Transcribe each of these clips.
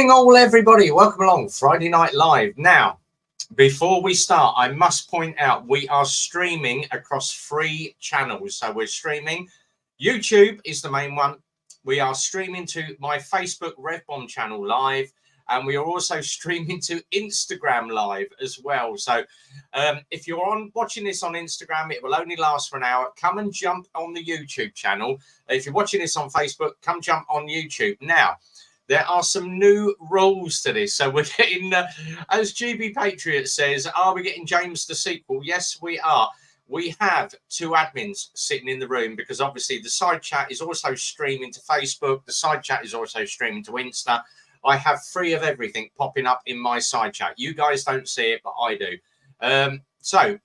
Evening all, everybody. Welcome along Friday Night Live. Now, before we start, I must point out we are streaming across 3 channels. So we're streaming. YouTube is the main one. We are streaming to my Facebook RevBomb channel live. And we are also streaming to Instagram live as well. So if you're watching this on Instagram, it will only last for an hour. Come and jump on the YouTube channel. If you're watching this on Facebook, come jump on YouTube. Now, there are some new rules to this. So we're getting, as GB Patriot says, are we getting James the sequel? Yes, we are. We have 2 admins sitting in the room because obviously the side chat is also streaming to Facebook. The side chat is also streaming to Insta. I have 3 of everything popping up in my side chat. You guys don't see it, but I do. So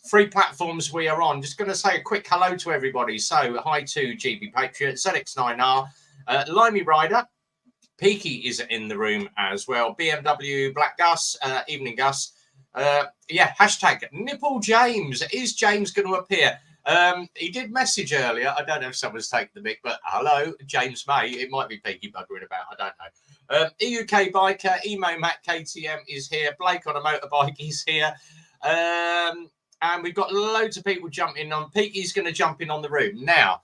3 platforms we are on. Just going to say a quick hello to everybody. So hi to GB Patriot, ZX9R, Limey Rider, Peaky is in the room as well. BMW, Black Gus, Evening Gus. Yeah, hashtag Nipple James. Is James going to appear? He did message earlier. I don't know if someone's taken the mic, but hello, James May. It might be Peaky buggering about. I don't know. EUK Biker, Emo Mac KTM is here. Blake on a motorbike is here. And we've got loads of people jumping on. Peaky's going to jump in on the room. Now,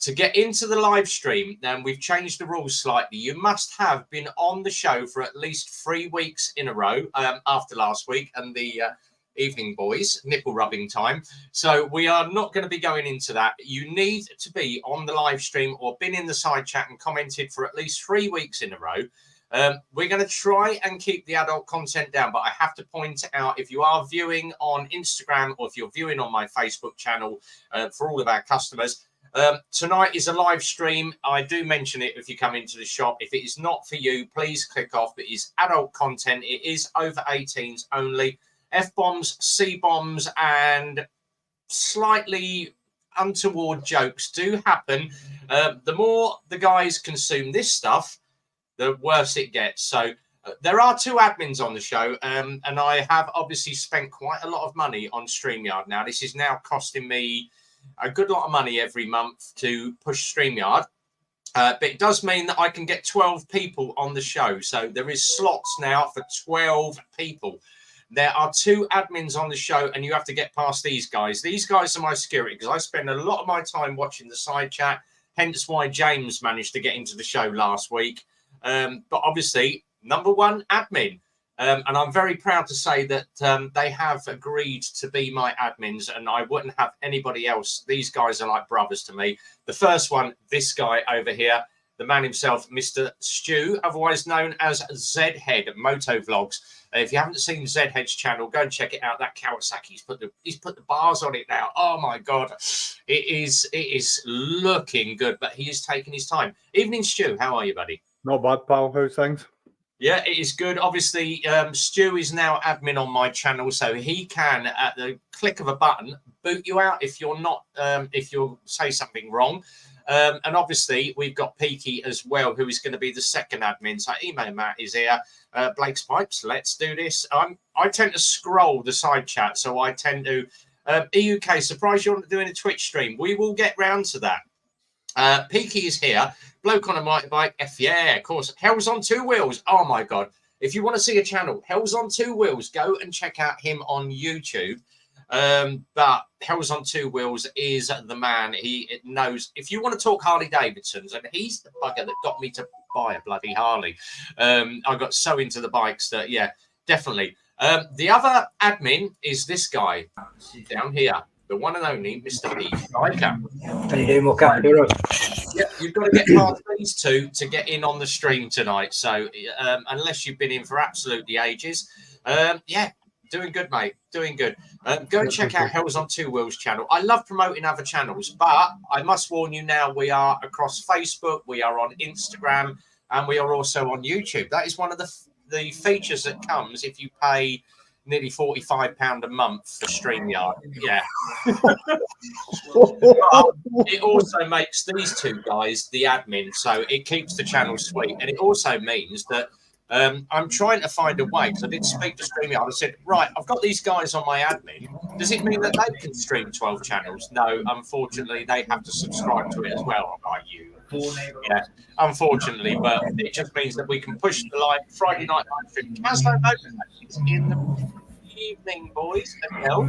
to get into the live stream, and we've changed the rules slightly, you must have been on the show for at least 3 weeks in a row after last week and the Evening Boys nipple rubbing time. So we are not going to be going into that. You need to be on the live stream or been in the side chat and commented for at least 3 weeks in a row. We're going to try and keep the adult content down, but I have to point out, if you are viewing on Instagram or if you're viewing on my Facebook channel, for all of our customers, tonight is a live stream. I do mention it if you come into the shop. If it is not for you, please click off. It is adult content. It is over 18s only. F-bombs, C-bombs, and slightly untoward jokes do happen. The more the guys consume this stuff, the worse it gets. So there are 2 admins on the show, and I have obviously spent quite a lot of money on StreamYard. Now, this is now costing me a good lot of money every month to push StreamYard. But it does mean that I can get 12 people on the show. So there is slots now for 12 people. There are 2 admins on the show, and you have to get past these guys. These guys are my security because I spend a lot of my time watching the side chat, hence why James managed to get into the show last week. But obviously, number 1 admin. And I'm very proud to say that they have agreed to be my admins, and I wouldn't have anybody else. These guys are like brothers to me. The first one, this guy over here, the man himself, Mr. Stu, otherwise known as Zedhead Moto Vlogs. If you haven't seen Zedhead's channel, go and check it out. That Kawasaki, he's put the bars on it now. Oh my God, it is looking good, but he is taking his time. Evening, Stu. How are you, buddy? Not bad, pal. How's things? Yeah, it is good. Obviously, Stu is now admin on my channel, so he can, at the click of a button, boot you out if you're not, if you say something wrong. And obviously, we've got Peaky as well, who is going to be the second admin. So Emo Matt is here. Blake's Pipes, let's do this. I tend to scroll the side chat, so I tend to... EUK, surprised you're not doing a Twitch stream. We will get round to that. Peaky is here. Bloke on a motorbike. Yeah, of course. Hell's on 2 wheels. Oh, my God. If you want to see a channel, Hell's on 2 wheels, go and check out him on YouTube. But Hell's on 2 wheels is the man. He knows. If you want to talk Harley Davidsons, and he's the bugger that got me to buy a bloody Harley. I got so into the bikes that, yeah, definitely. The other admin is this guy down here. The one and only Mr. P. Biker. How you doing, Walker? You're right. Yeah, you've got to get past these 2 to get in on the stream tonight. So unless you've been in for absolutely ages, yeah, doing good, mate. Doing good. Go and check out Hell's on 2 Wheels channel. I love promoting other channels, but I must warn you now, we are across Facebook, we are on Instagram, and we are also on YouTube. That is one of the features that comes if you pay nearly £45 a month for StreamYard. Yeah. It also makes these 2 guys the admin, so it keeps the channel sweet. And it also means that I'm trying to find a way, because I did speak to StreamYard. I said, right, I've got these guys on my admin. Does it mean that they can stream 12 channels? No, unfortunately, they have to subscribe to it as well. Are you? Yeah, unfortunately, but it just means that we can push the live Friday night live stream. Caslo is in the evening, boys and girls.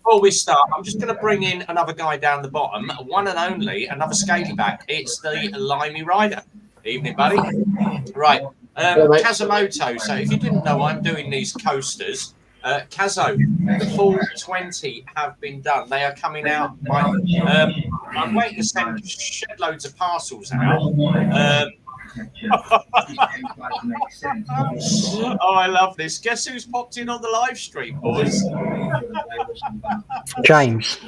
Before we start, I'm just going to bring in another guy down the bottom, one and only, another scaly back. It's the Limey Rider. Evening, buddy. Right, Kazumoto. So if you didn't know, I'm doing these coasters. Kazo, the full 20 have been done. They are coming out. I'm waiting to send shed loads of parcels out. Oh, I love this. Guess who's popped in on the live stream, boys? James.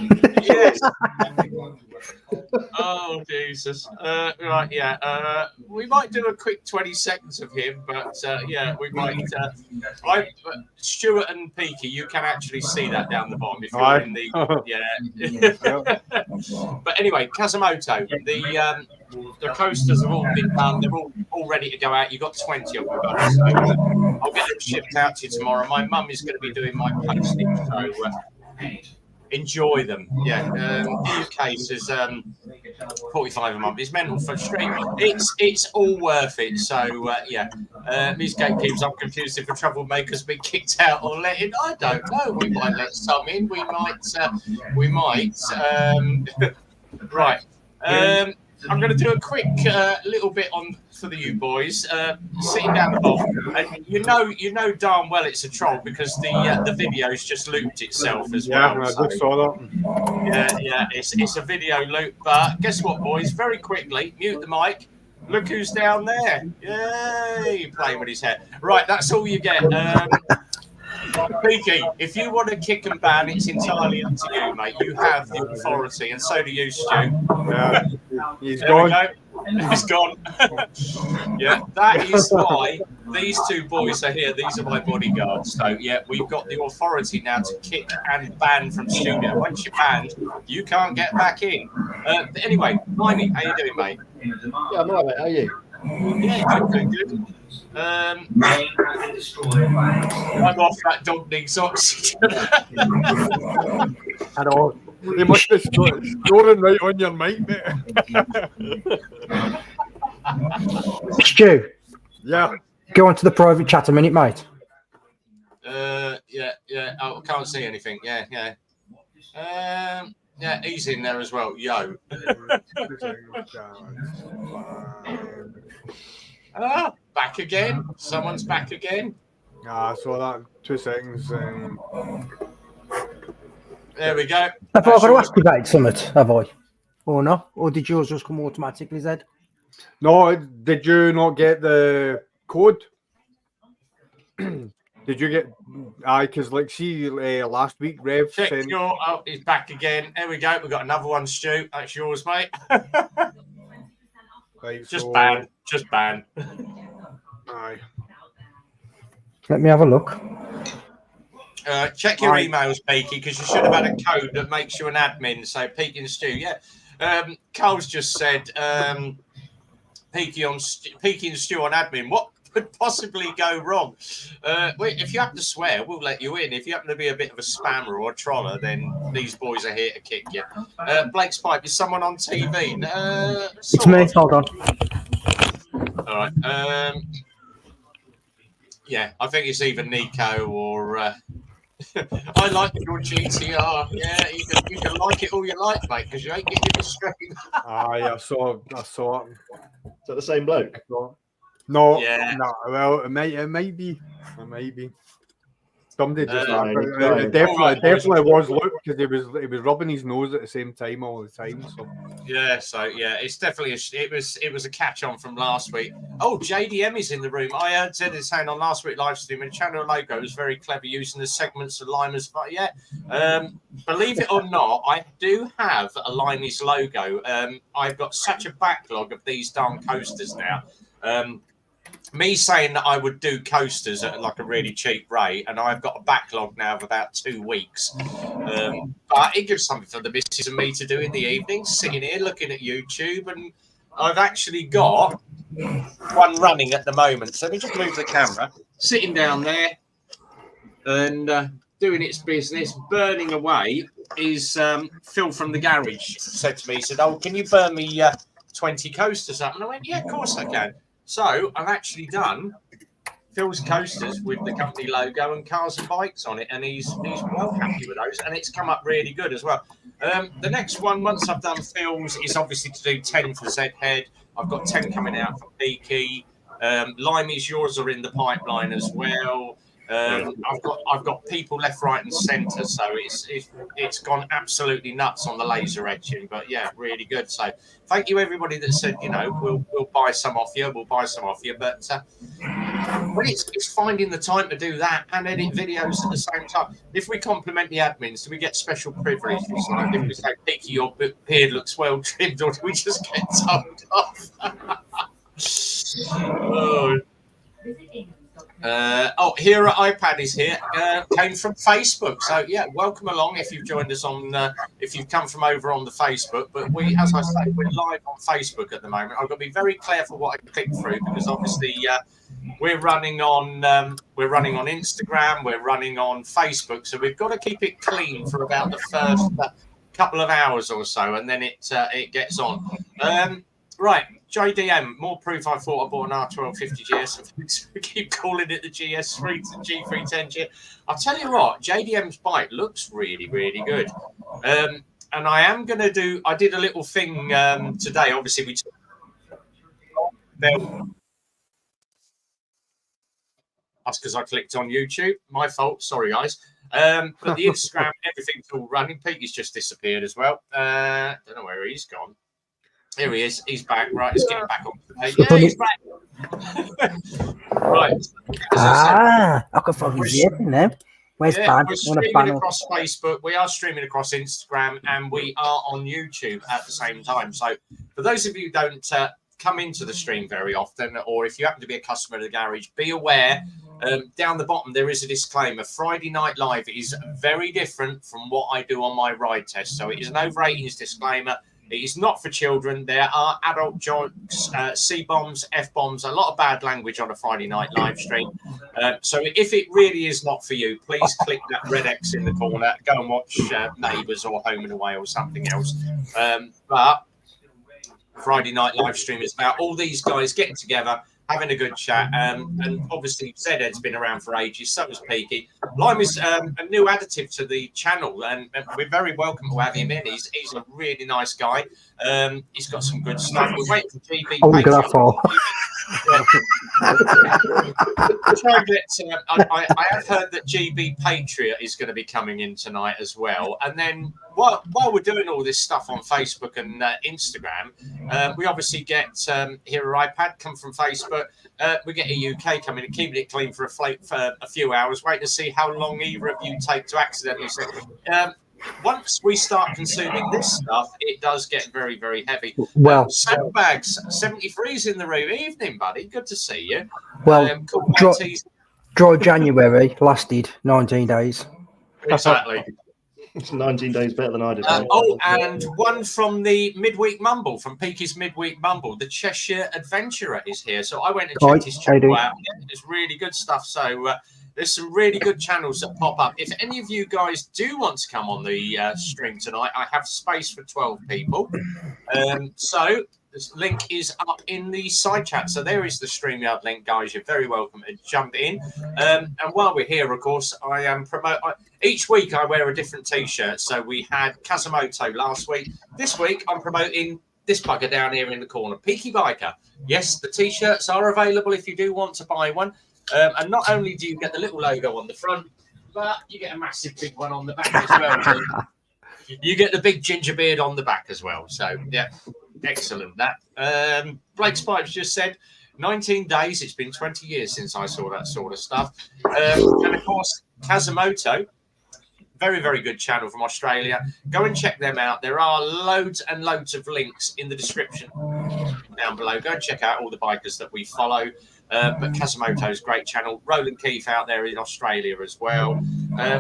Yes. Oh, Jesus. Right, yeah. We might do a quick 20 seconds of him, but yeah, we might. Stuart and Peaky, you can actually see that down the bottom if you're in the. Yeah. But anyway, Kazumoto, the coasters have all been done. They're all ready to go out. You've got 20 of them, buddy. So I'll get them shipped out to you tomorrow. My mum is going to be doing my postage, so enjoy them. Yeah. UK says 45 a month. It's mental for stream. It's all worth it. So yeah. These gatekeepers, I'm confused if a troublemaker's been kicked out or let in. I don't know. We might let some in. We might. Right. I'm going to do a quick little bit on for you boys. Sitting down the bottom, and you know darn well it's a troll because the video's just looped itself as well. Yeah, I just saw that. Yeah, it's a video loop. But guess what, boys? Very quickly, mute the mic. Look who's down there! Yay! Playing with his hair. Right, that's all you get. Peaky, if you want to kick and ban, it's entirely up to you, mate. You have the authority, and so do you, Stu. Yeah, he's There gone. we go. He's gone. Yeah, that is why these two boys are here. These are my bodyguards. So, yeah, we've got the authority now to kick and ban from studio. Once you're banned, you can't get back in. But anyway, Limey, how you doing, mate? Yeah, I'm all right, mate. How are you? Yeah, good. I'm off that dog needs oxygen. I know. You must be scoring right on your mic, mate. Stu, Yeah. go on to the private chat a minute, mate. Yeah. Oh, I can't see anything. Yeah. Yeah, he's in there as well. Yo. Back again. Someone's back again. I saw that. 2 seconds. There we go. Have I got to activate something, have I? Or no? Or did yours just come automatically, Zed? No, did you not get the code? Did you get? Because like, see, last week, Rev Check sent. oh, he's back again. There we go. We've got another one, Stu. That's yours, mate. Right, Just so, ban. Just ban. Aye. Let me have a look. Check your emails, Peaky, because you should have had a code that makes you an admin. So Peaky and Stu, yeah. Carl's just said Peaky and Stu on admin. What could possibly go wrong? If you happen to swear, we'll let you in. If you happen to be a bit of a spammer or a troller, then these boys are here to kick you. Blake's pipe, is someone on TV? It's me. Hold on. All right. Yeah, I think it's either Nico or. I like your GTR. Yeah, you can like it all you like, mate, because you ain't getting the stream. Aye, I saw it. Is that the same bloke? No, Yeah. no. Well, it might be. Somebody just Right. it definitely was Luke because he was rubbing his nose at the same time all the time. So Yeah, it's definitely it was a catch on from last week. Oh, JDM is in the room. I heard Zedhead saying on last week's live stream, and channel logo was very clever using the segments of Limer's. But yeah, believe it or not, I do have a Limey's logo. I've got such a backlog of these darn coasters now. Me saying that I would do coasters at like a really cheap rate, and I've got a backlog now of about 2 weeks. But it gives something for the missus and me to do in the evenings, sitting here looking at YouTube, and I've actually got one running at the moment. So let me just move the camera. Sitting down there and doing its business, burning away, is Phil from the garage said to me, he said, "Oh, can you burn me 20 coasters up?" And I went, "Yeah, of course I can." So I've actually done Phil's coasters with the company logo and cars and bikes on it, and he's well happy with those, and it's come up really good as well. The next one, once I've done Phil's, is obviously to do 10 for Zedhead. I've got 10 coming out for Peaky. Limey's, yours are in the pipeline as well. I've got people left, right, and centre, so it's gone absolutely nuts on the laser etching. But yeah, really good. So thank you everybody that said, you know, we'll buy some off you, we'll buy some off you. But when it's finding the time to do that and edit videos at the same time. If we compliment the admins, do we get special privileges? Like if we say, "Peaky, your beard looks well trimmed," or do we just get told off? Here at iPad is here. Came from Facebook, so yeah, welcome along if you've joined us on. If you've come from over on the Facebook, but we, as I say, we're live on Facebook at the moment. I've got to be very careful what I click through because obviously we're running on Instagram, we're running on Facebook, so we've got to keep it clean for about the first couple of hours or so, and then it gets on. Right, JDM, more proof I thought I bought an R1250 GS. We keep calling it the GS3 to G310G. I'll tell you what, JDM's bike looks really, really good. And I am going to do, I did a little thing today. Obviously, we took that's because I clicked on YouTube. My fault. Sorry, guys. But the Instagram, everything's all running. Peaky's just disappeared as well. Don't know where he's gone. Here he is. He's back. Right, let's get him back on. Yeah, he's back. Right. I can fucking see it now. Where's We're streaming across Facebook. We are streaming across Instagram, and we are on YouTube at the same time. So, for those of you who don't come into the stream very often, or if you happen to be a customer of the garage, be aware. Down the bottom, there is a disclaimer. Friday Night Live is very different from what I do on my ride test. So, it is an over 18s disclaimer. It is not for children. There are adult jokes, C-bombs, F-bombs, a lot of bad language on a Friday night live stream. So if it really is not for you, please click that red X in the corner. Go and watch Neighbours or Home and Away or something else. But Friday night live stream is about all these guys getting together, having a good chat. And obviously, Zedhead's been around for ages. So has Peaky. Lime is a new additive to the channel, and we're very welcome to have him in. He's a really nice guy. He's got some good stuff. We're waiting for GB. I have heard that GB Patriot is going to be coming in tonight as well. And then while we're doing all this stuff on Facebook and Instagram, we obviously get here at iPad come from Facebook. We get a UK coming and keeping it clean for a few hours, waiting to see how long either of you take to accidentally say. Once we start consuming this stuff, it does get very, very heavy. Well, Saddlebags 73's in the room. Evening, buddy. Good to see you. Well, dry January lasted 19 days. Exactly. It's 19 days better than I did. And one from the Midweek Mumble, from Peaky's Midweek Mumble, the Cheshire Adventurer is here. So I went and checked his channel out. It's really good stuff. So there's some really good channels that pop up. If any of you guys do want to come on the stream tonight, I have space for 12 people. So this link is up in the side chat. So there is the StreamYard link, guys. You're very welcome to jump in. And while we're here, of course, I am each week I wear a different T-shirt. So we had Kazumoto last week. This week I'm promoting this bugger down here in the corner, Peaky Biker. Yes, the T-shirts are available if you do want to buy one. And not only do you get the little logo on the front, but you get a massive big one on the back as well. You get the big ginger beard on the back as well. So, yeah, excellent. That Blake Spipes just said, 19 days. It's been 20 years since I saw that sort of stuff. And, of course, Kazumoto, very, very good channel from Australia. Go and check them out. There are loads and loads of links in the description down below. Go and check out all the bikers that we follow. But Kazumoto's great channel. Roland Keith out there in Australia as well.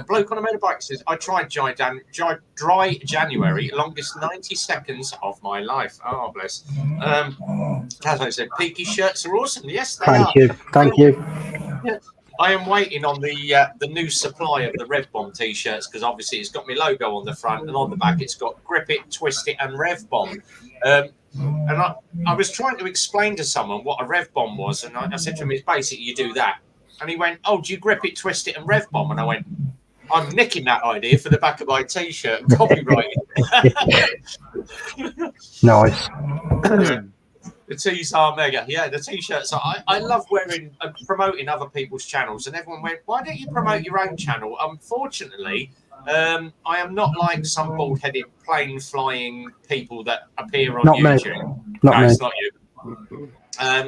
Bloke on a motorbike says, I tried dry January, longest 90 seconds of my life. Oh, bless. As I said, Peaky shirts are awesome. Yes, they are. Thank you. Yeah. I am waiting on the new supply of the Rev Bomb t-shirts because obviously it's got my logo on the front and on the back it's got Grip It, Twist It and Rev Bomb. And I was trying to explain to someone what a Rev Bomb was, and I said to him, it's basically you do that. And he went, oh, do you grip it, twist it and Rev Bomb? And I went, I'm nicking that idea for the back of my t-shirt. Copyright. Nice. The tees are mega. Yeah, the t-shirts. I love wearing and promoting other people's channels. And everyone went, why don't you promote your own channel? Unfortunately, I am not like some bald-headed plane-flying people that appear on YouTube. It's not you.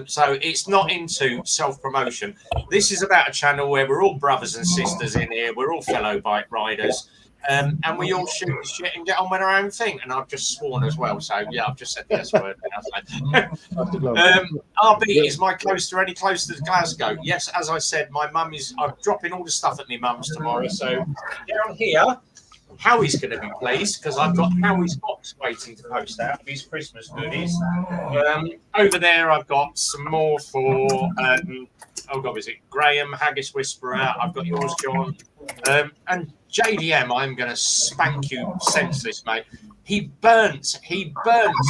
So it's not into self-promotion. This is about a channel where we're all brothers and sisters in here. We're all fellow bike riders. And we all shoot the shit and get on with our own thing. And I've just sworn as well. So, yeah, I've just said the S word now. RB, is my cloister any closer to Glasgow? Yes, as I said, my mum is... I'm dropping all the stuff at my mum's tomorrow. So, down here, Howie's going to be pleased because I've got Howie's box waiting to post out of his Christmas goodies. Over there, I've got some more for... oh, God, is it Graham, Haggis Whisperer? I've got yours, John. And JDM, I'm going to spank you senseless, mate. He burnt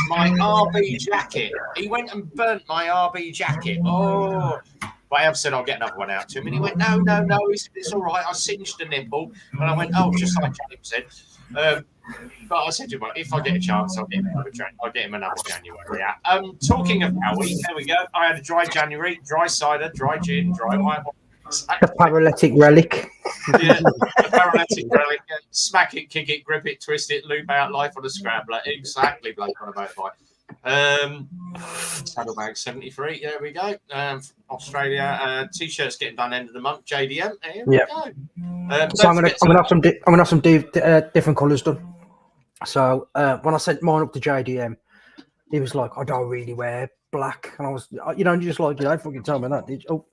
my RB jacket. He went and burnt my RB jacket. Oh, but I have said I'll get another one out to him. And he went, no, it's all right. I singed the nipple. And I went, oh, just like James said. But I said to him, if I get a chance, I'll get him another January out. Talking of Howie, there we go. I had a dry January, dry cider, dry gin, dry white wine. The paralytic relic. Yeah, the paralytic relic. Smack it, kick it, grip it, twist it, loop out, life on a scrambler. Exactly, bloke on a motorbike. Saddlebag 73. There we go. Australia. T-shirts getting done end of the month. JDM. Here we go. So I'm gonna have some different colours done. So when I sent mine up to JDM, he was like, "I don't really wear black," and I was, just like, you don't fucking tell me that, did you? Oh,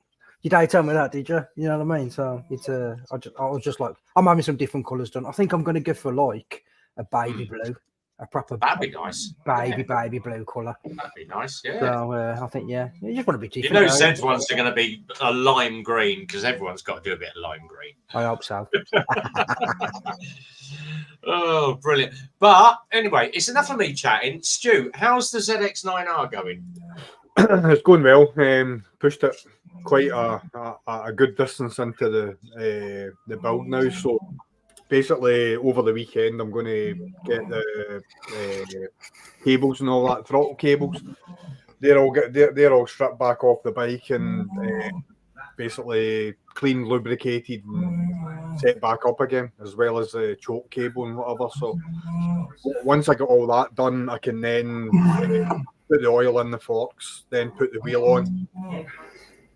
you didn't tell me that, did you? You know what I mean? So it's I was just like, I'm having some different colours done. I think I'm going to go for like a baby blue, a proper. That'd be nice. Baby blue colour. That'd be nice. Yeah. So I think you just want to be different. Zed's ones are going to be a lime green because everyone's got to do a bit of lime green. I hope so. Oh, brilliant. But anyway, it's enough of me chatting. Stu, how's the ZX9R going? It's going well. Pushed it quite a good distance into the build now. So basically, over the weekend, I'm going to get the cables and all that, throttle cables. They're all stripped back off the bike and basically clean, lubricated, and set back up again, as well as the choke cable and whatever. So once I get all that done, I can then put the oil in the forks, then put the wheel on.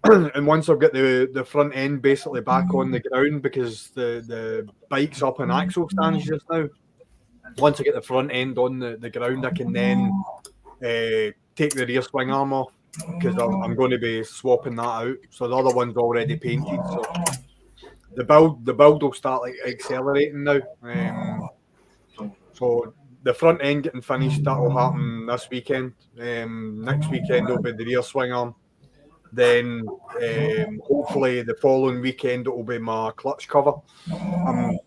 And once I've got the front end basically back on the ground, because the bike's up in axle stands just now, once I get the front end on the ground, I can then take the rear swing arm off, because I'm going to be swapping that out. So the other one's already painted. So the build will start like accelerating now. So the front end getting finished, that will happen this weekend. Next weekend will be the rear swing arm. Then hopefully the following weekend it will be my clutch cover. I'm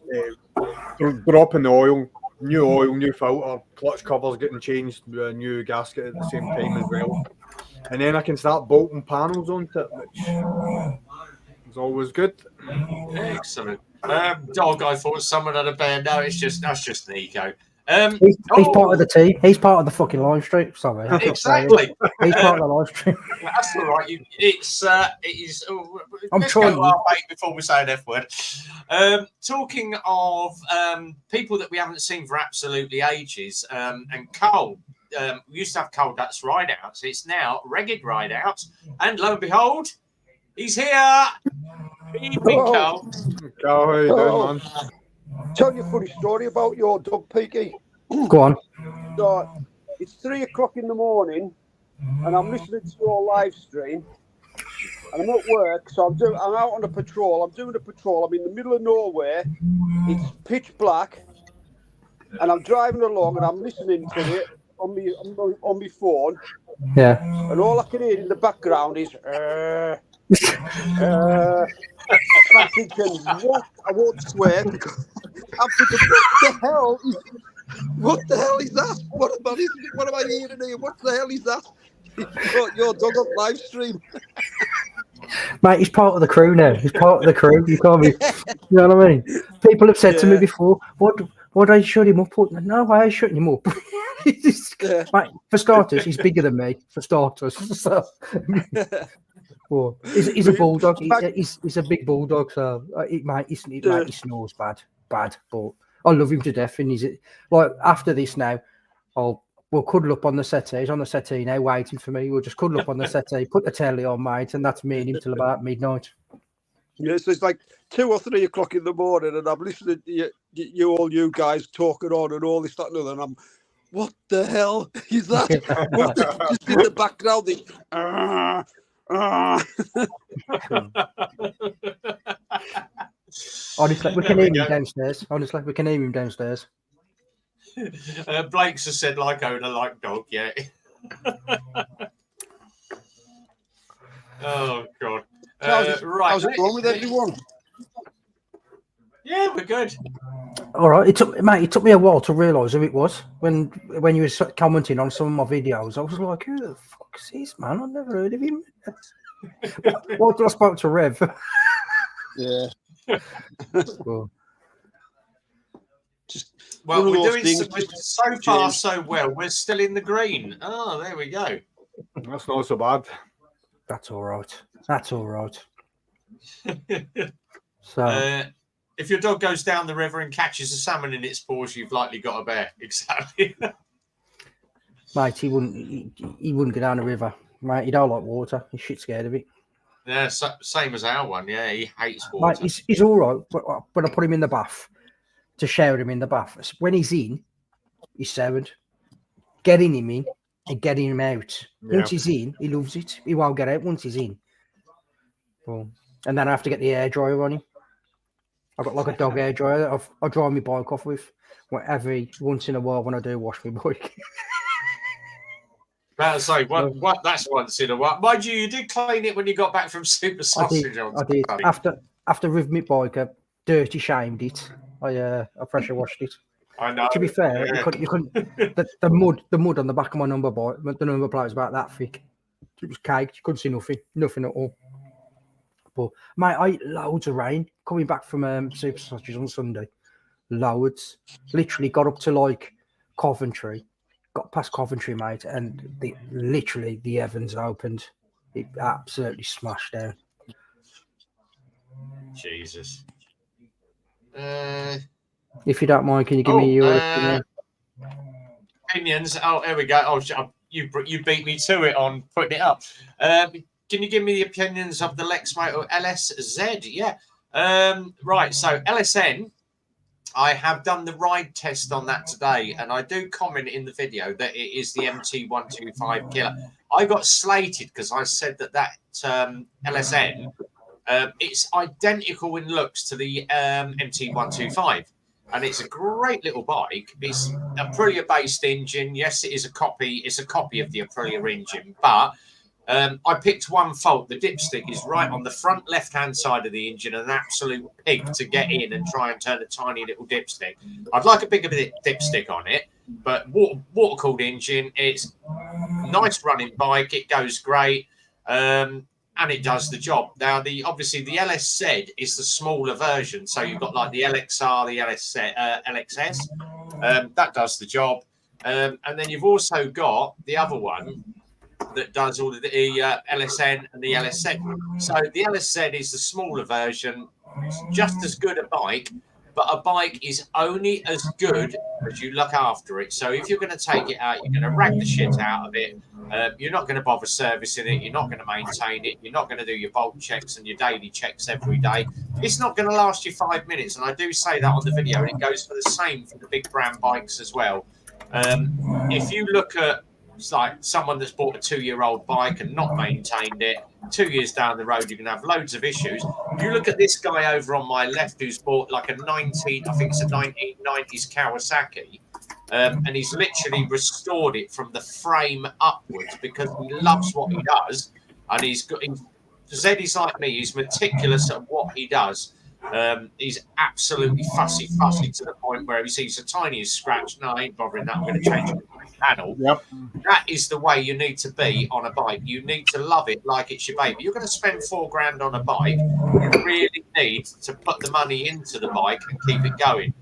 dropping the oil, new filter, clutch covers getting changed with a new gasket at the same time as well. And then I can start bolting panels onto it, which is always good. Excellent. Dog, I thought someone had a bad. No, that's just Nico. He's part of the team. He's part of the fucking live stream. Sorry. Exactly. He's part of the live stream. That's all right. It is. I'm let's trying. go our way before we say an F word. Talking of people that we haven't seen for absolutely ages, and Cole. We used to have Cole Ducks Rideouts. It's now Ragged Rideouts. And lo and behold, he's here. Evening, Cole. How are you doing, man? Tell you a funny story about your dog, Peaky. Go on. So, it's 3 o'clock in the morning, and I'm listening to your live stream, and I'm at work, so I'm out on a patrol. I'm doing a patrol. I'm in the middle of nowhere. It's pitch black, and I'm driving along, and I'm listening to it on my phone, Yeah. and all I can hear in the background is. And I'm thinking, what? I won't swear because I'm thinking, what the hell is that? What am I hearing here? What the hell is that? Your dog on live stream. Mate, he's part of the crew now. He's part of the crew. You can't be, you know what I mean? People have said to me before, what did I shut him up? No, why are you shutting him up? Mate, for starters, he's bigger than me, for starters. So, well, he's a bulldog. He's a big bulldog, so he snores bad, but I love him to death. And he's like, after this now, we'll cuddle up on the settee. He's on the settee now, waiting for me. We'll just cuddle up on the settee, put the telly on, mate, and that's me and him till about midnight. Yeah, so it's like 2 or 3 o'clock in the morning, and I'm listening to you guys talking on and all this, that, and other, and I'm, what the hell is that? Just in the background, this. Honestly, we can hear him downstairs. Honestly, we can hear him downstairs. Blake's has said like owner, like dog, yeah. Oh, God. Right. How's it going with everyone? Yeah, we're good. All right, it took me a while to realise who it was when you were commenting on some of my videos. I was like, who the fuck is this man? I've never heard of him. What did I spoke to Rev? Yeah. Well, we're doing so far so well. We're still in the green. Oh, there we go. That's not so bad. That's all right. That's all right. So, if your dog goes down the river and catches a salmon in its paws, you've likely got a bear. Exactly. mate, he wouldn't go down the river. Mate, he don't like water. He's shit scared of it. Yeah, same as our one. Yeah, he hates water. Mate, he's all right, but when I put him in the bath to shower him in the bath, when he's in, he's sound. Getting him in and getting him out. Yeah. Once he's in, he loves it. He won't get out once he's in. Well, and then I have to get the air dryer on him. I've got like a dog air dryer that I dry my bike off with once in a while when I do wash my bike. That's like what? That's once in a while. Mind you, you did clean it when you got back from Super Sausage. I did. After with my bike, I dirty shamed it. I pressure washed it. I know. To be fair, you couldn't. The mud on the back of my number plate was about that thick. It was caked. You couldn't see nothing at all. But mate, I ate loads of rain coming back from Super Sausage on Sunday. Loads. Literally got up to like Coventry. Got past Coventry, mate, and the heavens opened. It absolutely smashed down. Jesus. If you don't mind, can you give me your opinions? Oh, there we go. Oh, you beat me to it on putting it up. Can you give me the opinions of the Lexmotor LSZ? Yeah. Right. So LSN. I have done the ride test on that today, and I do comment in the video that it is the MT125 killer. I got slated because I said that LSN, it's identical in looks to the MT125, and it's a great little bike. It's Aprilia-based engine. Yes, it is a copy. It's a copy of the Aprilia engine, but I picked one fault. The dipstick is right on the front left-hand side of the engine, an absolute pig to get in and try and turn a tiny little dipstick. I'd like a bigger dipstick on it, but water-cooled engine. It's nice running bike. It goes great, and it does the job. Now, obviously the LSZ is the smaller version, so you've got like the LXR, the LXS. That does the job, and then you've also got the other one that does all of the LSN and the LSZ. So the LSZ is the smaller version. It's just as good a bike, but a bike is only as good as you look after it. So if you're going to take it out, you're going to rag the shit out of it. You're not going to bother servicing it. You're not going to maintain it. You're not going to do your bolt checks and your daily checks every day. It's not going to last you 5 minutes. And I do say that on the video, and it goes for the same for the big brand bikes as well. If you look at It's like someone that's bought a 2-year-old bike and not maintained it. 2 years down the road, you're going to have loads of issues. You look at this guy over on my left who's bought like a 1990s Kawasaki, and he's literally restored it from the frame upwards because he loves what he does. And Zeddy's like me, he's meticulous at what he does. He's absolutely fussy to the point where he sees the tiniest scratch. No, I ain't bothering that. I'm going to change the panel. Yep. That is the way you need to be on a bike. You need to love it like it's your baby. You're going to spend $4,000 on a bike. You really need to put the money into the bike and keep it going.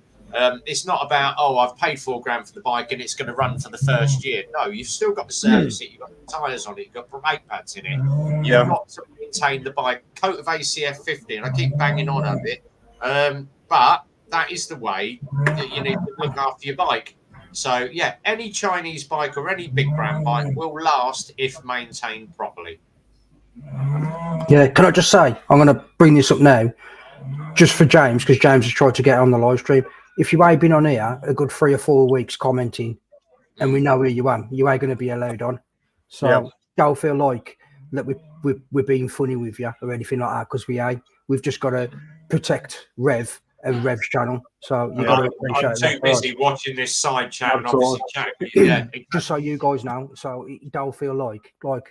It's not about, I've paid $4,000 for the bike and it's going to run for the first year. No, you've still got to service it. You've got tyres on it. You've got brake pads in it. You've got to maintain the bike. Coat of ACF 50, and I keep banging on at it. But that is the way that you need to look after your bike. So, yeah, any Chinese bike or any big brand bike will last if maintained properly. Yeah, can I just say, I'm going to bring this up now, just for James, because James has tried to get on the live stream. If you ain't been on here a good 3 or 4 weeks commenting, and we know who you are going to be allowed on. So don't feel like that we're being funny with you or anything like that, because we ain't. We've just got to protect Rev and Rev's channel. So you got to appreciate I'm too busy watching this side chat and obviously chatting. Yeah, exactly. Just so you guys know, so don't feel like we're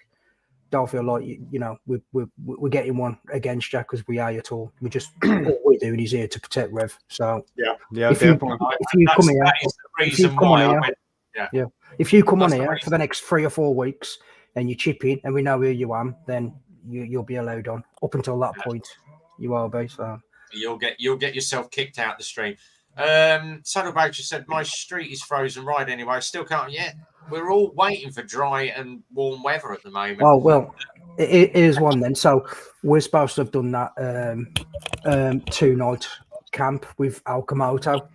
getting one against you because we are at all. We just all we're doing is here to protect Rev. So if you come on here for the next 3 or 4 weeks and you chip in and we know who you are, then you'll be allowed on. Up until that point, you will be. So you'll get yourself kicked out the stream. Saddlebager said my street is frozen right anyway. I still can't yet. We're all waiting for dry and warm weather at the moment. Oh well, it is one then. So we're supposed to have done that 2-night camp with Alkamoto,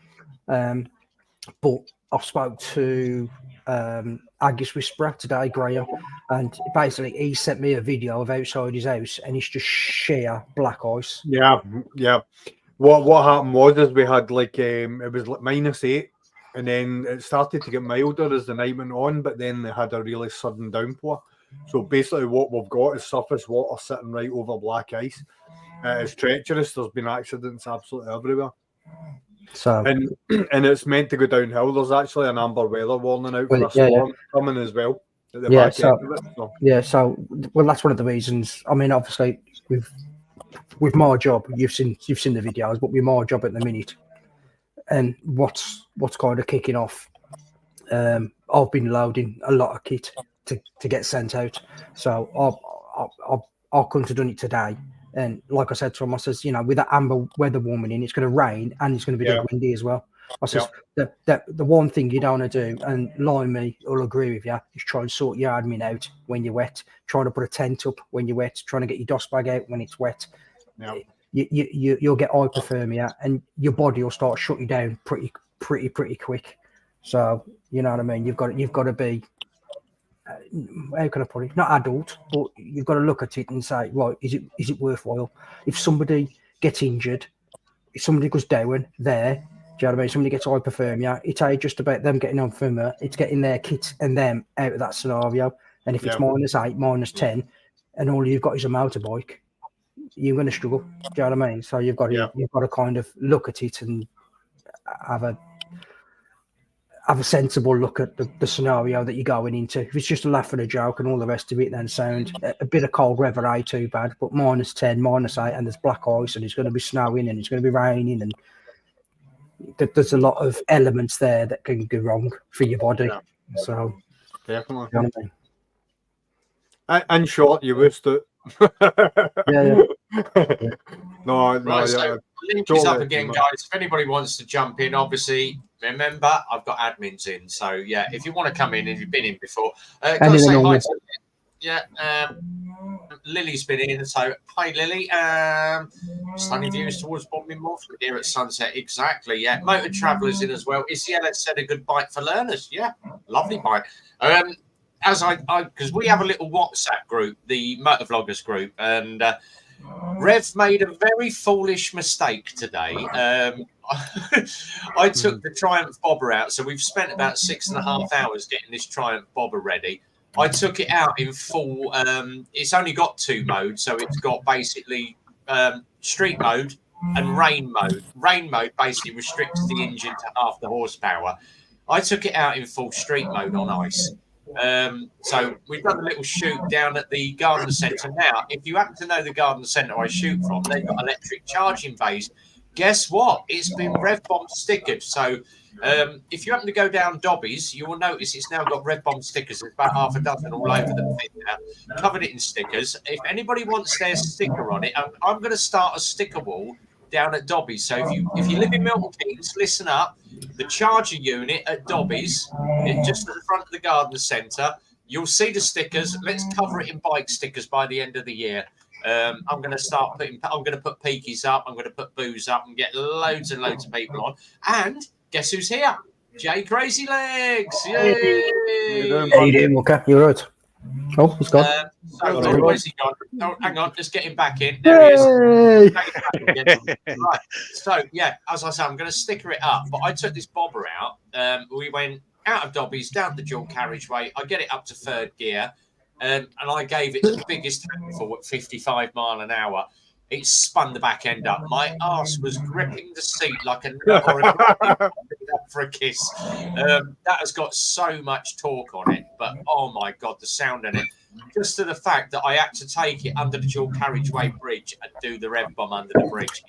but I spoke to Agus Whisperer today, Graham, and basically he sent me a video of outside his house, and it's just sheer black ice. Yeah. What happened was we had it was like -8. And then it started to get milder as the night went on, but then they had a really sudden downpour. So basically what we've got is surface water sitting right over black ice. It's treacherous. There's been accidents absolutely everywhere. So and it's meant to go downhill. There's actually an amber weather warning out for a storm coming as well. At the back end of it, so. That's one of the reasons. I mean, obviously with my job, you've seen the videos, but with my job at the minute, and what's kind of kicking off, I've been loading a lot of kit to get sent out. So I couldn't have done it today. And like I said to him, I says, with that amber weather warming in, it's going to rain and it's going to be dead windy as well. I says, the one thing you don't want to do, and Limey will agree with you, is try and sort your admin out when you're wet, trying to put a tent up when you're wet, trying to get your DOS bag out when it's wet. Yeah. You'll get hypothermia and your body will start shutting down pretty quick. So you know what I mean. You've got to be how can I put it? Not adult, but you've got to look at it and say, right, is it worthwhile? If somebody gets injured, if somebody goes down there, do you know what I mean? Somebody gets hypothermia, it's just about them getting hypothermia. It's getting their kit and them out of that scenario. And if it's -8, -10, and all you've got is a motorbike, you're going to struggle. Do you know what I mean? So you've got to kind of look at it and have a sensible look at the scenario that you're going into. If it's just a laugh and a joke and all the rest of it, then sound a bit of cold weather ain't too bad. But -10, -8, and there's black ice, and it's going to be snowing, and it's going to be raining, and there's a lot of elements there that can go wrong for your body. Yeah. So definitely. You know what I mean? In short, you missed it. No, right, so link is up again, guys. If anybody wants to jump in, obviously, remember, I've got admins in. So, yeah, if you want to come in and you've been in before, gotta say hi to Lily's been in. So, hi, Lily. Stunning views towards Bombing Morford here at sunset. Exactly, yeah. Motor Travelers in as well. Is let's said a good bike for learners. Yeah, lovely bike. As because we have a little WhatsApp group, the Motor Vloggers group, and Rev made a very foolish mistake today. I took the Triumph bobber out, so we've spent about 6.5 hours getting this Triumph bobber ready. I took it out in full. It's only got 2 modes, so it's got basically street mode and rain mode. Rain mode basically restricts the engine to half the horsepower. I took it out in full street mode on ice. So we've done a little shoot down at the garden centre. Now, if you happen to know the garden centre I shoot from, they've got electric charging bays. Guess what? It's been Rev Bomb stickered. So if you happen to go down Dobby's, you will notice it's now got Rev Bomb stickers. There's about half a dozen all over the thing now. Covered it in stickers. If anybody wants their sticker on it, I'm going to start a sticker wall down at Dobby's. So if you live in Milton Keynes, listen up. The charger unit at Dobby's, just at the front of the garden centre, you'll see the stickers. Let's cover it in bike stickers by the end of the year. I'm going to put Peaky's up. I'm going to put Booze up and get loads and loads of people on. And guess who's here? Jay Crazy Legs. Yay! How you doing, Walker? You're right. Oh, he's gone. Where's he gone? Oh, hang on, let's get him back in. There he is. Right. So, yeah, as I say, I'm going to sticker it up. But I took this bobber out. We went out of Dobby's, down the dual carriageway. I get it up to 3rd gear. And I gave it the biggest handful at 55 mile an hour. It spun the back end up. My arse was gripping the seat like a nut or for a kiss. That has got so much torque on it, but oh my god, the sound in it. Just to the fact that I had to take it under the dual carriageway bridge and do the Rev Bomb under the bridge.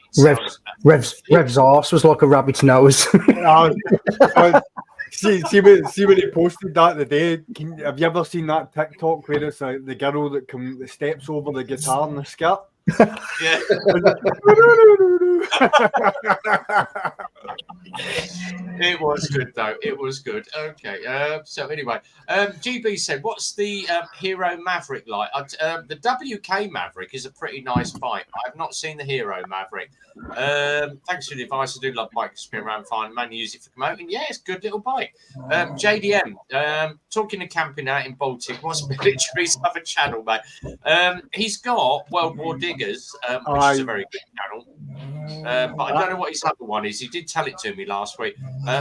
Rev's arse was like a rabbit's nose. See when he posted that the day. Have you ever seen that TikTok where it's the girl that steps over the guitar in the skirt? Yeah. It was good though. It was good. Okay. So anyway, GB said, "What's the Hero Maverick like?" The WK Maverick is a pretty nice bike. I have not seen the Hero Maverick. Thanks for the advice. I do love bikes. Spin around fine. Man, use it for promoting. Yeah, it's a good little bike. JDM, talking to camping out in Baltic. What's military's other channel, mate? He's got World War Diggers, which is a very good channel. But I don't know what his other one is. He did tell it to me last week.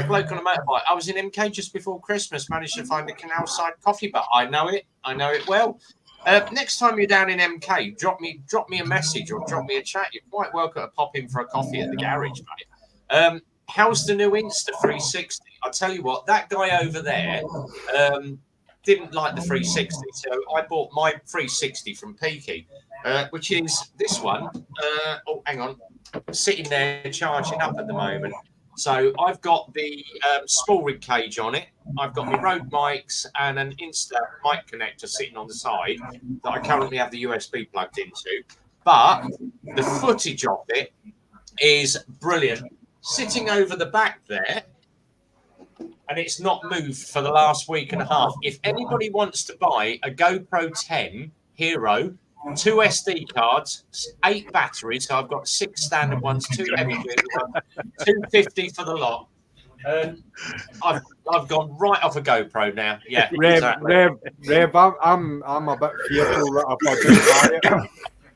Bloke on a motorbike. I was in MK just before Christmas. Managed to find a canal side coffee, but I know it. I know it well. Next time you're down in MK, drop me a message or drop me a chat. You're quite welcome to pop in for a coffee at the garage, mate. How's the new Insta 360? I'll tell you what, that guy over there didn't like the 360, so I bought my 360 from Peaky, which is this one. Oh, hang on, sitting there charging up at the moment. So I've got the small rig cage on it. I've got my Rode mics and an Insta mic connector sitting on the side that I currently have the USB plugged into. But the footage of it is brilliant. Sitting over the back there, and it's not moved for the last week and a half. If anybody wants to buy a GoPro 10 Hero, 2 SD cards, 8 batteries. So I've got 6 standard ones, 2 heavy duty ones, 250 for the lot. I've gone right off a GoPro now. Yeah, Rev, I'm a bit fearful that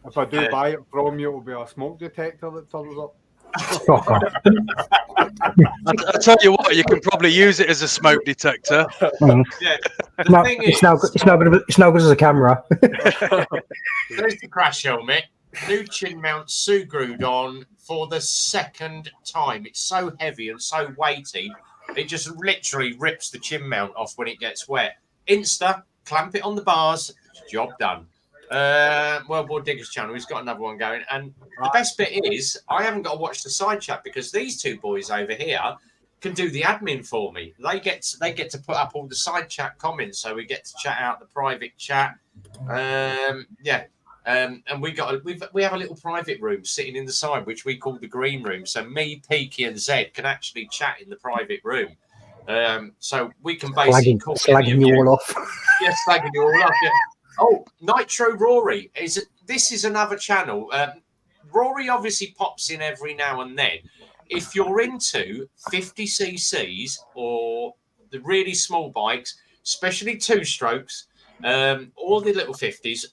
if I do buy it from you, it'll be a smoke detector that turns up. I tell you what, you can probably use it as a smoke detector. Yeah, the thing is, it's no good as a camera. There's the crash helmet. New chin mount screwed on for the 2nd time. It's so heavy and so weighty, it just literally rips the chin mount off when it gets wet. Insta, clamp it on the bars, job done. World War Diggers channel, he's got another one going, and the best bit is I haven't got to watch the side chat because these 2 boys over here can do the admin for me. They get to put up all the side chat comments, so we get to chat out the private chat. And we have a little private room sitting in the side which we call the green room, so me, Peaky and Zed can actually chat in the private room. So we can basically slagging you all off. Yeah, slagging you all off. Yeah. Oh, Nitro Rory this is another channel. Rory obviously pops in every now and then. If you're into 50 cc's or the really small bikes, especially 2 strokes, all the little 50s,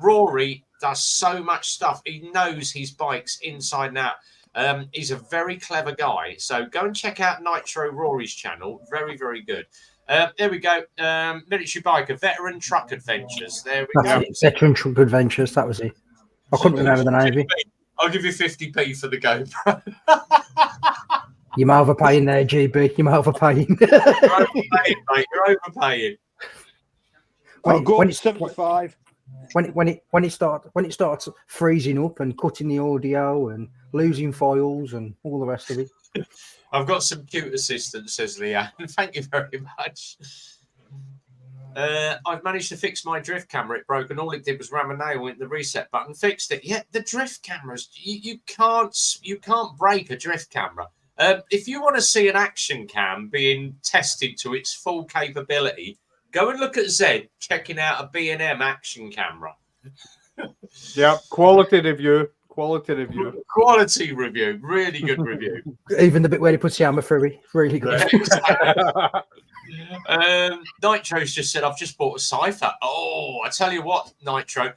Rory does so much stuff. He knows his bikes inside and out. He's a very clever guy. So go and check out Nitro Rory's channel. Very, very good. There we go. Military biker, veteran truck adventures. There we go. Veteran truck adventures. That was it. I couldn't remember the name of it. I'll give you 50p for the GoPro. You might overpaying there, GB. You might overpaying. You're overpaying, mate. You're overpaying. I'll go to 75. When it starts freezing up and cutting the audio and losing files and all the rest of it. I've got some cute assistants, says Leanne. Thank you very much. I've managed to fix my drift camera. It broke, and all it did was ram a nail in the reset button, fixed it. Yeah, the drift cameras, you can't break a drift camera. If you want to see an action cam being tested to its full capability, go and look at Zed checking out a B&M action camera. Yeah, quality review. Quality review. Quality review. Really good review. Even the bit where he puts the hammer through it. Really good. Nitro's just said, I've just bought a Cypher. Oh, I tell you what, Nitro.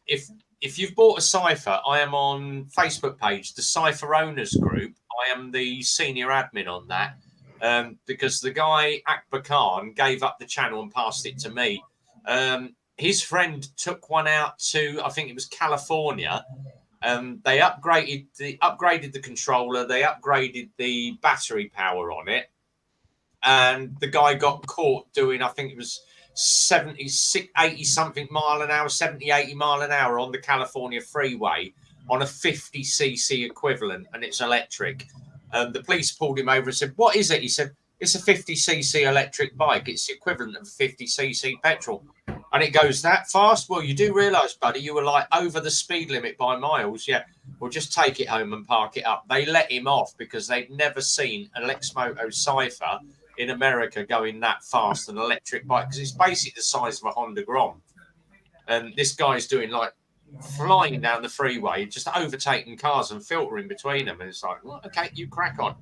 If you've bought a Cypher, I am on Facebook page, the Cypher Owners Group. I am the senior admin on that. Because the guy, Akbar Khan, gave up the channel and passed it to me. His friend took one out to, I think it was California. They upgraded the controller. They upgraded the battery power on it. And the guy got caught doing, I think it was 80 something mile an hour, 70, 80 mile an hour on the California freeway on a 50cc equivalent, and it's electric. The police pulled him over and said, what is it? He said, it's a 50cc electric bike. It's the equivalent of 50cc petrol. And it goes that fast? Well, you do realise, buddy, you were like over the speed limit by miles. Yeah, well, just take it home and park it up. They let him off because they'd never seen an Lexmoto Cypher in America going that fast, an electric bike, because it's basically the size of a Honda Grom. And this guy's doing like flying down the freeway, just overtaking cars and filtering between them. And it's like, well, okay, you crack on.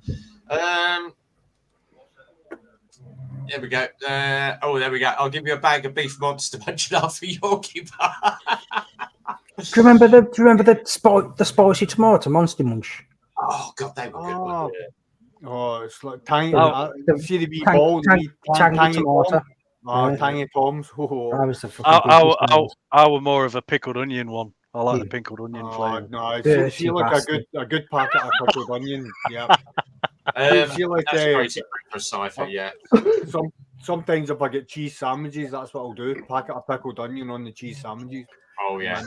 There we go. There we go. I'll give you a bag of beef monster munch for Yorkie bar. Do you remember the spicy tomato monster munch? Oh God, they were good. Weren't they? Oh, it's like tiny. See the wee Tang- ball, tang- tangy tomato. Oh, tangy toms. Oh. I was the fucking I were more of a pickled onion one. I like the pickled onion flavour. No, Dirty see like bastard. a good packet of pickled onion. Yeah. See like That's great for a Cypher, yeah. Sometimes if I get cheese sandwiches, that's what I'll do. Packet of pickled onion on the cheese sandwiches. Oh yeah.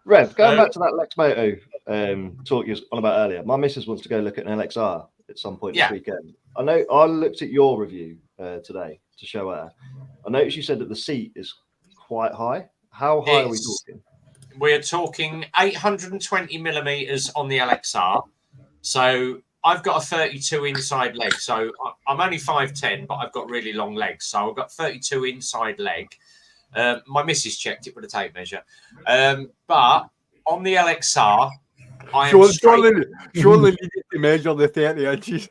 Rev, going back to that Lexmoto talk you was on about earlier, my missus wants to go look at an LXR at some point this weekend. I know I looked at your review today to show her. I noticed you said that the seat is quite high. How high are we talking? We're talking 820 millimeters on the LXR. So I've got a 32 inside leg. So I'm only 5'10", but I've got really long legs. So I've got 32 inside leg. My missus checked it with a tape measure. But on the LXR, I am surely needed to measure the 30 inches.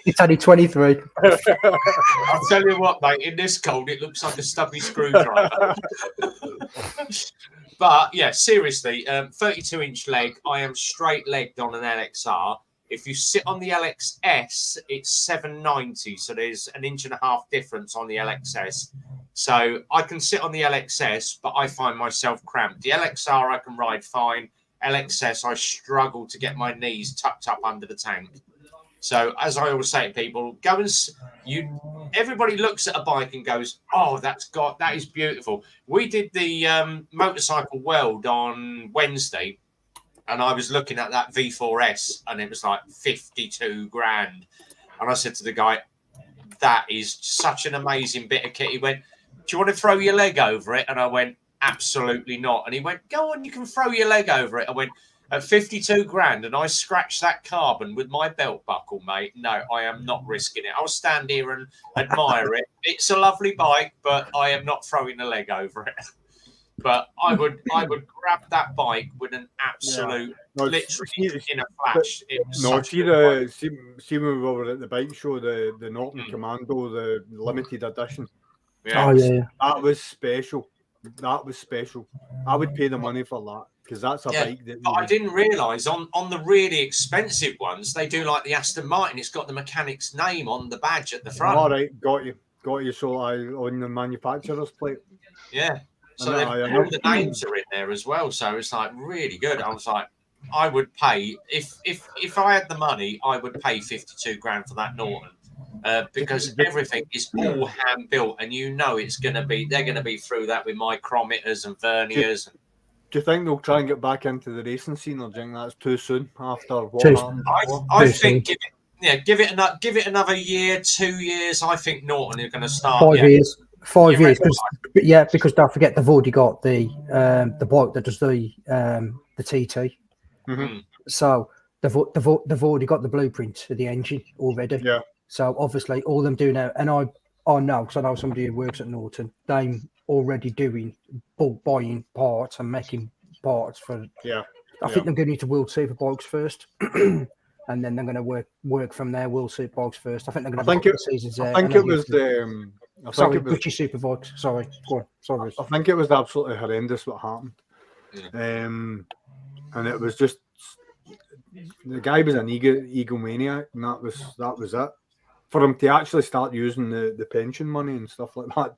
It's only 23. I'll tell you what, mate, in this cold, it looks like a stubby screwdriver. But yeah, seriously, 32-inch leg. I am straight-legged on an LXR. If you sit on the LXS, it's 790. So there's an inch and a half difference on the LXS. So I can sit on the LXS, but I find myself cramped. The LXR I can ride fine. LXS, I struggle to get my knees tucked up under the tank. So as I always say to people, go and everybody looks at a bike and goes, "Oh, that is beautiful." We did the motorcycle world on Wednesday, and I was looking at that V4S, and it was like 52 grand. And I said to the guy, "That is such an amazing bit of kit." He went, "Do you want to throw your leg over it?" And I went, "Absolutely not." And he went, "Go on, you can throw your leg over it." I went, "At 52 grand, and I scratched that carbon with my belt buckle, mate. No, I am not risking it. I'll stand here and admire it. It's a lovely bike, but I am not throwing a leg over it." But I would grab that bike with an absolute, literally in a flash. See when we were at the bike show, the Norton Commando, the limited edition. Yeah. Oh yeah, that was special. that was special. I would pay the money for that because that's a bike that. But I didn't realise on the really expensive ones they do like the Aston Martin. It's got the mechanic's name on the badge at the front. All right, got you. So on the manufacturer's plate. Yeah. So I know. all the names are in there as well. So it's like really good. I was like, I would pay if I had the money, I would pay 52 grand for that Norton. Because everything is all hand built, and you know they're gonna be through that with micrometers and verniers. Do you think they'll try and get back into the racing scene, or do you think that's too soon after what happened? I think give it another year, 2 years. I think Norton are going to start 5 years. 5 years, because don't forget they've already got the bike that does the TT. Mm-hmm. So they've already got the blueprint of the engine already. Yeah. So obviously all them do now, and I know because I know somebody who works at Norton. They're already doing bulk buying parts and making parts for. Yeah. I think they're going into World Superbikes first, and then they're going to work from there. World Superbikes first. I think they're going to have the seasons there. I think it was British Superbikes. Sorry, go on. Sorry. I think it was absolutely horrendous what happened. And it was just the guy was an egomaniac, and that was it. For him to actually start using the pension money and stuff like that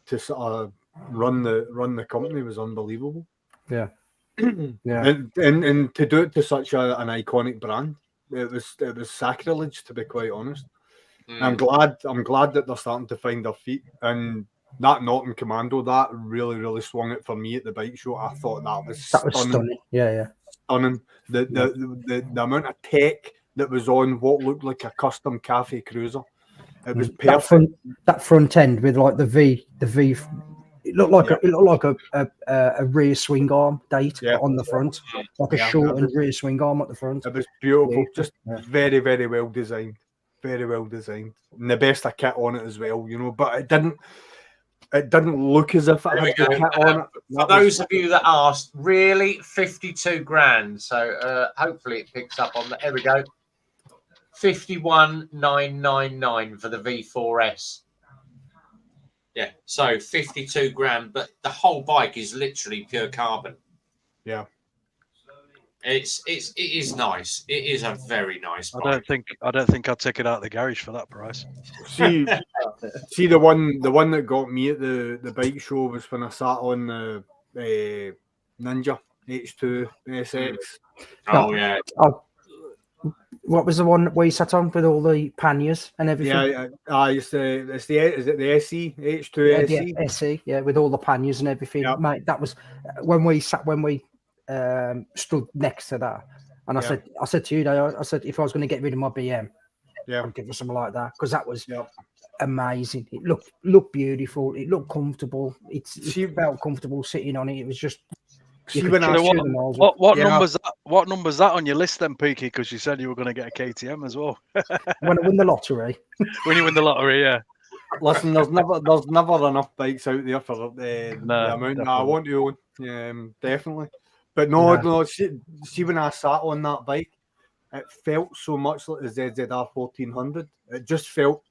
to sort of run the company was unbelievable. Yeah. Yeah. And to do it to such an iconic brand, it was sacrilege, to be quite honest. I'm glad that they're starting to find their feet, and that Norton Commando that really swung it for me at the bike show. I thought that was stunning. Yeah. Stunning. The amount of tech that was on what looked like a custom cafe cruiser. It was perfect. That front end with like the V. It looked like a rear swing arm on the front, like a shortened rear swing arm at the front. It was beautiful, just very well designed, and the best of kit on it as well, But it didn't look as if it had the kit on it. For those of you that asked, really, 52 grand. So hopefully it picks up on that. There we go. 51,999 for the V4S. Yeah, so 52 grand, but the whole bike is literally pure carbon. Yeah, it is nice. It is a very nice bike. I don't think I'd take it out of the garage for that price. See the one that got me at the bike show was when I sat on the Ninja H2 SX. Oh yeah. What was the one where you sat on with all the panniers and everything? Yeah, is it the SE H2 SE? The SE, with all the panniers and everything. Yep. Mate, that was when we stood next to that, and I said to you, I said if I was going to get rid of my BM, I'd give it something like that because that was amazing. It looked beautiful. It looked comfortable. It felt comfortable sitting on it. It was just. What number's that? What number's that on your list then, Peaky? Because you said you were going to get a KTM as well. When I win the lottery. When you win the lottery, yeah. Listen, there's never enough bikes out there for the amount that I want to own. Definitely, but no. See, when I sat on that bike, it felt so much like the ZZR 1400. It just felt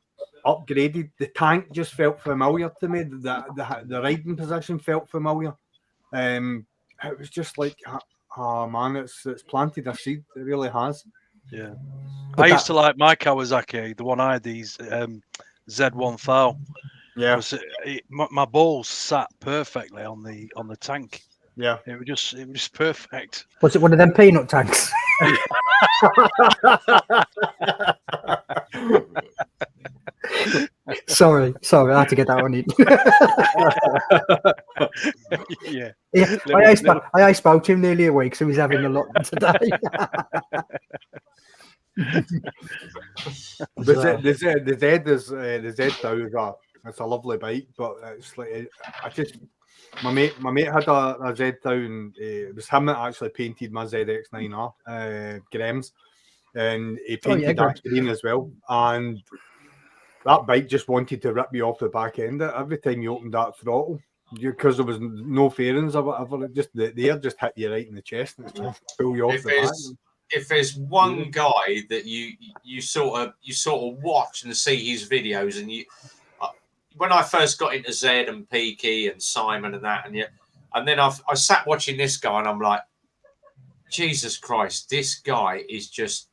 upgraded. The tank just felt familiar to me. The riding position felt familiar. It was just like, oh man, it's planted a seed. It really has. Yeah. I used to like my Kawasaki, the one I had, these Z1000. Yeah. My balls sat perfectly on the tank. Yeah. It was just perfect. Was it one of them peanut tanks? Sorry, I had to get that one in. I spoke to him nearly a week, so he's having a lot today. The Z1000 it's a lovely bike, but it's like my mate had a Z1000. It was him that actually painted my ZX9R Grams, and he painted that green as well. And that bike just wanted to rip you off the back end. Every time you opened that throttle, because there was no fairings or whatever, the air just hit you right in the chest and just pull you off the back. If there's one guy that you sort of watch and see his videos, and when I first got into Zed and Peaky and Simon and that, and then I sat watching this guy, and I'm like, Jesus Christ, this guy is just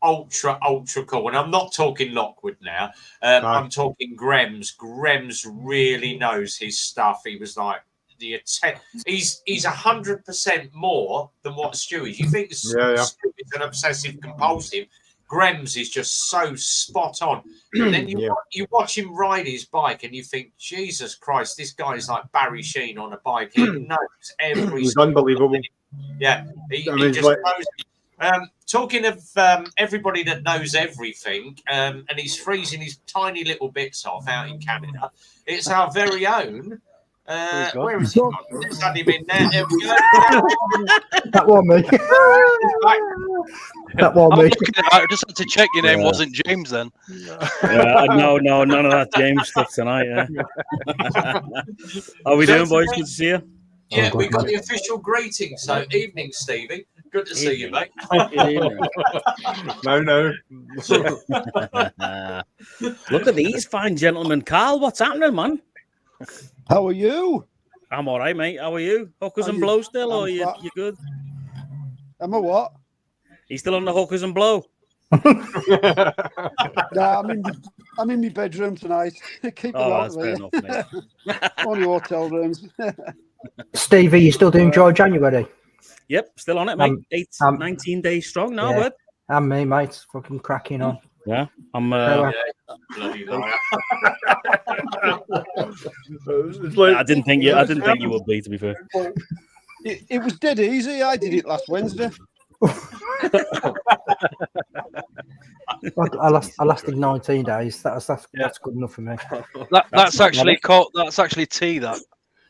ultra cool. And I'm not talking Lockwood now. I'm talking Grems. Grems really knows his stuff. He was like he's 100% more than what Stu is. You think Stu is an obsessive compulsive. Grems is just so spot on. And then you watch him ride his bike and you think, Jesus Christ, this guy is like Barry Sheen on a bike. He knows every. He's unbelievable. Yeah, he just knows. Talking of everybody that knows everything, and he's freezing his tiny little bits off out in Canada. It's our very own. Where is he gone? Let's add him in there. There we go. That one me. That one me. I just had to check your name wasn't James then. No, none of that James stuff tonight. How are we doing, boys? Good to see you. Yeah, we got the official greeting. So, evening, Stevie. Good to see you, mate. No. Look at these fine gentlemen. Carl, what's happening, man? How are you? I'm all right, mate. How are you? Hookers and blow still, or you good? Am I what? You still on the hookers and blow? Nah, I'm in my bedroom tonight. Keep it out that's fair enough, mate. Only hotel rooms. Stevie, you still doing dry January? Yep, still on it, mate. 19 days strong now, bud. And me, mate. Fucking cracking on. Yeah, I'm. Bloody liar. I didn't think you would be, to be fair. It was dead easy. I did it last Wednesday. I lasted 19 days. That's good enough for me. That's actually tea. That.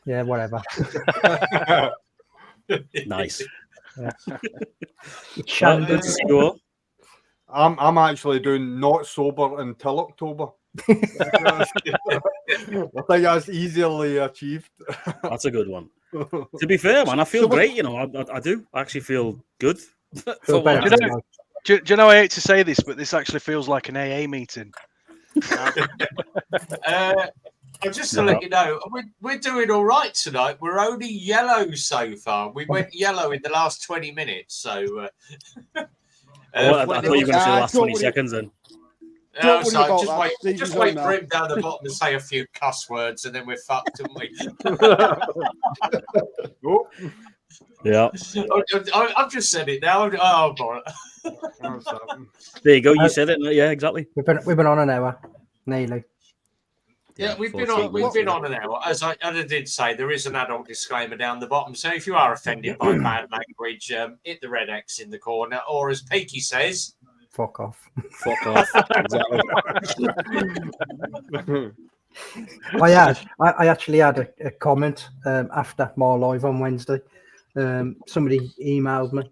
Yeah, whatever. Nice. Yeah. Good to see you all. I'm actually doing not sober until October. I think that's easily achieved. That's a good one. To be fair, man, I feel great. You know, I do. I actually feel good. Do you know, I hate to say this, but this actually feels like an AA meeting. Just to let you know, we're doing all right tonight. We're only yellow so far. We went yellow in the last 20 minutes. So I thought you were going to say the last 20 seconds then. Just wait for him down the bottom to say a few cuss words, and then we're fucked, aren't we? Yeah. I've just said it now. Oh, boy. There you go. You said it. Yeah, exactly. We've been on an hour, nearly. Yeah, we've been on an hour. As I did say, there is an adult disclaimer down the bottom. So if you are offended by bad language, hit the red X in the corner, or as Peaky says, fuck off. Fuck off. Exactly. I actually had a comment after my live on Wednesday. Somebody emailed me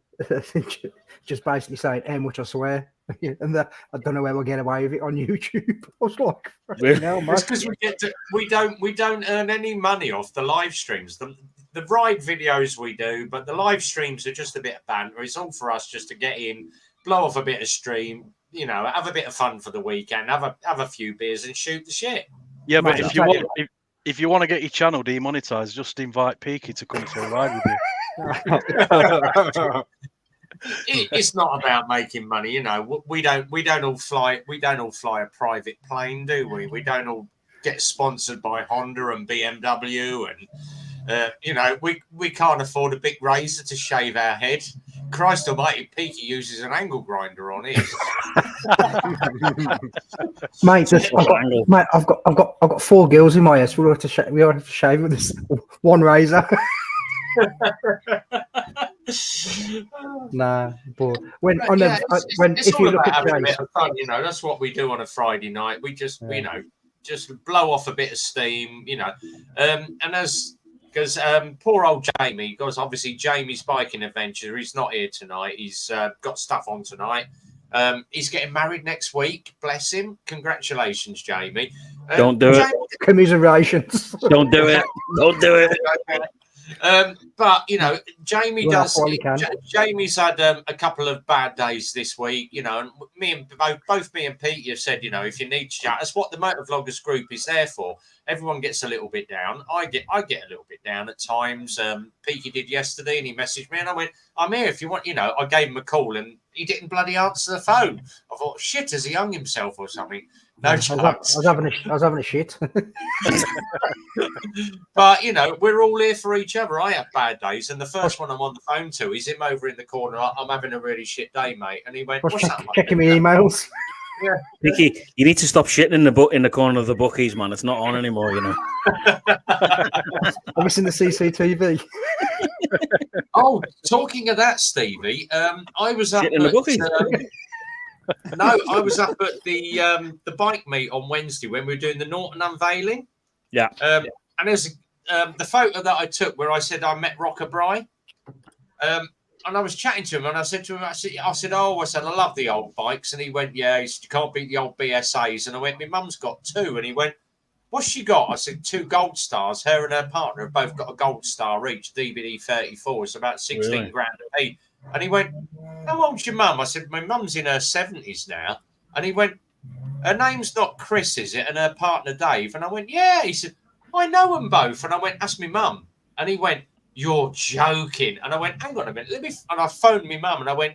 just basically saying how much I swear. And I don't know where we'll get away with it on YouTube. I was like, it's because we don't earn any money off the live streams. The ride videos we do, but the live streams are just a bit of banter. It's all for us just to get in, blow off a bit of stream, you know, have a bit of fun for the weekend, have a few beers and shoot the shit. Yeah, but if you want to get your channel demonetized, just invite Peaky to come for a ride with you. It's not about making money, you know. We don't all fly a private plane, do we? We don't all get sponsored by Honda and BMW, and you know, we can't afford a big razor to shave our head. Christ Almighty, Peaky uses an angle grinder on his. Mate, I've got 4 girls in my house. We have to shave with this one razor. Nah, but if you look at having a bit of fun, you know, that's what we do on a Friday night. We just, you know, just blow off a bit of steam, you know, because poor old Jamie, because obviously Jamie's biking adventure, he's not here tonight. He's got stuff on tonight. He's getting married next week. Bless him. Congratulations, Jamie. Don't do it. Commiserations. Don't do it. Don't do it. But you know, Jamie Well, does. that's all he can. Jamie's had a couple of bad days this week. You know, and me and both me and Pete have said, you know, if you need to chat, that's what the motovloggers group is there for. Everyone gets a little bit down. I get a little bit down at times. Peaky did yesterday, and he messaged me, and I went, "I'm here if you want." You know, I gave him a call, and he didn't bloody answer the phone. I thought, shit, has he hung himself or something? No chance. I was having a shit. But you know, we're all here for each other. I have bad days, and the first one I'm on the phone to is him over in the corner. I'm having a really shit day, mate. And he went, "What's that?" Checking my emails. Yeah. Peaky, you need to stop shitting in the corner of the bookies, man. It's not on anymore, you know. I'm missing the CCTV. Oh, talking of that, Stevie, I was up Shit in the bookies. no, I was up at the bike meet on Wednesday when we were doing the Norton unveiling. Yeah. And there's the photo that I took where I said I met Rocker Bry. And I was chatting to him, and I said to him, I said, I love the old bikes. And he went, yeah, he said, you can't beat the old BSAs. And I went, my mum's got two. And he went, what's she got? I said, 2 gold stars. Her and her partner have both got a gold star each, DVD 34. It's about 16 grand a piece. And he went, how old's your mum? I said, my mum's in her 70s now. And he went, her name's not Chris, is it? And her partner, Dave. And I went, yeah. He said, I know them both. And I went, that's my mum. And he went, you're joking. And I went, hang on a minute. And I phoned my mum and I went,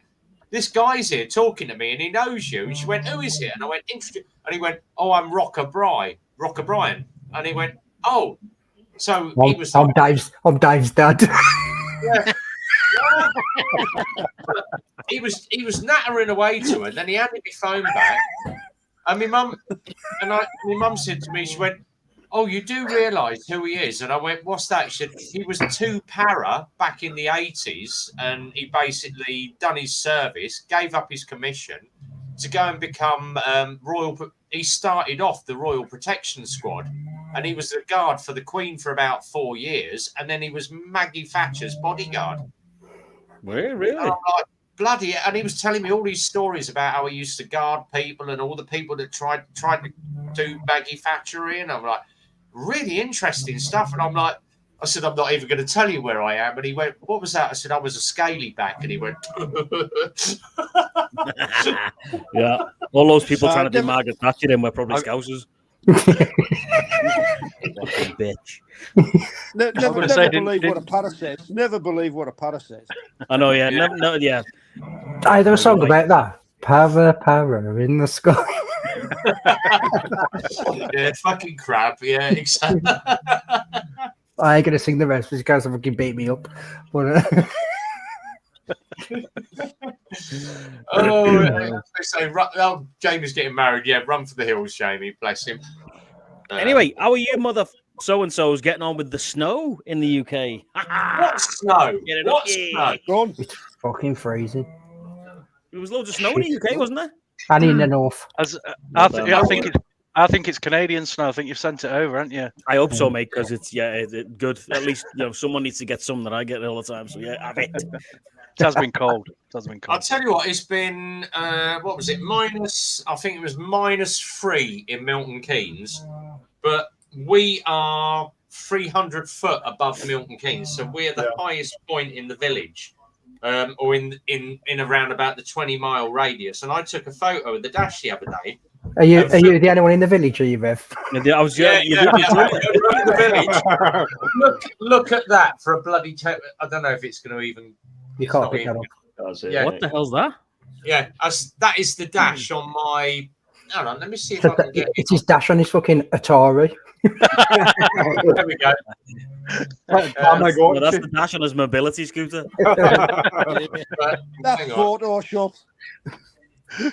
this guy's here talking to me and he knows you. And she went, who is it? And I went, introduce. And he went, oh, I'm Rocker Brian. And he went, oh. So he was I'm Dave's dad. Yeah. he was nattering away to her. Then he handed me phone back. And my mum said to me, she went, oh, you do realise who he is? And I went, what's that? She said, he was 2 para back in the 80s, and he basically done his service, gave up his commission to go and become he started off the Royal Protection Squad, and he was a guard for the Queen for about 4 years, and then he was Maggie Thatcher's bodyguard. Really? And I'm like, bloody, and he was telling me all these stories about how he used to guard people and all the people that tried to do Maggie Thatchery, and I'm like, really interesting stuff. And I'm like, I said, I'm not even going to tell you where I am. And he went, what was that? I said, I was a scaly back. And he went, yeah. All those people trying to do Margaret Thatcher then were probably Scousers. Fucking bitch. Never believe what a para says. Never believe what a para says. I know, yeah. Yeah. Hey, there was a song about that. Para in the sky. yeah, fucking crap. Yeah, exactly. I ain't gonna sing the rest because you guys fucking beat me up. But, they say, Jamie's getting married. Yeah, run for the hills, Jamie. Bless him. Anyway, how are you, mother so-and-so's getting on with the snow in the UK? What snow? What snow? It's fucking freezing. There was loads of snow in the UK, wasn't there? And in the north. I think it's Canadian snow. I think you've sent it over, haven't you? I hope so, mate, because it's good. At least someone needs to get some that I get all the time. So yeah, have it. It has been cold. I'll tell you what, it's been what was it? I think it was -3 in Milton Keynes, but we are 300 foot above Milton Keynes, so we're the highest point in the village. Or in around about the 20-mile radius. And I took a photo of the dash the other day. Are you the only one in the village, are you, Bev? I was the village. Look at that for a bloody I don't know if it's going to even. You can't pick that up. Yeah. What the hell's that? Yeah, that is the dash on my. Hold on, let me see if I can get it. It's his dash on his fucking Atari. There we go. Well, that's the dash on his mobility scooter. That's Photoshop.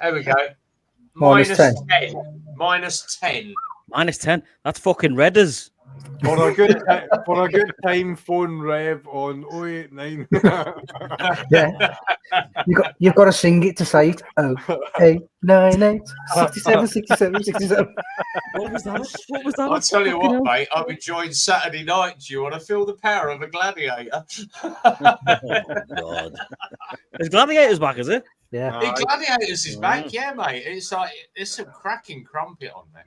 There we go. -10. -10. -10. That's fucking Redders. For a good time, phone rev on 089. Yeah. You've got to sing it to say it. 0898 67. What was that? I'll tell you what, mate. I'm enjoying Saturday night. Do you want to feel the power of a gladiator? Oh, God. Is Gladiator's back, is it? Yeah. Gladiators is back, yeah, mate. It's like there's some cracking crumpet on there.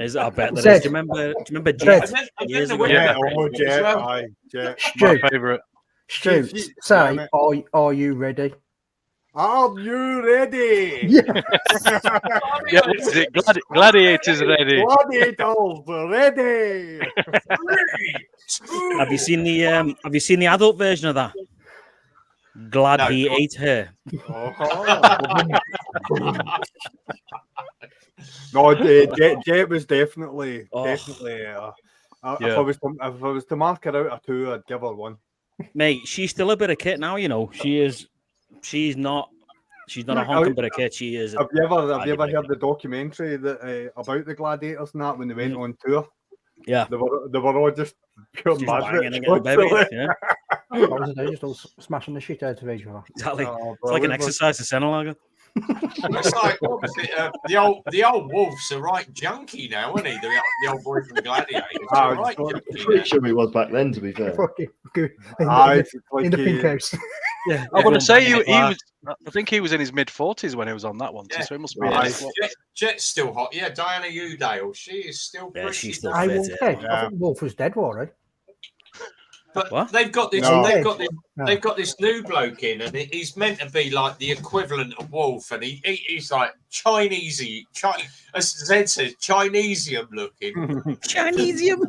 Is I bet there Zed. is. Do you remember Zed. Jet? And then Years the ago? winner- Yeah, as Jet, well. aye, Jet. My Stu, favourite. Stu, Stu, say, damn are you ready? Are you ready? Yeah. Yeah, this is it. Gladiators ready. Gladiators ready. 3, 2, Have you seen the adult version of that? Glad No, he go on. ate her. No, Jet was definitely. Yeah. If I was to mark her out of 2, I'd give her 1. Mate, she's still a bit of kit now. You know, she's not a honking bit of kit. She is. Have you ever heard the documentary that about the gladiators and that when they went on tour? Yeah, They were all just pure she's mad. banging and getting baby. Yeah, What was it? They just all smashing the shit out of each other. exactly. Oh, It's like an brilliant. exercise to Senelager. It's like what was it? The old Wolf's a right junkie now, isn't he? The old boy from Gladiators. Ah, A right it's junkie now. Pretty sure he was back then, to be fair. Fucking good. It's like In the pink house. Yeah, I want to say everyone he banging was. I think he was in his mid-40s when he was on that one. Yeah. So he must be. Aye. Jet's still hot. Yeah, Diana Udale. She is still Yeah, pretty. she's still I fit. Wolf Yeah. dead. I thought Wolf was dead, wasn't But What? they've got this. No. They've got this new bloke in, and he's meant to be like the equivalent of Wolf, and he's like Chinesey. As Zed says, Chinesium looking. Chinesium.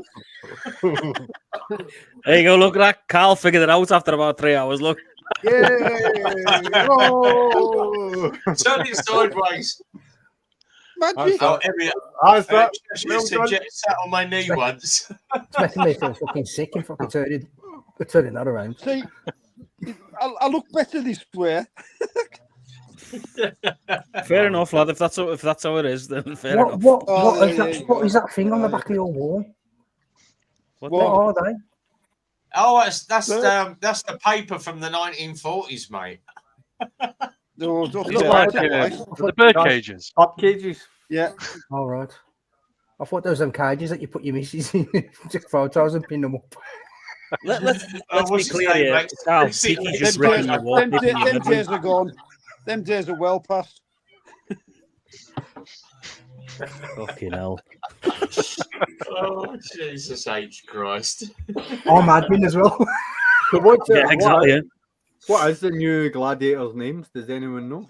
There you go. Look at that. Carl figured it out after about 3 hours. Look. Yay! Oh! Turn it sideways. Magic. Oh, every, How's that? she said Jet sat on my knee once. It's making me feel fucking sick and fucking turning that around. See, I look better this way. Fair enough, lad. If that's how it is, then fair enough. What is that thing on the back of your wall? What are they? Oh, that's the paper from the 1940s, mate. No, don't It's say like that. the bird cages. Up cages. Yeah. All right. I thought those them cages that you put your missus in, took photos and pinned them up. Let's be what's his clear name, here. mate? Carl, See, Peaky's them just Them ripping days, your wall. them days are gone. Them days are well past. Fucking hell. Oh, Jesus H. Christ. I'm admin as well. So what's Yeah, exactly. Yeah. What is the new gladiators' names? Does anyone know?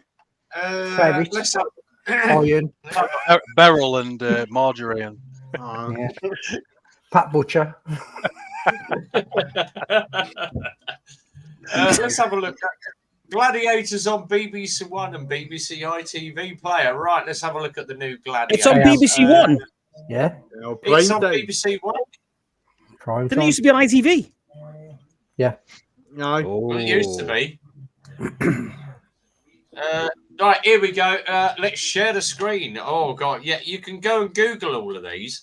Favourites. Let's have Iron. Beryl and Marjorie and Yeah. Pat Butcher. let's have a look. Gladiators on BBC One and BBC ITV Player. Right, let's have a look at the new Gladiators. It's on BBC One. Yeah. It's on Time. BBC One. Prime Didn't it time. used to be on ITV? Aye. Well, it used to be. Right, here we go. Let's share the screen. Oh god, yeah, you can go and Google all of these.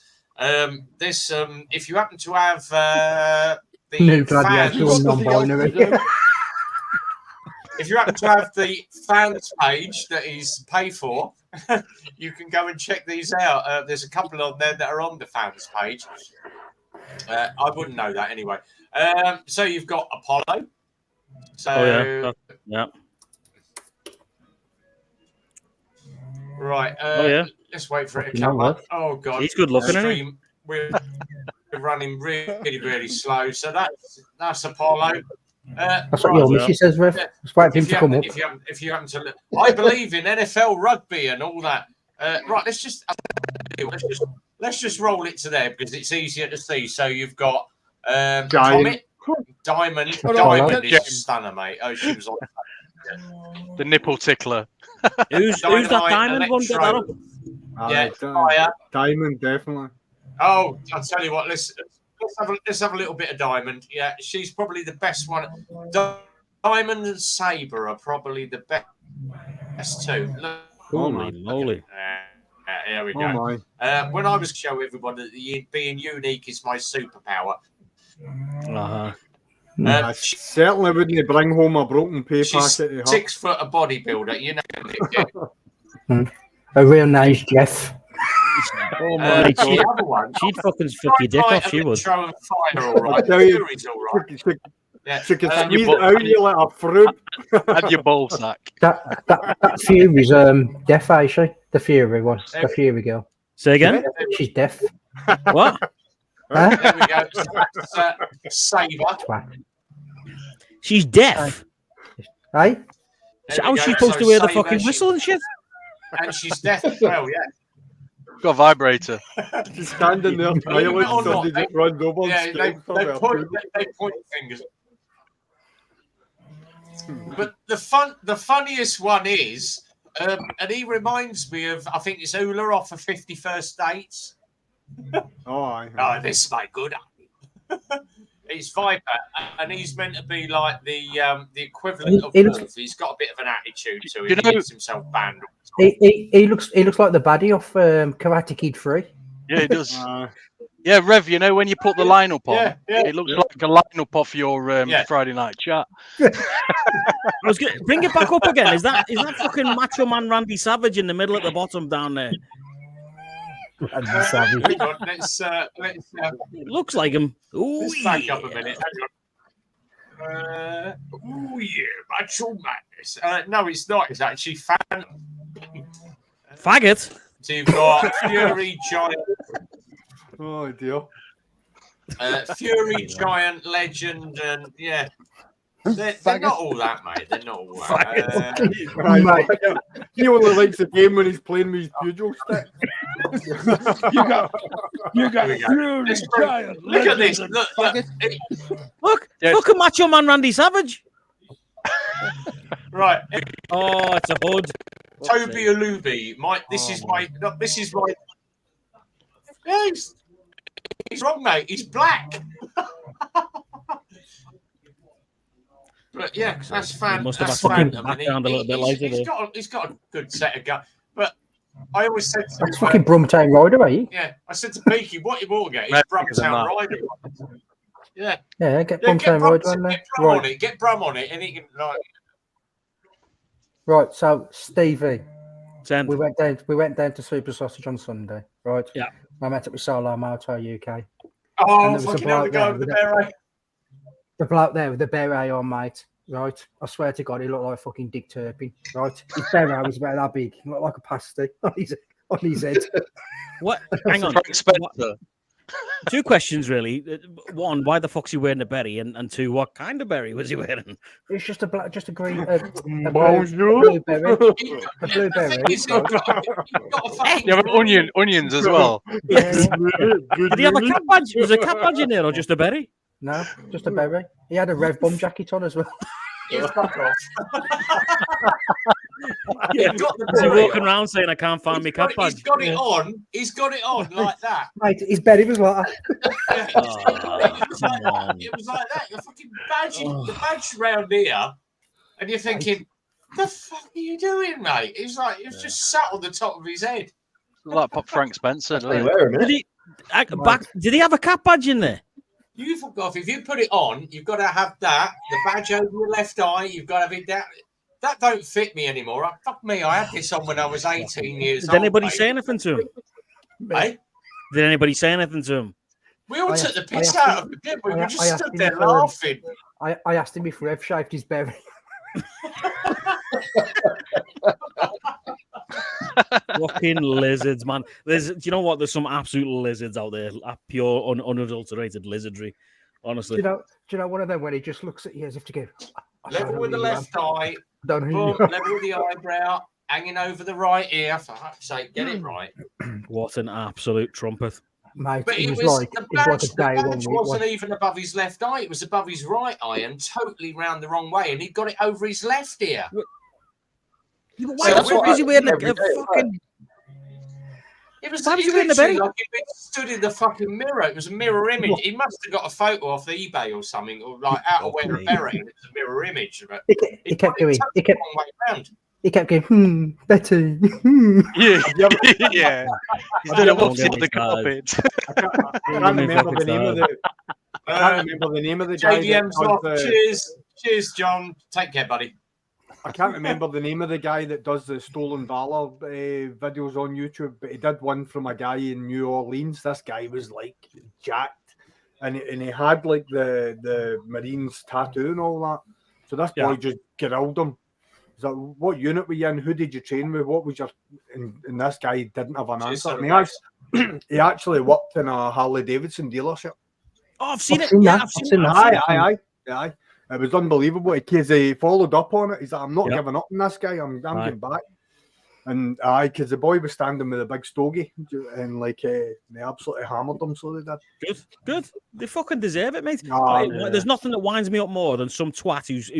This, if you happen to have the New fans, gladiators, non-binary. if you happen to have the fans page that is pay for, you can go and check these out. There's a couple on there that are on the fans page. I wouldn't know that anyway. So you've got Apollo. So Yeah. right. Yeah. Let's wait for it to come up. Oh god, He's good looking, isn't he? Stream, we're running really slow. So that's Apollo. That's what your missus says, Rev. Just wait for him to come up. If you happen to look, I believe in NFL rugby and all that. Right, let's just roll it to there because it's easier to see. So you've got Diamond is a stunner, mate. Oh, she was on the nipple tickler. Who's that diamond one? Get that up. Fire. Diamond, definitely. Oh, I'll tell you what. Let's have a little bit of Diamond. Yeah, she's probably the best one. Diamond and Sabre are probably the best two. Holy moly! Here we go. When I was show everybody that being unique is my superpower. I certainly wouldn't bring home a broken pay She's packet. To her. 6 foot a bodybuilder, you know. A real nice Jeff. Oh my! The other one, She'd fucking fuck your dick off. She would. Throw and fire, all right. I tell you, Fury's all right. Yeah. She can And squeeze your it out you like a fruit. And your ball sack. That Fury's deaf, ain't she? The Fury one, the Fury girl. Say again? She's deaf. What? Huh? There we go. Saver. Twat. She's deaf. Hey? How is she supposed to wear the fucking whistle and shit? And she's deaf as well, yeah. Got a vibrator. She's standing there Believe it smiling, or not, somebody just runs over Yeah, and they screams for her. point fingers. But the funniest one is, and he reminds me of, I think it's Ula off of 50 First Dates. Oh, aye. Oh, this is my good. It's Viper, and he's meant to be like the equivalent of Wolf. He's got a bit of an attitude to him. He gets himself banned. He looks like the baddie off Karate Kid 3. Yeah, he does. Yeah, Rev, you know when you put the lineup on, Yeah. it looks like a lineup off your Friday night chat. Bring it back up again. Is that fucking Macho Man Randy Savage in the middle at the bottom down there? Randy Savage. Let's It looks like him. Ooh, let's back up a minute. Oh yeah, Macho Madness. No, it's not. It's actually fan. Faggot. So you've got Fury Giant. Oh, dear. Fury Giant Legend, and yeah. They're not all that, mate. They're not all that. He only likes the game when he's playing with his pugil stick. You got Fury Giant. Look at this. Look, fucking Macho Man Randy Savage. Right. Oh, it's a hood. Toby Alubi. This is my. Yeah, he's wrong, mate. He's black. But yeah, that's fan. Must have That's fucking Phantom. background a little bit later. He's got a good set of guns. But I always said to That's fucking Brumtown Rider, eh? yeah, I said to Peaky, what you ought to get is Brumtown Rider. Yeah. Yeah, get Brumtown Rider on there. Get Brum on it, and he can like. Right, so Stevie, Send. we went down to Super Sausage on Sunday, right? Yeah. I met up with Solo Moto UK. Oh, And there was a fucking hell, the bloke guy there with the with beret. The bloke there with the beret on, mate. Right, I swear to God, he looked like fucking Dick Turpin. Right, his beret was about that big. He looked like a pasty on his head. What? Hang on. Frank Spencer. Two questions, really. One, why the fuck's he wearing a berry? And two, what kind of berry was he wearing? It's just a green, Bonjour. blue beret. A blue beret. Yeah, but onions as well. Yeah. Did he have a cap badge? Was a cap badge in there or just a berry? No, just a beret. He had a Rev Bum jacket on as well. You fuck off. Yeah. He's got the Is he beret walking around saying, I can't find my cap badge? He's got it on. He's got it on like that. Mate, his beret was like Yeah, it was like that. The fucking badge, the badge round here, and you're thinking, the fuck are you doing, mate? It's like it's just sat on the top of his head. Like Frank Spencer, doesn't Hey, it? wear 'em, innit? Did he have a cap badge in there? You fuck off. If you put it on, you've got to have that, the badge over your left eye. You've got to have it down. That don't fit me anymore. Fuck me. I had this on when I was 18 years old. Did anybody mate. say anything to him? Hey? Did anybody say anything to him? We all took the piss I asked out of him, didn't we? We I just asked stood him there if, laughing. I asked him if Rev shaved his beret. Fucking lizards, man. Do you know what? There's some absolute lizards out there, pure, unadulterated lizardry. Honestly, Do you know one of them when he just looks at you as if to go Level with the left eye, don't know who boom, you are. level with the eyebrow, hanging over the right ear. For fuck's sake, get it right. what an absolute trumpet! Mate, But it it was was like the it was like badge, a day the one badge week. wasn't even above his left eye; it was above his right eye, and totally round the wrong way. And he got it over his left ear. Why the fuck is he wearing a fucking? It was Why was he literally wearing the berry? like he stood in the fucking mirror. It was a mirror image. He must have got a photo off eBay or something, or like out of wearing a beret. And it was a mirror image of it. He kept going. He kept wrong way round. He kept going. Betty. Yeah, yeah. He's done it once in the carpet. I can't remember the name of the. I can't remember the name of the guy. JDM's off. Cheers, John. Take care, buddy. I can't remember the name of the guy that does the Stolen Valor videos on YouTube, but he did one from a guy in New Orleans. This guy was like jacked, and he had like the Marines tattoo and all that. So this boy just grilled him. He's like, what unit were you in? Who did you train with? What was your... And this guy didn't have an answer. And he actually worked in a Harley Davidson dealership. Oh, I've seen it. I've seen that. Aye. It was unbelievable because he followed up on it. He's like, I'm not giving up on this guy. I'm getting back. And because the boy was standing with a big stogie and like they absolutely hammered him, so they did. Good. They fucking deserve it, mate. There's nothing that winds me up more than some twat who's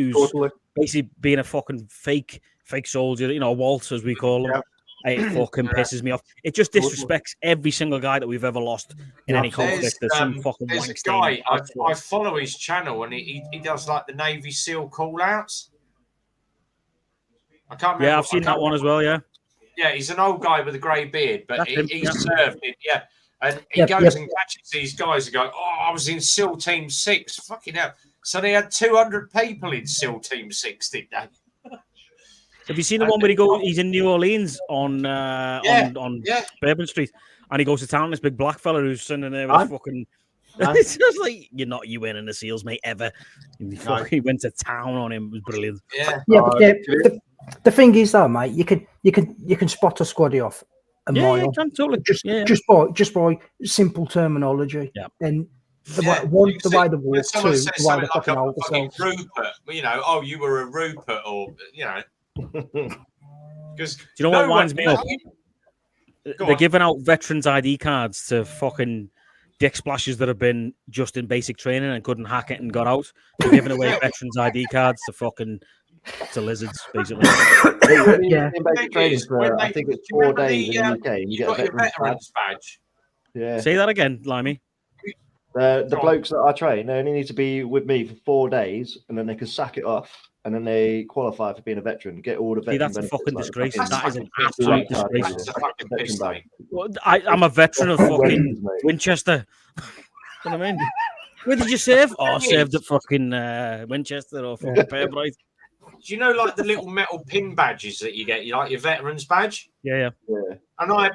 basically being a fucking fake soldier, a waltz as we call them. It fucking pisses me off. It just disrespects every single guy that we've ever lost in any conflict. There's some fucking there's a guy, I follow his channel and he does like the Navy SEAL call outs. I can't remember. Yeah, I've seen that one as well, yeah. Yeah, he's an old guy with a grey beard, but he served it, And he goes and catches these guys and go, I was in SEAL Team 6. Fucking hell. So they had 200 people in SEAL Team 6, didn't they? Have you seen the one where he's in New Orleans on Bourbon Street, and he goes to town, this big black fella who's sitting there with fucking... It's just like, you're not in the SEALs, mate, ever. He went to town on him. It was brilliant. The thing is, though, mate, you can spot a squaddy off a mile. You can totally. Just by simple terminology. Yeah. And the way the walk, two, the way the fucking hold themselves. Rupert, you were a Rupert, or because do you know what winds me up? They're giving out veterans ID cards to fucking dick splashes that have been just in basic training and couldn't hack it and got out. They're giving away veterans ID cards to lizards, basically. I think it's 4 days in the UK. And you get a veteran's badge. Yeah. Say that again, Limey. The blokes that I train, they only need to be with me for 4 days, and then they can sack it off, and then they qualify for being a veteran, get all the veteran that's a fucking disgrace. That is an absolute disgrace. I'm a veteran of fucking Winchester. You know what I mean? Where did you serve? I served at fucking Winchester or fucking Pembrose. Do you know, like the little metal pin badges that you get? You like your veterans badge? Yeah. And I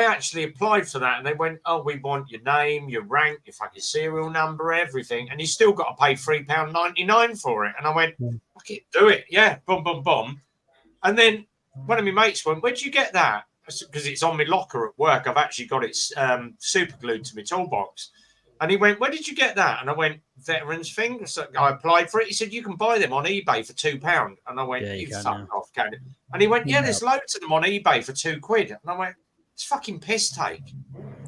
actually applied for that, and they went, we want your name, your rank, your fucking serial number, everything, and you still got to pay £3.99 for it. And I went, fuck it, do it, boom, boom, boom. And then one of my mates went, where'd you get that? Because it's on my locker at work. I've actually got it super glued to my toolbox. And he went, where did you get that? And I went, veterans thing. So I applied for it. He said, you can buy them on eBay for £2. And I went, you fuck off, can you? And he went, there's loads of them on eBay for £2. And I went, it's fucking piss take.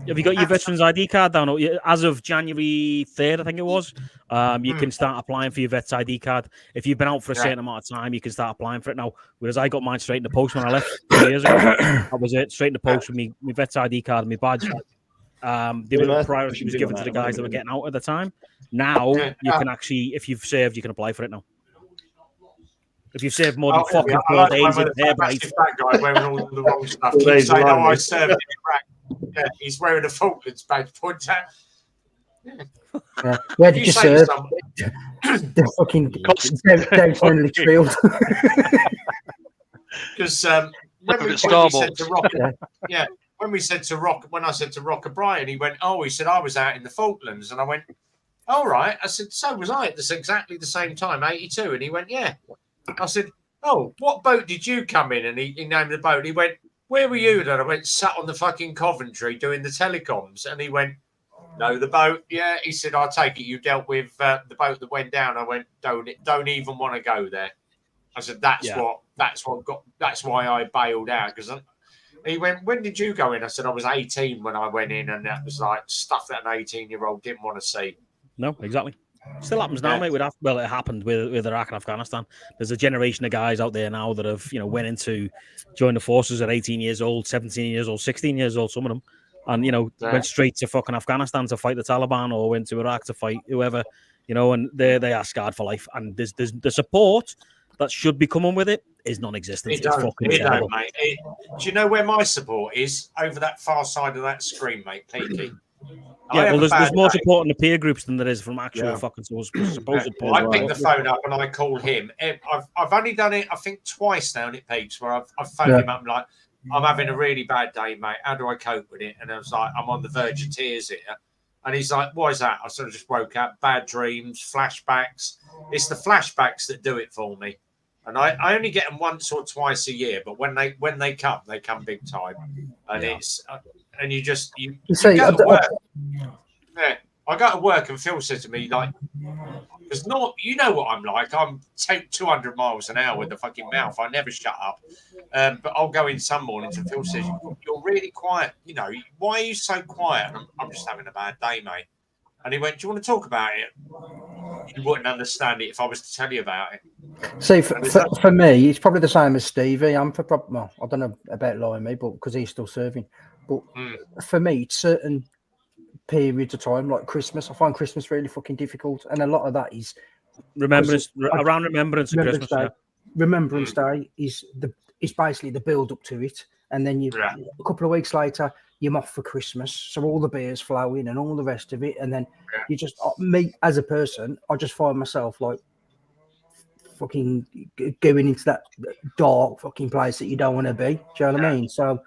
Have you got your veterans ID card down? As of January 3rd, I think it was, you can start applying for your vets ID card. If you've been out for a certain amount of time, you can start applying for it now. Whereas I got mine straight in the post when I left 2 years ago. That was it, straight in the post with me vets ID card and my badge. The priority was given to the guys that were getting out at the time. Now you can actually, if you've served, you can apply for it now. If you've served more than fucking 4 days in Pembrose. That guy wearing all the wrong stuff. He's saying, I served in Iraq. Yeah, he's wearing a Falklands badge. Point out. Yeah. Where did you serve? The fucking Dave Lichfield. Because when we said to Rock, when I said to Rock O'Brien, he went, he said, I was out in the Falklands. And I went, all right. I said, so was I at exactly the same time, 82. And he went, yeah. I said, what boat did you come in? And he named the boat. He went, where were you? And I went, sat on the fucking Coventry doing the telecoms. And he went, no, the boat. Yeah. He said, I take it you dealt with the boat that went down. I went, don't even want to go there. I said, that's why I bailed out. Because he went, when did you go in? I said, I was 18 when I went in. And that was like stuff that an 18-year-old didn't want to see. No, exactly. Still happens now, mate. It happened with Iraq and Afghanistan. There's a generation of guys out there now that have, went into join the forces at 18 years old, 17 years old, 16 years old, some of them, and went straight to fucking Afghanistan to fight the Taliban, or went to Iraq to fight whoever, and they are scarred for life. And there's the support that should be coming with it is non-existent. It's fucking terrible. Mate. Do you know where my support is? Over that far side of that screen, mate, Peaky. Yeah, well, there's more support in the peer groups than there is from actual fucking supposed I pick the phone up and I call him. I've only done it, I think, twice now, and it peaks where I've phoned him up and like, I'm having a really bad day, mate. How do I cope with it? And I was like, I'm on the verge of tears here. And he's like, why is that? I sort of just woke up, bad dreams, flashbacks. It's the flashbacks that do it for me. And I only get them once or twice a year, but when they come big time. And it's and you see, go to work. Yeah, I go to work and Phil says to me like, because not you know what I'm like. I'm 200 miles an hour with the fucking mouth. I never shut up. But I'll go in some mornings and Phil says, you're really quiet. You know, why are you so quiet? And I'm just having a bad day, mate. And he went, do you want to talk about it? You wouldn't understand it if I was to tell you about it. See, for me, it's probably the same as Stevie. I'm well, I don't know about lying me, but because he's still serving. But for me, it's certain periods of time, like Christmas. I find Christmas really fucking difficult, and a lot of that is around Remembrance of Christmas. Day. Remembrance Day is basically the build up to it, and then a couple of weeks later you're off for Christmas, so all the beers flowing and all the rest of it, and then you just me as a person, I just find myself like fucking going into that dark fucking place that you don't want to be. Do you know what I mean? So,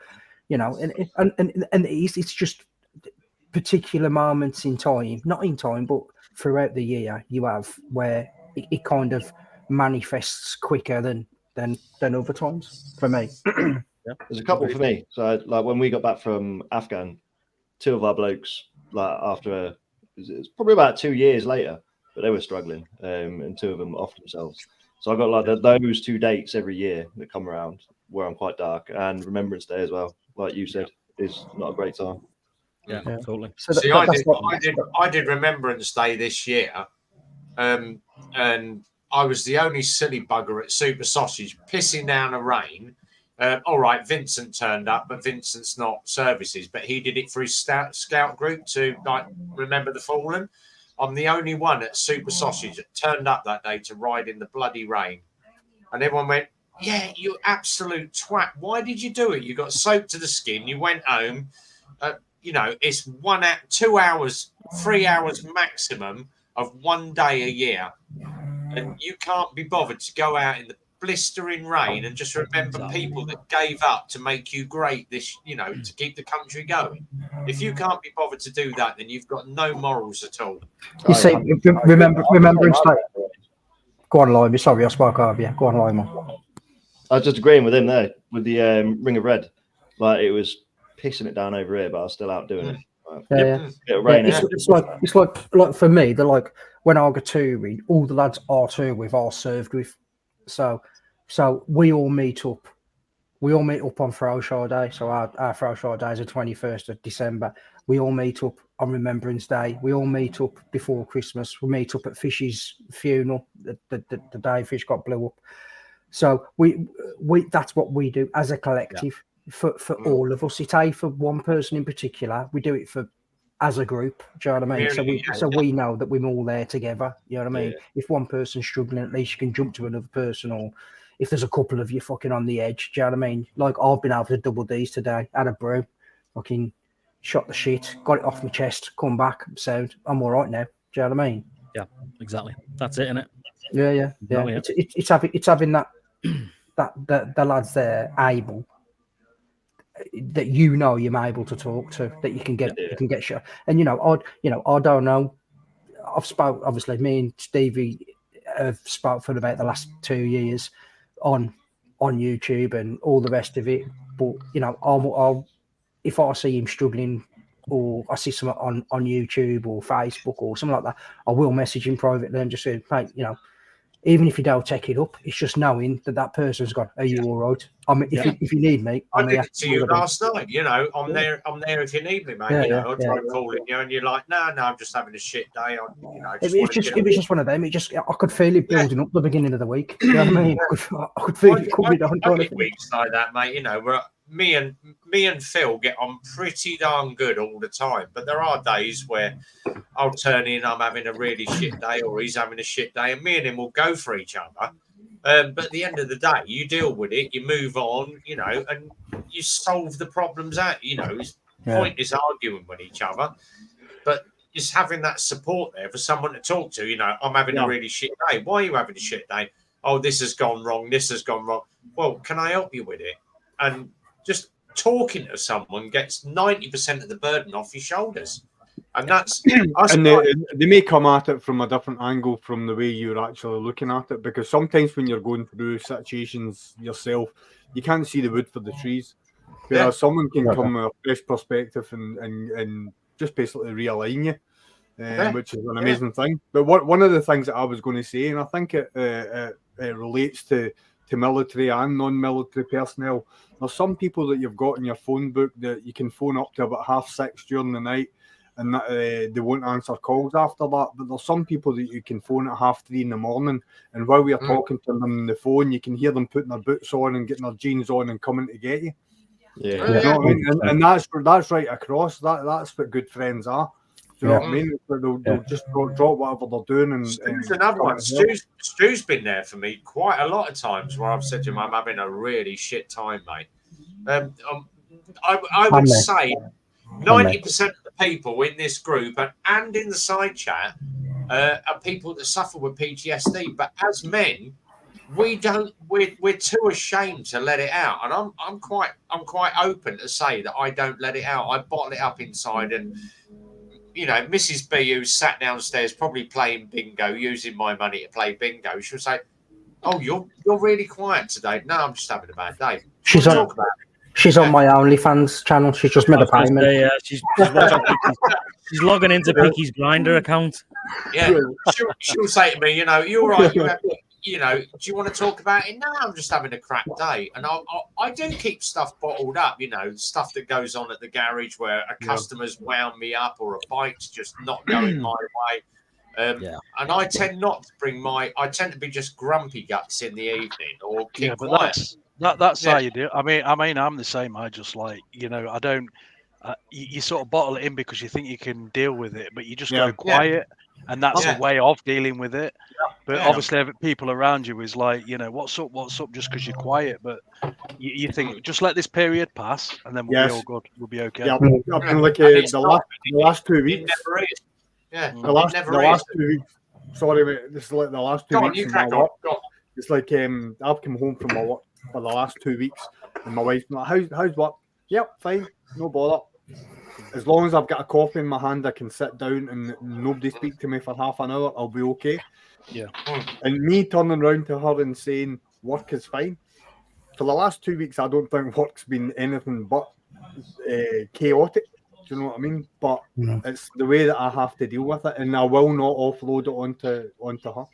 you know, and it's just particular moments in time, not in time, but throughout the year you have where it kind of manifests quicker than other times for me. There's a couple for me. So like when we got back from Afghan, 2 of our blokes, like after it's probably about 2 years later, but they were struggling, and 2 of them off themselves. So I got like those 2 dates every year that come around where I'm quite dark, and Remembrance Day as well, like you said, is not a great time. Yeah, totally. So I did Remembrance Day this year, and I was the only silly bugger at Super Sausage, pissing down a rain. All right, Vincent turned up, but Vincent's not services, but he did it for his scout group to like remember the fallen. I'm the only one at Super Sausage that turned up that day to ride in the bloody rain, and everyone went, "Yeah, you absolute twat! Why did you do it? You got soaked to the skin. You went home." You know, it's 2 hours, 3 hours maximum of one day a year. And you can't be bothered to go out in the blistering rain and just remember people that gave up to make you great to keep the country going. If you can't be bothered to do that, then you've got no morals at all. You see, Remembrance Day. Go on, Lima. Sorry, I spoke over you. Go on, Lima. I was just agreeing with him there with the Ring of Red. Like it was pissing it down over here, but I was still out doing it. It's like for me, they're like when I go touring, all the lads are touring with are served with. So we all meet up. We all meet up on Throwshire Day. So our Throwshire Day is the 21st of December. We all meet up on Remembrance Day. We all meet up before Christmas. We meet up at Fish's funeral, the day Fish got blew up. So we that's what we do as a collective. For all of us, it's for one person in particular. We do it for as a group. Do you know what I mean? So we know that we're all there together. You know what I mean? If one person's struggling, at least you can jump to another person, or if there's a couple of you fucking on the edge. Do you know what I mean? Like I've been out for double D's today. Had a brew, fucking shot the shit, got it off my chest, come back, sound. I'm all right now. Do you know what I mean? Yeah, exactly. That's it, innit? Yeah. It's having that the lads there able. That you're able to talk to, that you can get shot. And I don't know. I've spoke obviously. Me and Stevie have spoke for about the last 2 years on YouTube and all the rest of it. But I'll if I see him struggling or I see something on YouTube or Facebook or something like that, I will message him privately and just say, mate, even if you don't take it up, it's just knowing that person's gone, are you all right? I mean, if you need me, I did it to you last night. I'm there if you need me, mate. I'll try calling you, and you're like, no, I'm just having a shit day. It was just one of them. I could feel it building up the beginning of the week. You know what I mean? I could feel it coming down. I get weeks like that, mate. Me and Phil get on pretty darn good all the time, but there are days where I'll turn in, I'm having a really shit day, or he's having a shit day, and me and him will go for each other. But at the end of the day, you deal with it, you move on, and you solve the problems out. It's pointless arguing with each other, but just having that support there for someone to talk to. I'm having a really shit day. Why are you having a shit day? Oh, this has gone wrong. This has gone wrong. Well, can I help you with it? And just talking to someone gets 90% of the burden off your shoulders. And that's and they may come at it from a different angle from the way you're actually looking at it, because sometimes when you're going through situations yourself, you can't see the wood for the trees. Whereas someone can come with a fresh perspective and just basically realign you, which is an amazing thing. But one of the things that I was going to say, and I think it relates to military and non-military personnel, there's some people that you've got in your phone book that you can phone up to about 6:30 during the night, and that, they won't answer calls after that. But there's some people that you can phone at 3:30 in the morning, and while we are talking to them on the phone, you can hear them putting their boots on and getting their jeans on and coming to get you. Yeah, You know what I mean? And that's right across. That's what good friends are. Do you know what I mean? They'll just drop whatever they're doing. And Stu's another one. Stu's been there for me quite a lot of times where I've said to him, I'm having a really shit time, mate. I would say 90% of the people in this group and in the side chat are people that suffer with PTSD. But as men, we're too ashamed to let it out. And I'm quite open to say that I don't let it out. I bottle it up inside, and you know, Mrs. B, who's sat downstairs probably playing bingo, using my money to play bingo, she'll say, "Oh, you're really quiet today." No, I'm just having a bad day. She's on my OnlyFans channel. She's just made a payment. She's logging into Peaky's Blinder account. Yeah, she'll say to me, you know, "You're right. You know, do you want to talk about it?" No, I'm just having a crap day. And I do keep stuff bottled up, you know, stuff that goes on at the garage where a customer's wound me up or a bike's just not going my way. And I tend not to I tend to be just grumpy guts in the evening or keep quiet. That's how you do it. I mean, I'm the same. I just like, you know, I don't, you sort of bottle it in because you think you can deal with it, but you just go quiet. And that's a way of dealing with it. But obviously, people around you is like, you know, what's up, just because you're quiet. But you think, just let this period pass, and then we'll be all good. We'll be okay. Yeah, I've been like the last 2 weeks. The last 2 weeks. Sorry, mate. This is like the last 2 weeks. It's like I've come home from my work for the last 2 weeks, and my wife's like, "How's work?" "Yep, fine, no bother. As long as I've got a coffee in my hand, I can sit down and nobody speak to me for half an hour, I'll be okay." Yeah. And me turning around to her and saying, "Work is fine." For the last 2 weeks, I don't think work's been anything but chaotic. Do you know what I mean? But it's the way that I have to deal with it, and I will not offload it onto her.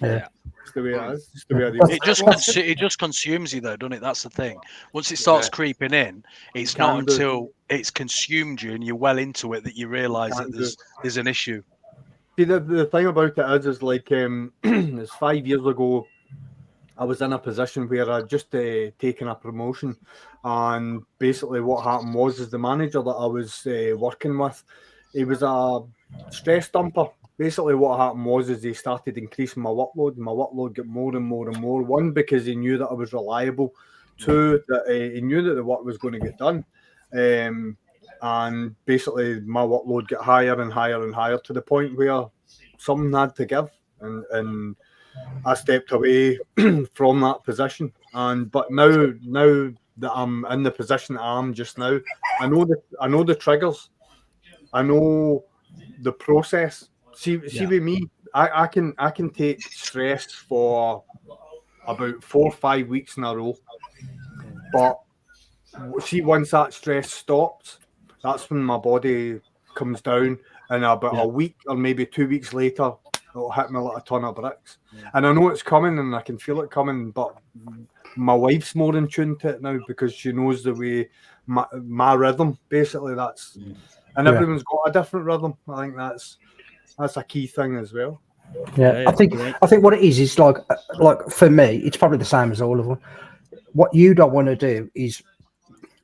Yeah. It's the way it is. It's the way I deal with it. It just consumes you, though, doesn't it? That's the thing. Once it starts creeping in, it's not until it's consumed you and you're well into it that you realise that there's an issue. See, the thing about it is like it's 5 years ago, I was in a position where I'd just taken a promotion, and basically what happened was the manager that I was working with, he was a stress dumper. Basically what happened was he started increasing my workload, and my workload got more and more and more. One, because he knew that I was reliable. Two, that he knew that the work was going to get done. And basically my workload got higher and higher and higher to the point where something had to give, and I stepped away from that position. But now that I'm in the position that I am just now, I know the triggers, I know the process. See with me, I can take stress for about 4 or 5 weeks in a row, but see, once that stress stops, that's when my body comes down, and about a week or maybe 2 weeks later, it'll hit me like a ton of bricks. And I know it's coming, and I can feel it coming, but my wife's more in tune to it now because she knows the way my rhythm, basically, that's, and everyone's got a different rhythm. I think that's a key thing as well. I think what it is like for me, it's probably the same as all of them. What you don't want to do is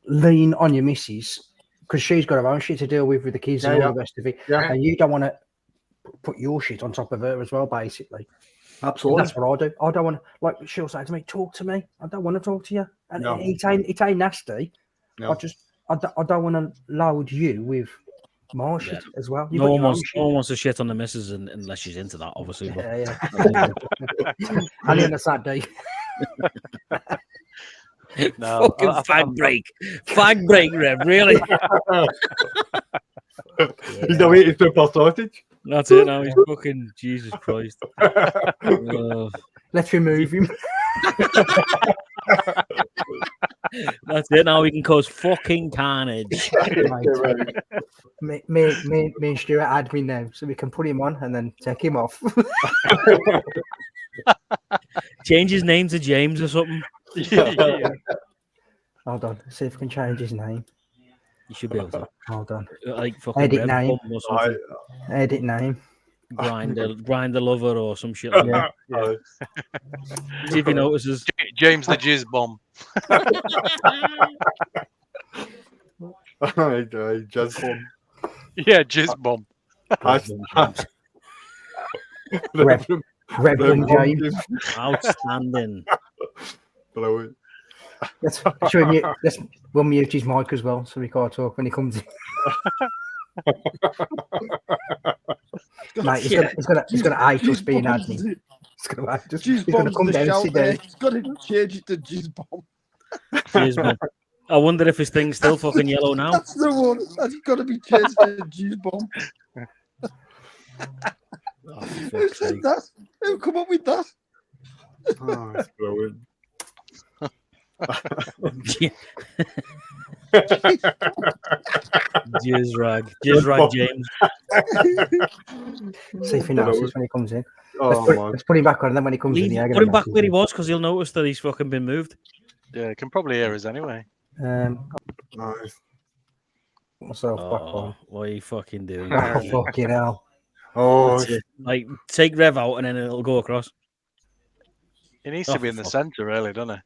lean on your missus, because she's got her own shit to deal with the kids and all the rest of it. And you don't want to put your shit on top of her as well, basically. Absolutely. And that's what I do. I don't want to, like, she'll say to me, "Talk to me." I don't want to talk to you. And it ain't nasty. I don't want to load you with more shit as well. No one wants to shit on the missus unless she's into that, obviously. Only on a sad day. No, fucking fag break, Rev, really. He's the way to super sausage. That's it now. He's fucking Jesus Christ. Let's remove him. That's it. Now we can cause fucking carnage. Right. Me and Stuart admin now, so we can put him on and then take him off. Change his name to James or something. Yeah. Hold on, see if we can change his name. You should be able to. Hold on. Like fucking Edit Rev name. Bum or something. Edit name. Grinder lover or some shit like that. Yeah. See if he notices. James the Jizz Bomb. Just bomb. Yeah, Jizz Bomb. Reverend James. Outstanding. Brilliant. We'll mute his mic as well, so we can't talk when he comes in. Mate, he's gonna hate us being admin. He's gonna come down and sit down. He's gonna change it to Jizz Bomb. Jizz Bomb. I wonder if his thing's still fucking yellow now. That's the one. That's gotta be changed to Jizz Bomb. Oh, Who said that? Who come up with that? Oh, that's brilliant. Jizz rag James. See if he notices when he comes in. Oh, let's put him back on, and then when he comes in, Put him back where he was, because he'll notice that he's fucking been moved. Yeah, can probably hear us anyway. nice. Myself back on. What are you fucking doing? Oh, fucking hell. Oh, like take Rev out and then it'll go across. He needs to be in the centre, really, doesn't he?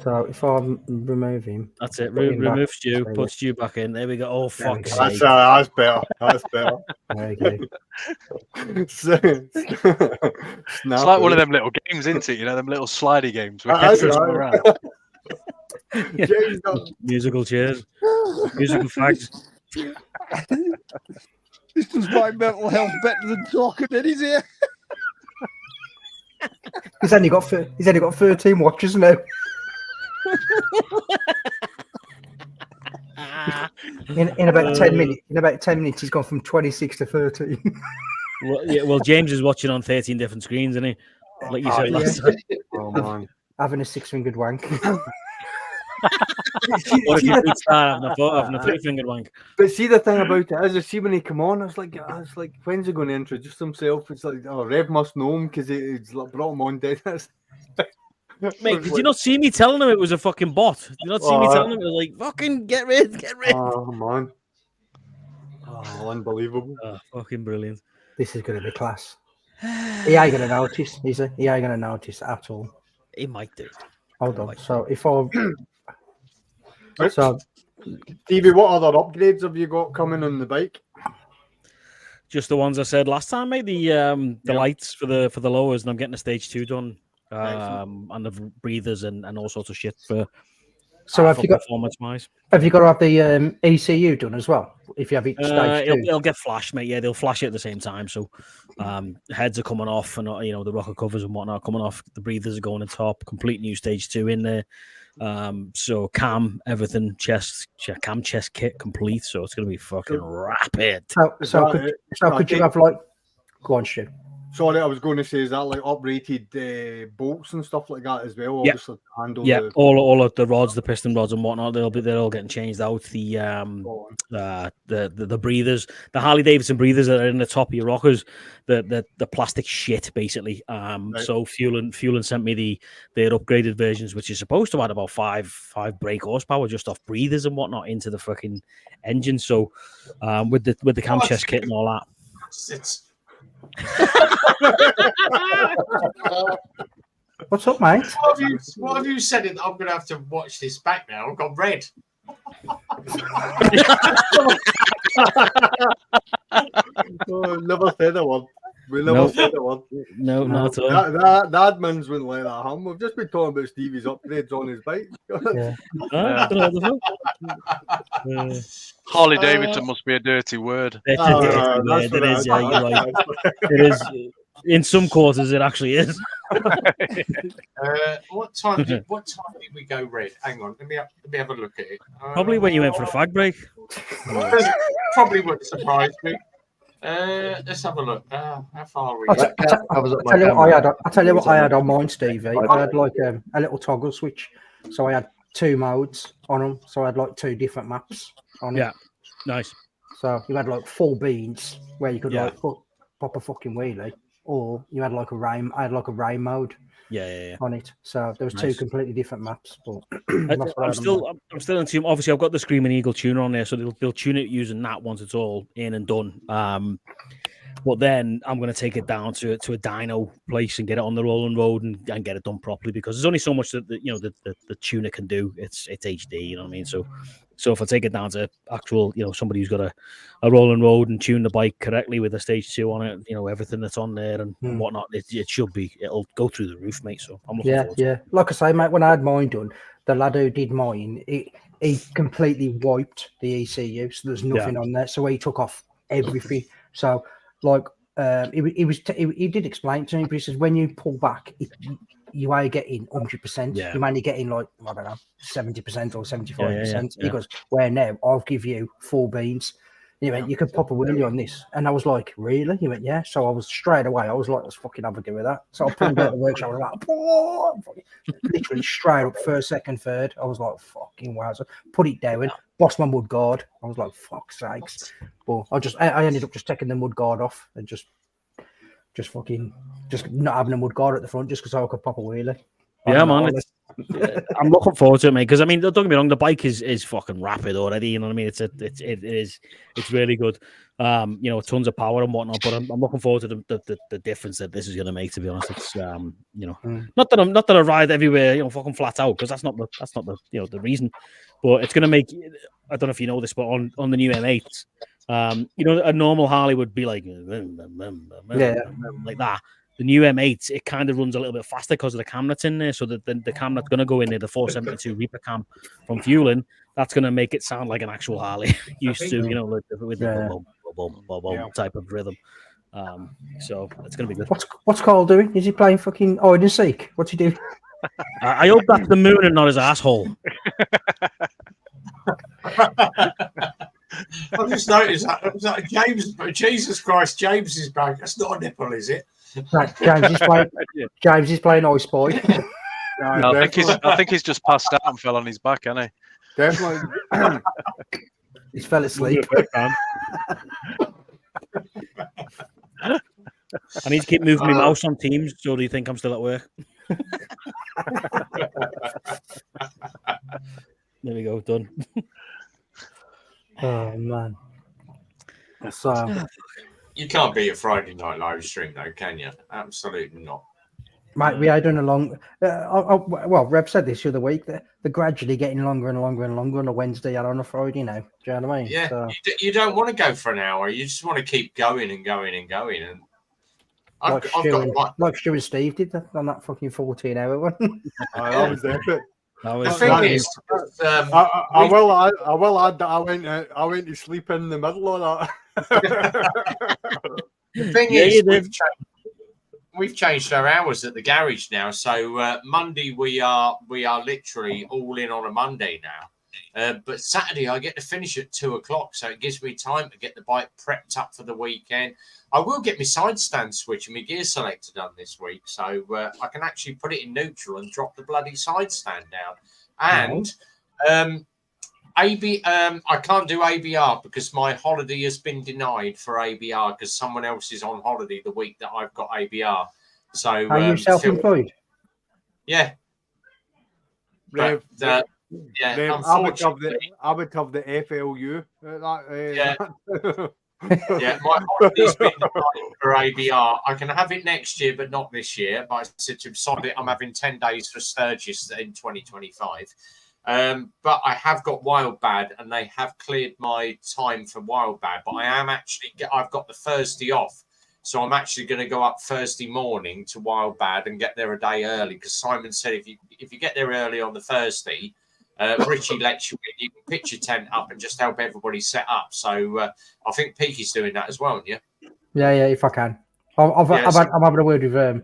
So if I remove him, that's it. Remove Stu, put Stu back in. There we go. Oh fuck! That's better. That's better. There you go. It's like one of them little games, isn't it? You know, them little slidey games. Around. Musical chairs, musical facts. This does my mental health better than talking in his ear. He's only got 13 watches now. in about 10 minutes. In about 10 minutes, he's gone from 26 to 13. Well, James is watching on 13 different screens, isn't he? Like you said last time. Oh man, having a 6-fingered wank. What if you could start having a 3-fingered wank? But see, the thing about it is, see when he come on, it's like when's he going to introduce himself? It's like, oh, Rev must know him because he's brought him on dead. Mate, did you not see me telling him it was a fucking bot? Did you not see me telling him it was like, fucking get rid? Oh man, unbelievable. Oh, fucking brilliant. This is going to be class. He ain't going to notice, is he? He ain't going to notice at all. He might do. Hold on. So if I... So, Stevie, what other upgrades have you got coming on the bike? Just the ones I said last time, mate. The lights for the lowers, and I'm getting a stage 2 done, and the breathers and all sorts of shit for. So have you got performance wise? Have you got to have the ECU done as well? If you have it stage 2, it'll get flashed, mate. Yeah, they'll flash it at the same time. So heads are coming off, and the rocker covers and whatnot are coming off. The breathers are going on top. Complete new stage 2 in there. So cam, everything, chest kit complete. So it's gonna be fucking rapid. So could you have like? Go on, Stu. Sorry, I was going to say, is that like uprated bolts and stuff like that as well? Obviously, handle all of the rods, the piston rods and whatnot. They're all getting changed out. The breathers, the Harley Davidson breathers that are in the top of your rockers, the plastic shit basically. So Fueling sent me their upgraded versions, which is supposed to add about five brake horsepower just off breathers and whatnot into the fucking engine. So with the cam chest kit and all that. What's up, mate? What have you said? I'm going to have to watch this back now. I've got red. Never said a word. We never said a word. No, not at all. The admins wouldn't let that happen. We've just been talking about Stevie's upgrades on his bike. Harley Davidson must be a dirty word. It is. Yeah, you're right. It is. In some quarters, it actually is. What time did we go red? Hang on, let me have a look at it. Probably when you went for a fag break. probably wouldn't surprise me. Let's have a look. How far are we? I'll tell you what I had on mine, Stevie. I had like a little toggle switch, so I had 2 modes on them. So I had like 2 different maps on them. Yeah, nice. So you had like full beans where you could like pop a fucking wheelie, or you had like a rain. I had like a rain mode. Yeah. On it. So there was 2 completely different maps. But I'm still in tune. Obviously, I've got the Screaming Eagle tuner on there, so they'll tune it using that once it's all in and done. But then I'm going to take it down to a dyno place and get it on the rolling road and get it done properly, because there's only so much that the tuner can do. It's HD, you know what I mean? So if I take it down to actual, somebody who's got a rolling road and tune the bike correctly with a stage 2 on it, everything that's on there and whatnot, it'll go through the roof, mate. So I'm looking forward to it. Like I say, mate, when I had mine done, the lad who did mine, he completely wiped the ECU, so there's nothing on there. So he took off everything. So like he did explain to me, but he says when you pull back, you are getting 100%. Yeah. You might be getting like, I don't know, 70% or 75%. Yeah. He goes, where now I'll give you 4 beans. He went, you could pop a wheelie on this. And I was like, really? He went, yeah. So I was straight away, I was like, let's fucking have a go with that. So I pulled out the workshop. I was like, literally straight up, first, second, third. I was like, fucking wow. So put it down, bossed my mud guard. I was like, fuck's sakes. But I ended up just taking the mud guard off and just not having a mud guard at the front just because I could pop a wheelie. Yeah, man. I'm looking forward to it, mate. Because I mean, don't get me wrong, the bike is fucking rapid already. You know what I mean? It's really good. Tons of power and whatnot. But I'm looking forward to the difference that this is going to make. To be honest, it's not that I ride everywhere, fucking flat out, because that's not the reason. But it's going to make. I don't know if you know this, but on the new M8, a normal Harley would be like like that. The new M8, it kind of runs a little bit faster because of the cam that's in there. So that the cam that's going to go in there, the 472 Reaper cam from fueling, that's going to make it sound like an actual Harley used to, with the boom, boom, boom type of rhythm. So it's going to be good. What's Carl doing? Is he playing fucking hide and seek? What's he doing? I hope that's the moon and not his asshole. I just noticed that James, Jesus Christ, James is back. That's not a nipple, is it? Right, James is playing Ice Boy. No, I think he's just passed out and fell on his back, hasn't he? Definitely. He's fell asleep. I need to keep moving my mouse on Teams. So do you think I'm still at work? There we go, done. Oh man. So you can't beat a Friday night live stream, though, can you? Absolutely not. Mate, we are doing a long. Well, Rev said this the other week that they're gradually getting longer and longer and longer on a Wednesday and on a Friday now. Do you know what I mean? Yeah, so, you don't want to go for an hour. You just want to keep going and going and going. And like Stu and Steve did on that fucking 14-hour one. That was epic. The thing is, I will add that I went to sleep in the middle of that. The thing is, we've changed our hours at the garage now. So Monday we are literally all in on a Monday now. But Saturday I get to finish at 2:00, so it gives me time to get the bike prepped up for the weekend. I will get my side stand switch and my gear selector done this week, so I can actually put it in neutral and drop the bloody side stand down. And I can't do ABR because my holiday has been denied for ABR because someone else is on holiday the week that I've got ABR. So are you self-employed? Yeah. Rev, but, I would have the FLU. Yeah, my holiday's been denied for ABR. I can have it next year, but not this year. But I said to him, sorry, I'm having 10 days for Sturgis in 2025. But I have got Wildbad, and they have cleared my time for Wildbad. But I've got the Thursday off, so I'm actually going to go up Thursday morning to Wildbad and get there a day early. Because Simon said if you get there early on the Thursday, Richie lets you in. You can pitch your tent up and just help everybody set up. So I think Peaky's doing that as well, aren't you? Yeah, if I can. I'm having a word with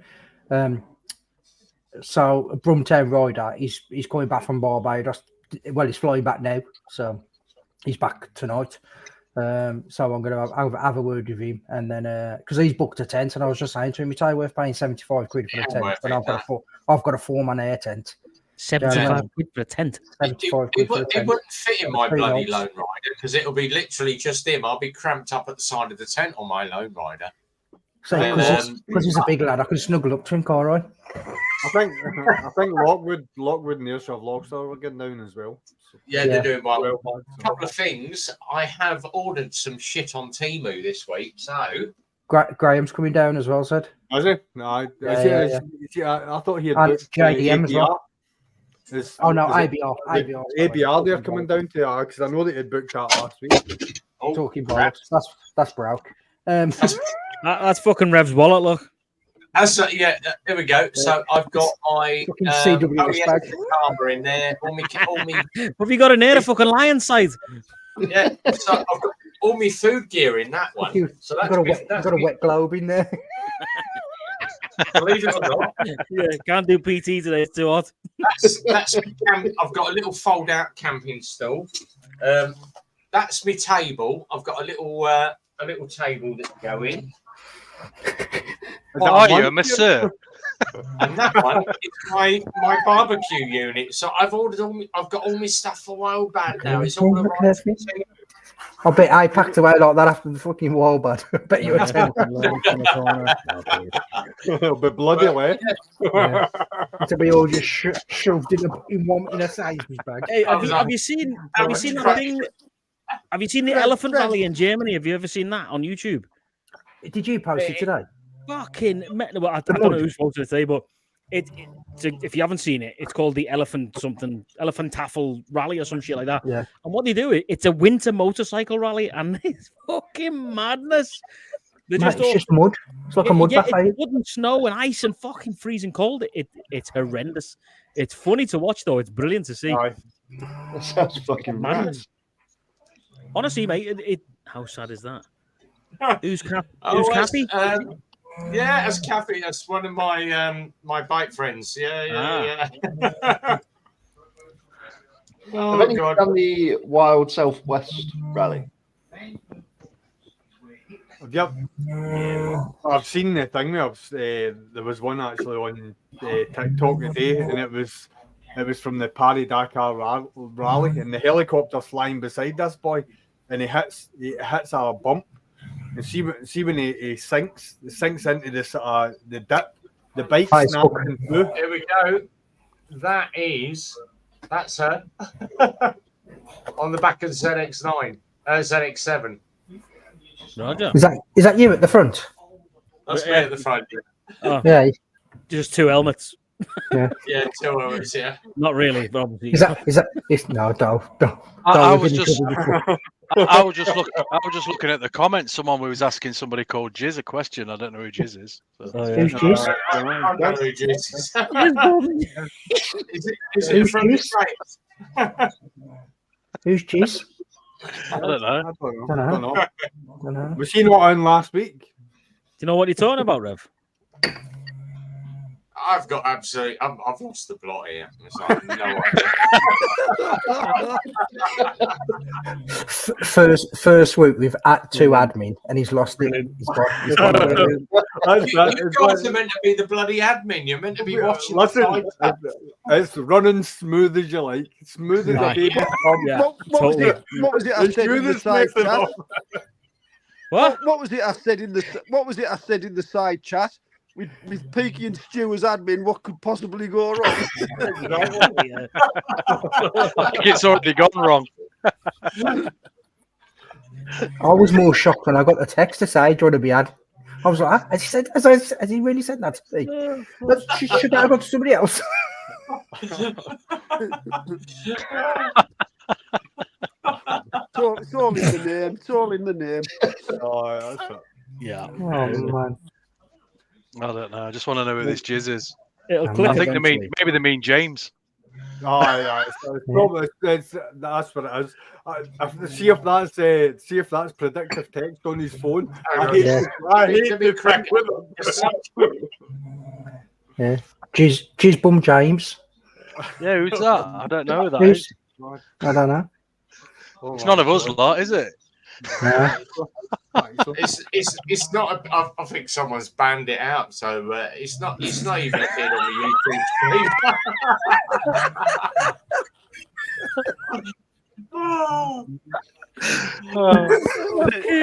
so Brumtown Rider. He's coming back from Barbados. Well, he's flying back now, so he's back tonight. So I'm going to have a word with him, and then because he's booked a tent, and I was just saying to him, it's worth paying 75 quid for a tent, but I've got a 4-man air tent. 75 quid for a tent. 75 quid for a tent. It wouldn't fit in my bloody Lone Rider because it'll be literally just him. I'll be cramped up at the side of the tent on my Lone Rider. So because he's a big lad, I can snuggle up to him, can't I? I think Lockwood and Airsoft Logstar were getting down as well. So, yeah, they're doing well. A couple of things. I have ordered some shit on Temu this week, so Graham's coming down as well, Zed. Is he? No, I thought he had booked JDM as well. Oh no, ABR. ABR they're coming down to because I know they had booked that last week. Talking bollocks. That's Brow. That's fucking Rev's wallet. Look. Here we go. So I've got my armor in there. All me. Have you got an air fucking lion sight? Yeah. So I've got all my food gear in that one. So that's got a wet globe in there. Believe it or not. Yeah, can't do PT today. It's too hot. I've got a little fold-out camping stool. That's my table. I've got a little table that can go in. What are you, a masseur? And that one is my barbecue unit. So I've got all my stuff for wild bad now. It's all around. I bet I packed away like that after the fucking wall, bud. I bet you were It'll be bloody away. Yeah. To be all just shoved in a size bag. Hey, have you seen that thing? Have you seen the elephant rally in Germany? Have you ever seen that on YouTube? Did you post it today? Fucking, well, I don't know who's posted it today, but if you haven't seen it, it's called the Elephant Taffel Rally or some shit like that. Yeah. And what they do, it's a winter motorcycle rally, and it's fucking madness. It's just mud. It's like a mud buffet. It's mud and snow and ice and fucking freezing cold. It's horrendous. It's funny to watch though. It's brilliant to see. That sounds fucking madness. Honestly, mate, how sad is that? Who's Kathy? Yeah, that's Kathy. That's one of my my bike friends. Yeah. Have any done the Wild Southwest rally? Yep. I've seen the thing. There was one actually on TikTok today, and it was from the Paris Dakar rally, and the helicopter's flying beside this boy, and he hits a bump. And see when he sinks into this the dip, the bike snapping through. Here we go. That's her on the back of the ZX9, ZX7. Roger. Is that you at the front? That's me at the front. Oh, yeah. Just two helmets. Yeah. Yeah, 2 helmets. Yeah. Not really, but obviously. No, don't. I was just looking at the comments. Someone was asking somebody called Jizz a question. I don't know who Jizz is. So. Who's Jizz? I don't know who Jizz is. Is it from the States? Who's Jizz? I don't know. I don't know. Was he not on last week? Do you know what you're talking about, Rev? I've got absolutely. I've lost the plot here. It's like, no idea. First week we've at 2 admin, and he's lost it. You guys are meant to be the bloody admin. You're meant to be watching. Listen, it's running smooth as you like, smooth as a baby. What was it I said in the side chat? What was it I said in the side chat? With Peaky and Stu as admin, what could possibly go wrong? I think it's already gone wrong. I was more shocked when I got the text to say, "Do you want to be ad?" I was like, has he really said that to me? Should I have gone to somebody else? It's all in the name. It's all in the name. Oh, that's it. Yeah. Oh man. I don't know. I just want to know who this Jizz is. It'll click. I think maybe they mean James. Oh yeah, that's what it is. See if that's predictive text on his phone. I hate the crack with him. Yeah, Jizz Bum James. Yeah, who's that? I don't know who that is. I don't know. It's none of us lot, is it? It's not. I think someone's banned it out, so it's not. It's not even appeared on the YouTube stream. I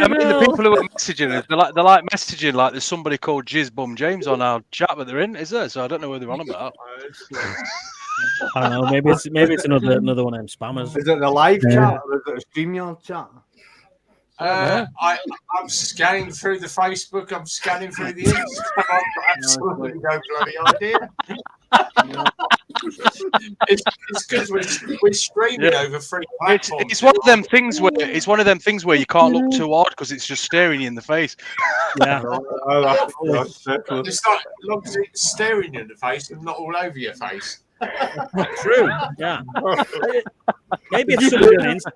mean, the people who are messaging us, they're like messaging like there's somebody called Jizz Bum James on our chat, but they're in, is there? So I don't know who they're on about. I don't know. Maybe it's another one of them spammers. Is it the live chat or is it a StreamYard chat? I'm scanning through the Facebook. I'm scanning through the Instagram. I've got absolutely no bloody idea. It's because we're streaming over free platforms. It's one of them things where you can't look too hard because it's just staring you in the face. Yeah. It's like as long as it's staring you in the face and not all over your face. True. Yeah. Maybe it's somebody on Instagram.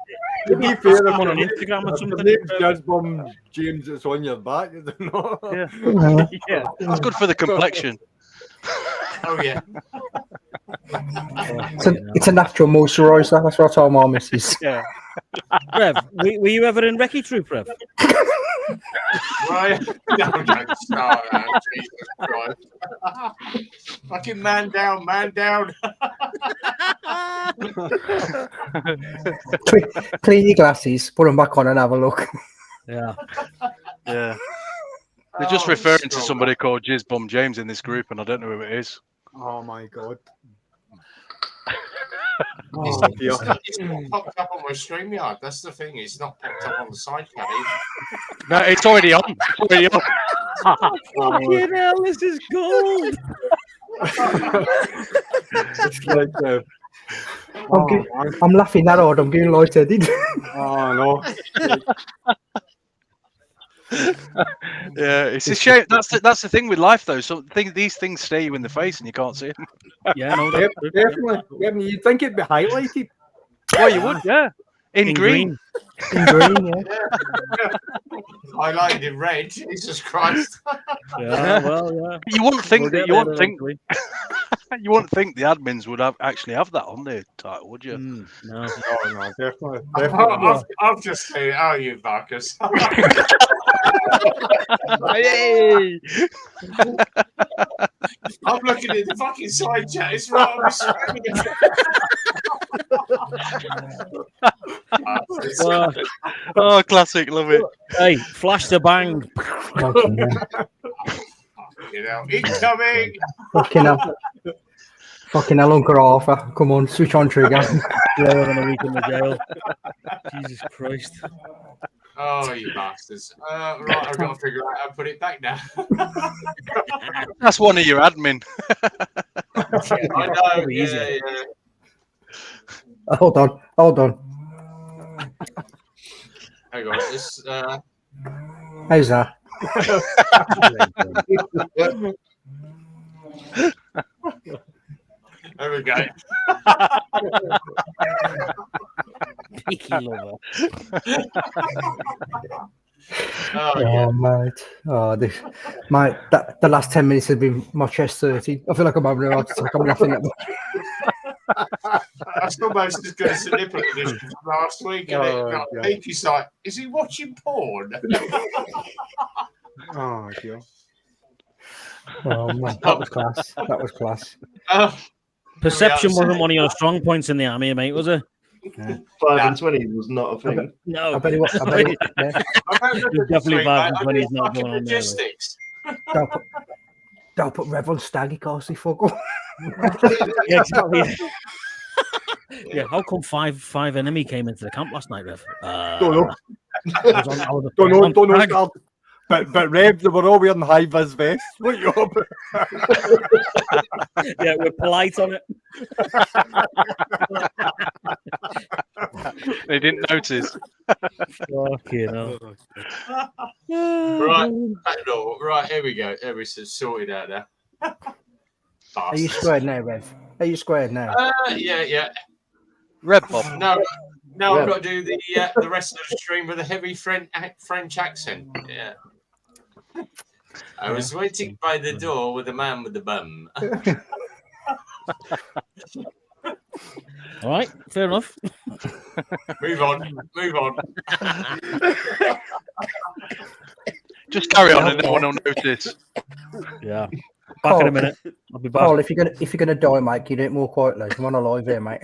Maybe it's someone on Instagram or something. Jizz Bum James, it's on your back, is it not? Yeah. Yeah. That's good for the complexion. Oh yeah. It's a natural moisturiser. That's what I told my missus. Yeah. Rev, were you ever in Recce Troop, Rev? Right? No, don't start that. Jesus Christ. Fucking man down, man down. Clean your glasses, put them back on, and have a look. Yeah. Yeah. They're just referring to somebody called Jizz Bum James in this group, and I don't know who it is. Oh my god. It's not popped up on my StreamYard. That's the thing. It's not popped up on the sidecar. No, it's already on. Fucking hell, this is gold. It's like I'm laughing that hard. I'm getting lightheaded. oh no. Yeah, it's a shame. That's the thing with life, though. So these things stay you in the face, and you can't see them. Yeah, no, Definitely. I mean, you'd think it'd be highlighted. Well, you would, yeah. In green. In green, yeah. Highlighted in red. Jesus Christ. Yeah, well, yeah. You wouldn't think We'll that. get You there wouldn't think. eventually. You wouldn't think the admins would actually have that on their title, would you? No. No, definitely. I've just seen. Oh, you Marcus. Hey! I'm looking at the fucking side chat. It's right on the screen. Oh, classic, love it. Hey, flash the bang. You know, incoming. Fucking hell, Uncle Arthur. Come on, switch on trigger. Lower than a week in the jail. Jesus Christ. Oh, you bastards. Right, I've got to figure out how to put it back now. That's one of your admin. I know. Yeah. Hold on. Hang on. This, How's that? there we go. Peaky lover. Oh, mate. Oh, mate, the last 10 minutes has been my chest 30. I feel like I'm having a heart attack. I'm laughing at That's almost as good as the nipple edition from last week. And Peaky's like, is he watching porn? Oh, dear. Oh, man, that was class. Perception wasn't one of your strong points in the army, mate, was it? 5 and 20 was not a thing. No. I bet it was. Yeah. Definitely 5 and 20 is not going on there. Logistics. Don't put Rev on staggy, Casey. Fuck off. Yeah, exactly. Yeah, how come five enemy came into the camp last night, Rev? Don't know. But Rev, they were all wearing high vis vests. What you up? Yeah, we're polite on it. They didn't notice. Fucking hell. Right, here we go. Everything's sorted out now. Are you squared now, Rev? Are you squared now? Yeah. Red Bob. No, I've got to do the rest of the stream with a heavy French accent. Yeah. I was waiting by the door with the man with the bum. All right, fair enough. Move on. Just carry on, and no one will notice. Yeah. Back in a minute. I'll be back. Carl, if you're gonna die, mate, you do it more quietly. I'm on a live here, mate.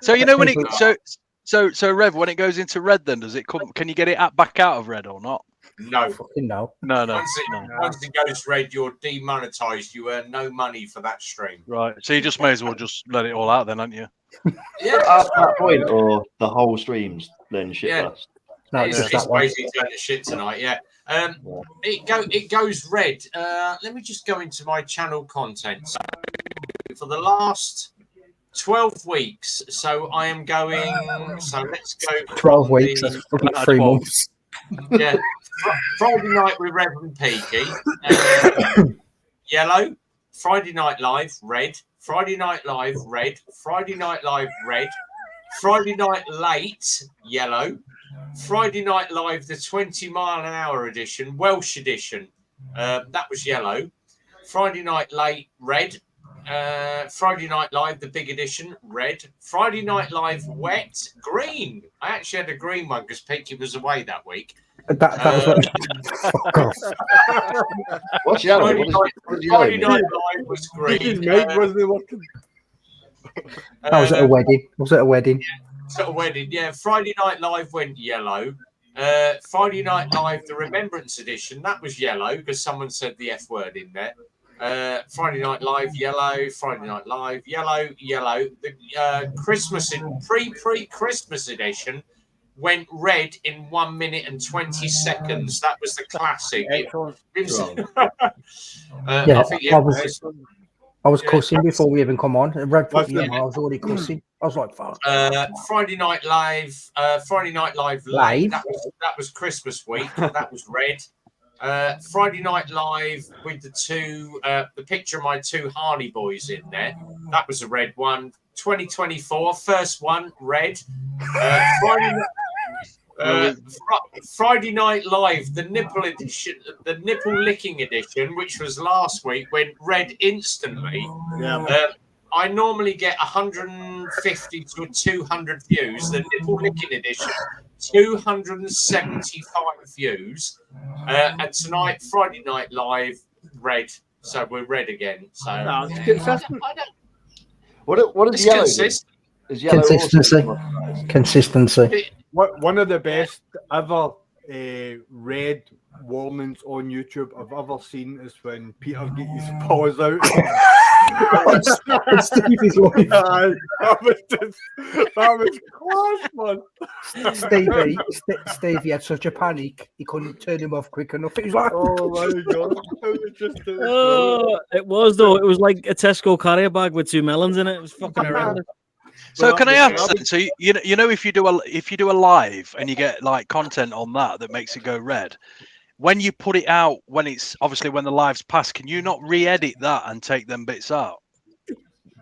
So you know when so Rev, when it goes into red, then does it come? Can you get it back out of red or not? No. Fucking no. No. Once it goes red, you're demonetized. You earn no money for that stream. Right. So you just may as well just let it all out then, aren't you? Yeah. At that point, or the whole stream's then shit bust. No, It's basically turned to shit tonight. Yeah. It goes red. Let me just go into my channel content. So for the last 12 weeks, so I am going. So let's go. 12 weeks. That's fucking 3 months. Yeah. Friday night with Rev and Peaky. Yellow. Friday Night Live, red. Friday Night Live, red. Friday Night Live, red. Friday Night Late, yellow. Friday Night Live, the 20-mile-an-hour edition, Welsh edition. That was yellow. Friday Night Late, red. Friday Night Live, the big edition, red. Friday Night Live, wet, green. I actually had a green one because Peaky was away that week. That was like, fuck off. What's yellow? Friday Night Live was green. Was it a wedding? Was it a wedding? Yeah, it's at a wedding. Yeah, Friday Night Live went yellow. Friday Night Live, the Remembrance Edition, that was yellow because someone said the F word in there. Friday Night Live, yellow. Friday Night Live, yellow. The Christmas pre-Christmas edition went red in 1 minute and 20 seconds. That was the classic. I was cussing before we even come on. Red put me on, I was already cussing. I was like, fuck. Friday Night Live, late. That was Christmas week. That was red. Friday Night Live with the picture of my two Harley boys in there. That was a red one. 2024, first one, red. Friday Night Live, the nipple edition, the nipple licking edition, which was last week, went red instantly. Yeah. I normally get 150 to 200 views. The nipple licking edition, 275 views. And tonight, Friday Night Live, red. So we're red again. So it's consistent. What is yellow? Is yellow Consistency. One of the best ever red warnings on YouTube I've ever seen is when Peter gets his paws out. Stevie's wife. That was class, man. Stevie had such a panic he couldn't turn him off quick enough. He was like, oh my god! It was though. It was like a Tesco carrier bag with 2 melons in it. It was fucking horrendous. So can I ask then? So you know if you do a live and you get like content on that makes it go red, when you put it out when it's obviously when the live's passed, can you not re-edit that and take them bits out?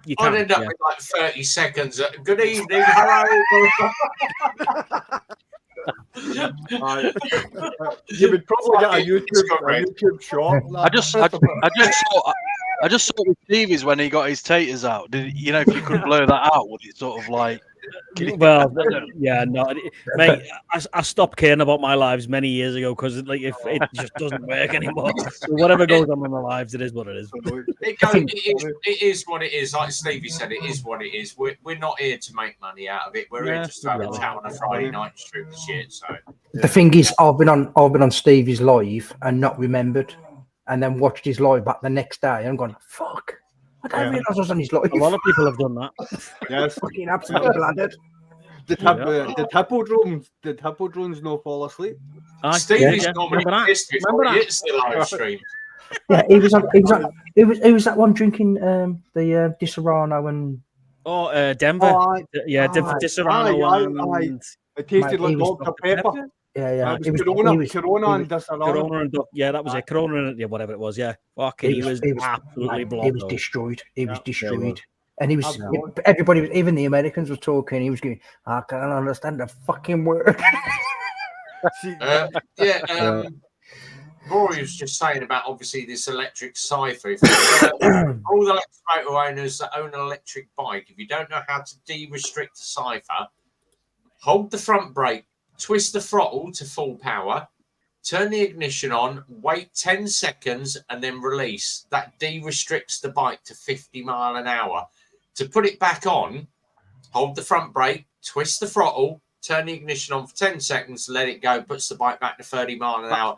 You can, I'd end up with like 30 seconds. Good evening, hello. You would probably get a YouTube short. I just saw with Stevie's when he got his taters out. Did you know if you could blur that out? Would it sort of like? Well, yeah, no, mate. I stopped caring about my lives many years ago because like if it just doesn't work anymore. So whatever goes on in my lives, it is what it is. It is what it is. Like Stevie said, it is what it is. We're not here to make money out of it. We're here just to have a chat on a Friday night and shoot the shit. So the thing is, I've been on Stevie's live and not remembered, and then watched his live back the next day and gone, fuck. I don't realise I was on his live. A lot of people have done that. Yes, fucking absolutely bladdered. Did Hippodrones no fall asleep? Stevie's normally pissed before he hits the live stream. Yeah, he was that one drinking the Di Serrano and Denver. Di Serrano and it tasted like Dr. Pepper. Yeah. It was Corona and Di Serrano. Corona and that was it. Corona and whatever it was. Yeah, fucking, he was absolutely blocked. He was destroyed. He was destroyed. And he was, everybody, even the Americans were talking. He was going, I can't understand the fucking word. Rory was just saying about obviously this electric cipher. All the motor owners that own an electric bike, if you don't know how to de-restrict the cipher, hold the front brake, twist the throttle to full power, turn the ignition on, wait 10 seconds, and then release. That de-restricts the bike to 50 mile an hour. To put it back on, hold the front brake, twist the throttle, turn the ignition on for 10 seconds, let it go, puts the bike back to 30 mile an hour.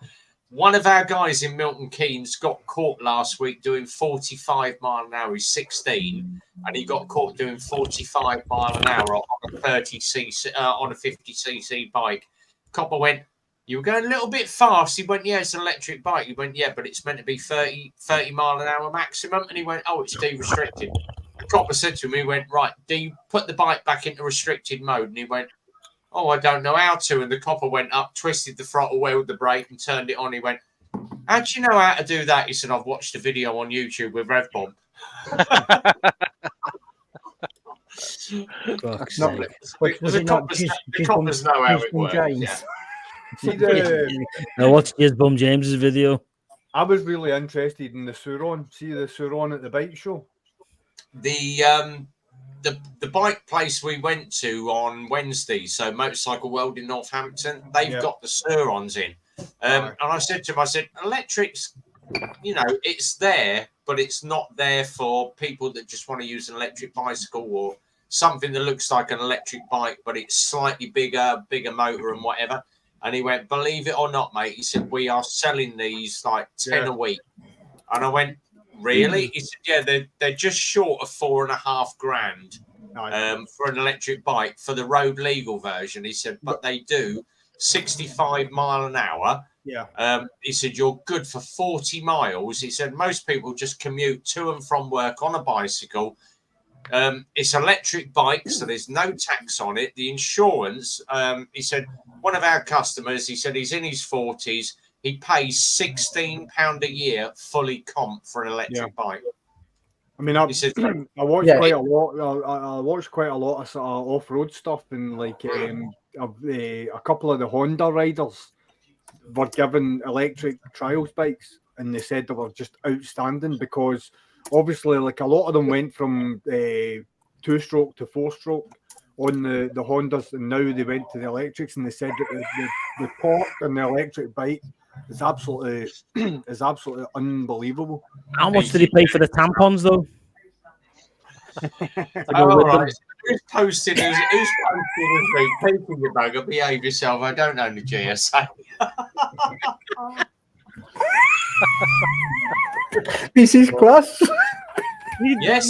One of our guys in Milton Keynes got caught last week doing 45 mile an hour. He's 16, and he got caught doing 45 mile an hour on a 30cc, on a 50cc bike. Copper went, "You were going a little bit fast." He went, "Yeah, it's an electric bike." He went, "Yeah, but it's meant to be 30 mile an hour maximum." And he went, "Oh, it's de-restricted." The copper said to him, he went, "Right, do you put the bike back into restricted mode?" And he went, "Oh, I don't know how to." And the copper went up, twisted the throttle, wheeled the brake, and turned it on. He went, "How do you know how to do that?" He said, "I've watched a video on YouTube with Rev Bomb." The coppers know how it works. Yeah. I watched his Bum James's video. I was really interested in the Sauron. See the Sauron at the bike show? The bike place we went to on Wednesday, so Motorcycle World in Northampton, they've got the Surons in. And I said to him, I said, electrics, you know, it's there, but it's not there for people that just want to use an electric bicycle or something that looks like an electric bike, but it's slightly bigger motor and whatever. And he went, "Believe it or not, mate," he said, "we are selling these like 10 a week." And I went, "Really?" He said, "Yeah, they're just short of $4,500 for an electric bike for the road legal version." He said, "But they do 65 mile an hour." Yeah. He said, "You're good for 40 miles." He said, "Most people just commute to and from work on a bicycle." It's electric bike, so there's no tax on it. The insurance, he said, one of our customers, he said he's in his 40s. He pays £16 a year fully comp for an electric bike. I mean, I watched quite a lot. I watched quite a lot of sort of off-road stuff, and like a couple of the Honda riders were given electric trials bikes, and they said they were just outstanding because obviously, like a lot of them went from 2-stroke to 4-stroke on the Hondas, and now they went to the electrics, and they said that the torque on the electric bike is absolutely unbelievable. How much did he pay for the tampons, though? All right. Who's posting this week? Keeping your bugger, behave yourself. I don't own the GSA. This is class. Yes.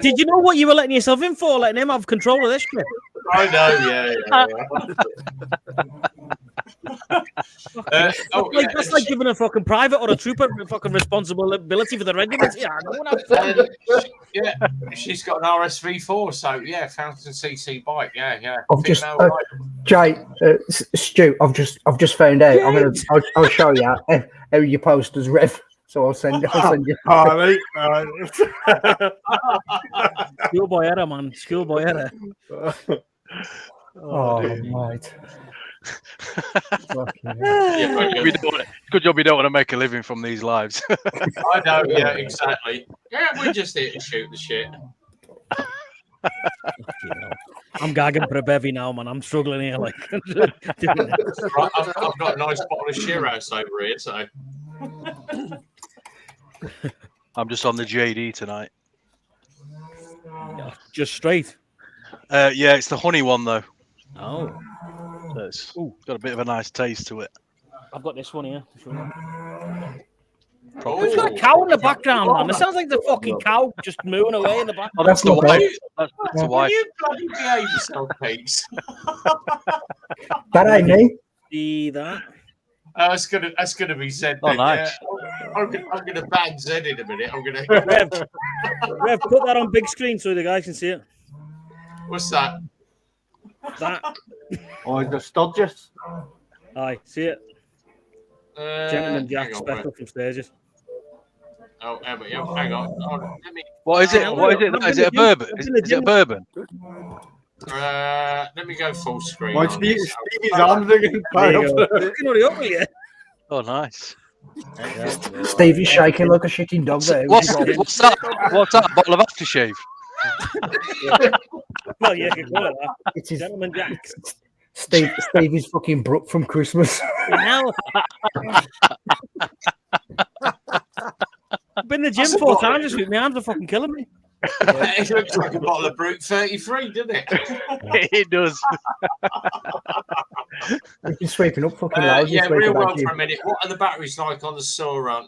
Did you know what you were letting yourself in for? Letting him have control of this shit? I know, yeah. That's like giving a fucking private or a trooper fucking responsibility for the regiment. Yeah, she's got an RSV4, so yeah, 1000cc bike. Yeah. Stu, I've just found out. I'll show you how you post as Rev. So I'll send you. All right. Schoolboy error, man. Schoolboy error. Right. Good job you don't want to make a living from these lives. I know, yeah, exactly. Yeah, we're just here to shoot the shit. I'm gagging for a bevy now, man. I'm struggling here. Like, right, I've got a nice bottle of Shiraz over here, so. I'm just on the JD tonight. Just straight. Yeah, it's the honey one though. Oh, so it's got a bit of a nice taste to it. I've got this one here. Oh, it's got a cow in the background, man. It sounds like the fucking cow just mooing away in the background. Oh, that's the wife. That's the wife. You bloody behave yourself, Pete. That ain't me. See that? That's gonna be Zed. Oh, nice. I'm gonna ban Zed in a minute. Rev, put that on big screen so the guys can see it. What's that? That. Oh, the Sturgis. Aye, see it. Gentleman Jack special from Sturgis. Oh, hang on. Let me. What is it? Is it a bourbon? Is it a bourbon? Let me go full screen. Stevie's arms again. Oh, nice. Steve is shaking like a shitting dog there. What's that? What's that? A bottle of aftershave? Well, yeah, you can call it that. It's his, Gentleman Jack. Steve is fucking Brooke from Christmas. Hell. I've been in the gym 4 times this week. My arms are fucking killing me. It looks like a bottle of Brute 33, doesn't it? It does. You've been sweeping up fucking loud. Yeah, real well for a minute. What are the batteries like on the Sauron?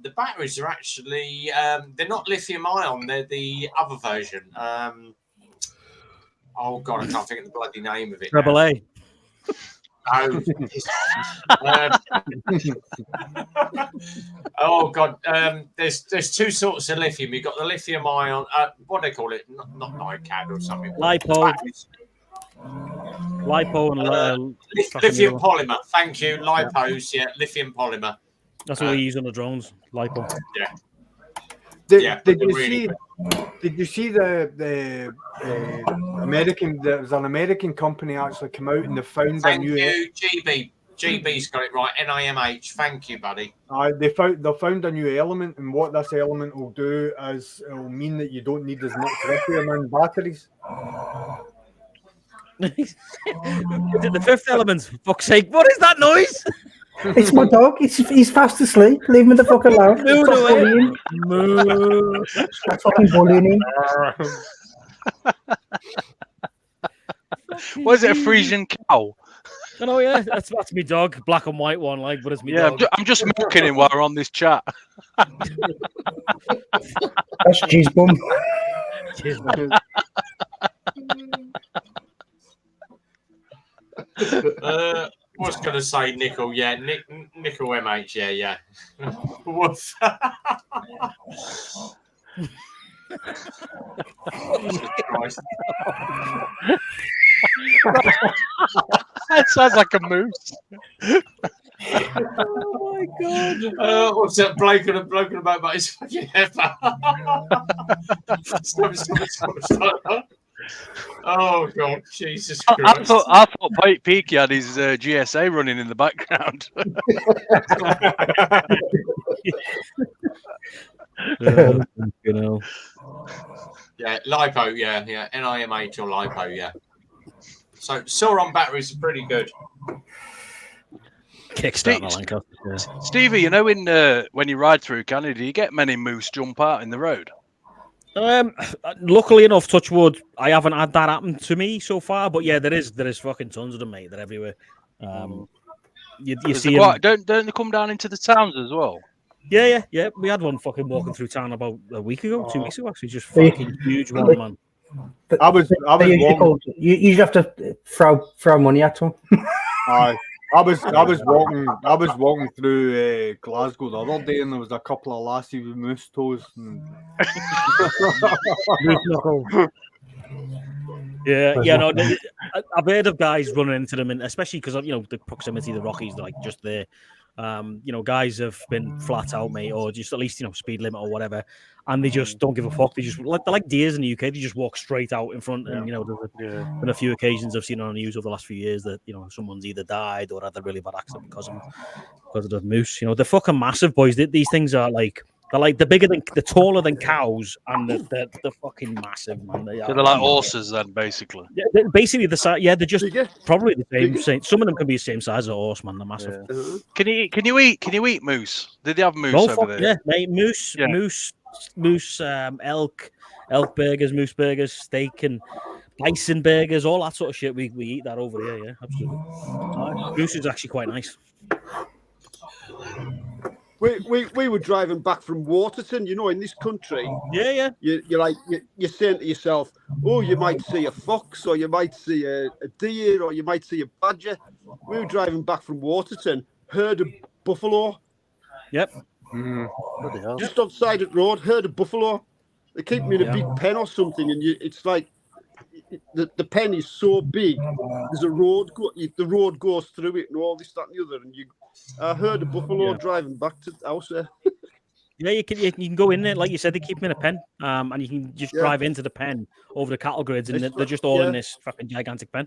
The batteries are actually they're not lithium ion. They're the other version. Oh god, I can't think of the bloody name of it. Rebel A. Oh god, there's 2 sorts of lithium. You've got the lithium ion. What do they call it? Not NiCad or something. Lipo. Lipo and lithium polymer. Thank you. Lipos. Yeah, lithium polymer. That's what we use on the drones. Lipo. Yeah. Did you see the American? There was an American company actually come out and they found Thank you, GB. GB's got it right. NIMH. Thank you, buddy. They found a new element, and what this element will do is it will mean that you don't need as much lithium in batteries. Is it the 5th element? For fuck's sake! What is that noise? It's my dog. He's fast asleep. Leave me the fuck alone. Stop fucking bullying him. Was it a Frisian cow? Oh yeah, that's my dog, black and white one, like, but it's me dog. I'm just milking him while we're on this chat. That's cheese bum. Was going to say nickel, yeah, nickel MH, yeah. Woof. Christ. That sounds like a moose. Oh my god! What's that bloking about his fucking heifer? Stop. Oh god, Jesus Christ! I thought Peaky had his GSA running in the background. You know. Yeah, lipo, yeah, NIMH or lipo, yeah. So Sauron batteries are pretty good. Kickstart Stevie, you know, when you ride through Canada, do you get many moose jump out in the road? Luckily enough, touch wood, I haven't had that happen to me so far. But yeah, there is fucking tons of them, mate. They're everywhere. You see them. Don't they come down into the towns as well? Yeah. We had one fucking walking through town about a week ago, 2 weeks ago, actually. Just fucking huge one, man. I was walking. You have to throw money at them. I was walking through Glasgow the other day, and there was a couple of lassies with moose toes. And... No, I've heard of guys running into them, and especially because of the proximity of the Rockies, they're like just there. Guys have been flat out, mate, or just at least speed limit or whatever, and they just don't give a fuck. They just they're like deers in the UK. They just walk straight out in front, and there's been a few occasions I've seen on the news over the last few years that someone's either died or had a really bad accident because of the moose. They're fucking massive, boys. These things are like. They're taller than cows, and they're fucking massive, man. They're like horses, then, basically. Yeah, they're basically the size. Yeah, they're just probably the same. Some of them can be the same size as a horse, man. They're massive. Yeah. Can you eat moose? Did they have moose over there? Yeah, mate. Moose, elk burgers, moose burgers, steak, and bison burgers, all that sort of shit. We eat that over here. Yeah, absolutely. Moose is actually quite nice. We were driving back from Waterton, in this country. Yeah. You're saying to yourself, oh, you might see a fox, or you might see a deer, or you might see a badger. We were driving back from Waterton, heard a buffalo. Yep. Just outside the road, heard a buffalo. They keep me in a big pen or something, and it's like the pen is so big. There's a road, the road goes through it, and all this, that, and the other. And I heard a buffalo driving back to the house there. Yeah, you can go in there, like you said. They keep them in a pen, and you can just drive into the pen over the cattle grids, and they're just all in this fucking gigantic pen.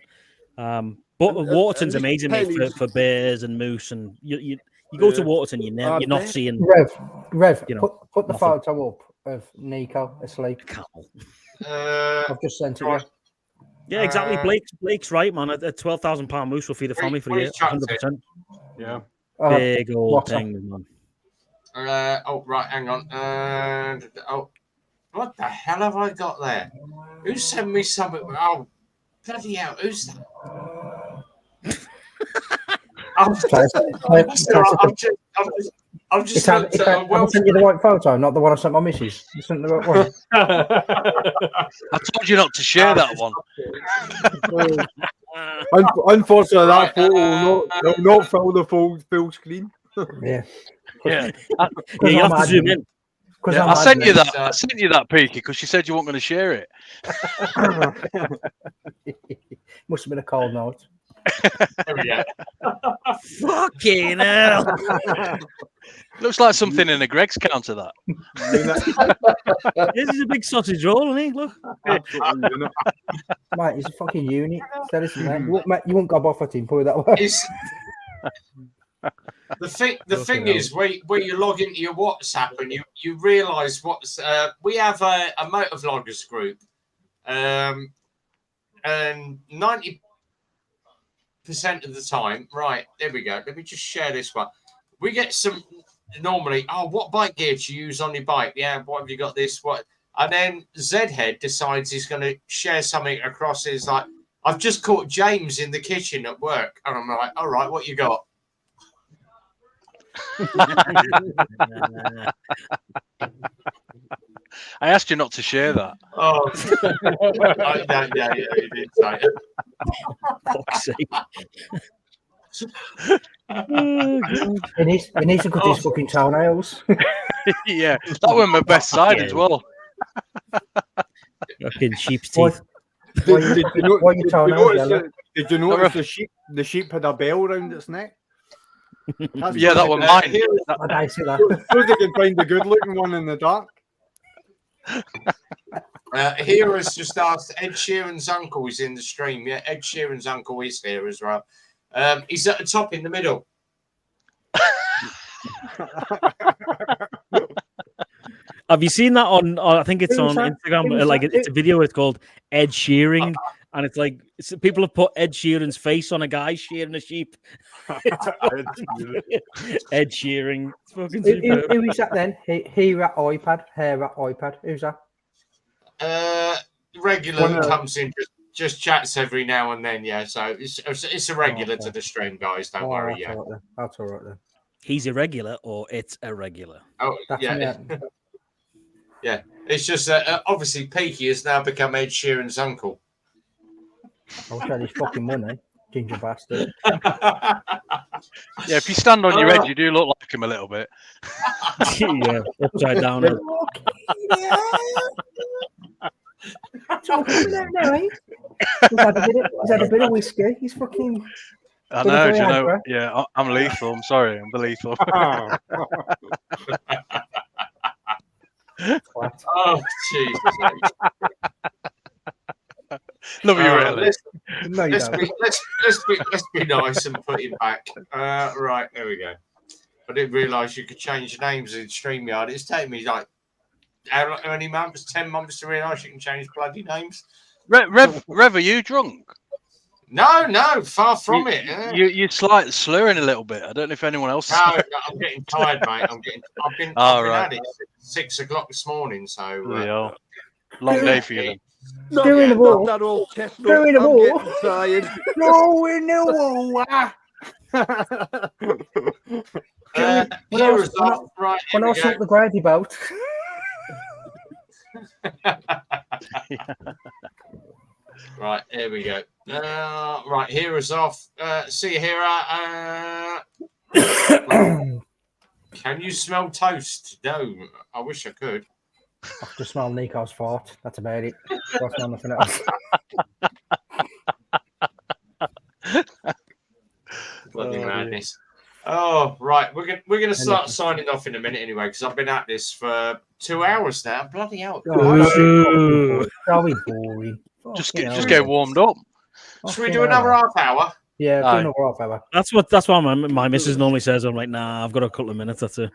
But Waterton's amazing, mate, for bears and moose, and you You go to Waterton, you're not seeing. Rev, you know, put the nothing. photo up of Nico asleep. I've just sent it. Yeah, exactly. Blake's right, man. A £12,000 moose will feed a family for a year. 100%. Yeah. Big old thing, man. Right, hang on. What the hell have I got there? Who sent me something? Oh, bloody hell! Who's that? I'm just I sent you the right photo, not the one I sent my missus. You sent the right one. I told you not to share that one. Unfortunately, that photo will not fill the full screen. Yeah. You have to zoom in. Yeah, I sent you that. I sent you that, Peaky, because you said you weren't going to share it. Must have been a cold note. Fucking hell! Looks like something in a Greg's counter. That. This is a big sausage roll, isn't he? Look. Mate, he's a fucking unit. So listen, mate, you won't go off at him, put it that way. The thing is, where you log into your WhatsApp and you realise we have a motovloggers group, and 90% of the time, right, there we go. Let me just share this one. We get some normally. Oh, what bike gear do you use on your bike? Yeah, what have you got? This what? And then Zedhead decides he's going to share something across his like. I've just caught James in the kitchen at work, and I'm like, all right, what you got? I asked you not to share that. Oh, yeah, you did say it. Fuck's sake. He needs to cut his fucking toenails. Yeah, that was my best side as well. Fucking sheep's teeth. Did you notice the sheep had a bell around its neck? Yeah, that was mine. I see that. So they can find the good-looking one in the dark. Here has just asked. Ed Sheeran's uncle is in the stream. Yeah, Ed Sheeran's uncle is here as well. He's at the top in the middle. Have you seen that on I think it's on Instagram. Like it's a video. It's called Ed Shearing, and it's like people have put Ed Sheeran's face on a guy shearing a sheep. Ed Shearing. It's fucking superb. Who is that then? Here at iPad. Who's that? Regular comes in, just chats every now and then. Yeah, so it's a regular to the stream, guys. Don't worry. Yeah, that's all right then. He's irregular, or it's irregular. Oh, yeah. Yeah, it's just obviously Peaky has now become Ed Sheeran's uncle. I'll tell his fucking money, ginger bastard. Yeah, if you stand on your head, you do look like him a little bit. Yeah, upside down. He's had a bit of whiskey. He's fucking. I know, do you know? Yeah, I'm lethal. I'm sorry, I'm lethal. Oh, Jesus. Love you, really. Let's be nice and put him back. Right, there we go. I didn't realise you could change names in StreamYard. It's taken me like how many months? 10 months to realise you can change bloody names. Rev, are you drunk? No, far from it. You're slightly slurring a little bit. I don't know if anyone else. No, I'm getting tired, mate. I've been at it 6 o'clock this morning, so long day for you. Doing the ball. That old chestnut. Doing the ball. Tired. Doing the ball. When I sort the gravy boat. Right, here we go. Right, here is off. See you here. Can you smell toast? No, I wish I could. I can smell Nico's fart. That's about it. I smell nothing else. Bloody madness. Oh, right. We're gonna start signing off in a minute anyway, because I've been at this for 2 hours now. Bloody hell. Very boring. Just get warmed up. Should we do another half hour? Yeah, do another half hour. That's what my missus normally says. I'm like, nah, I've got a couple of minutes. That's it.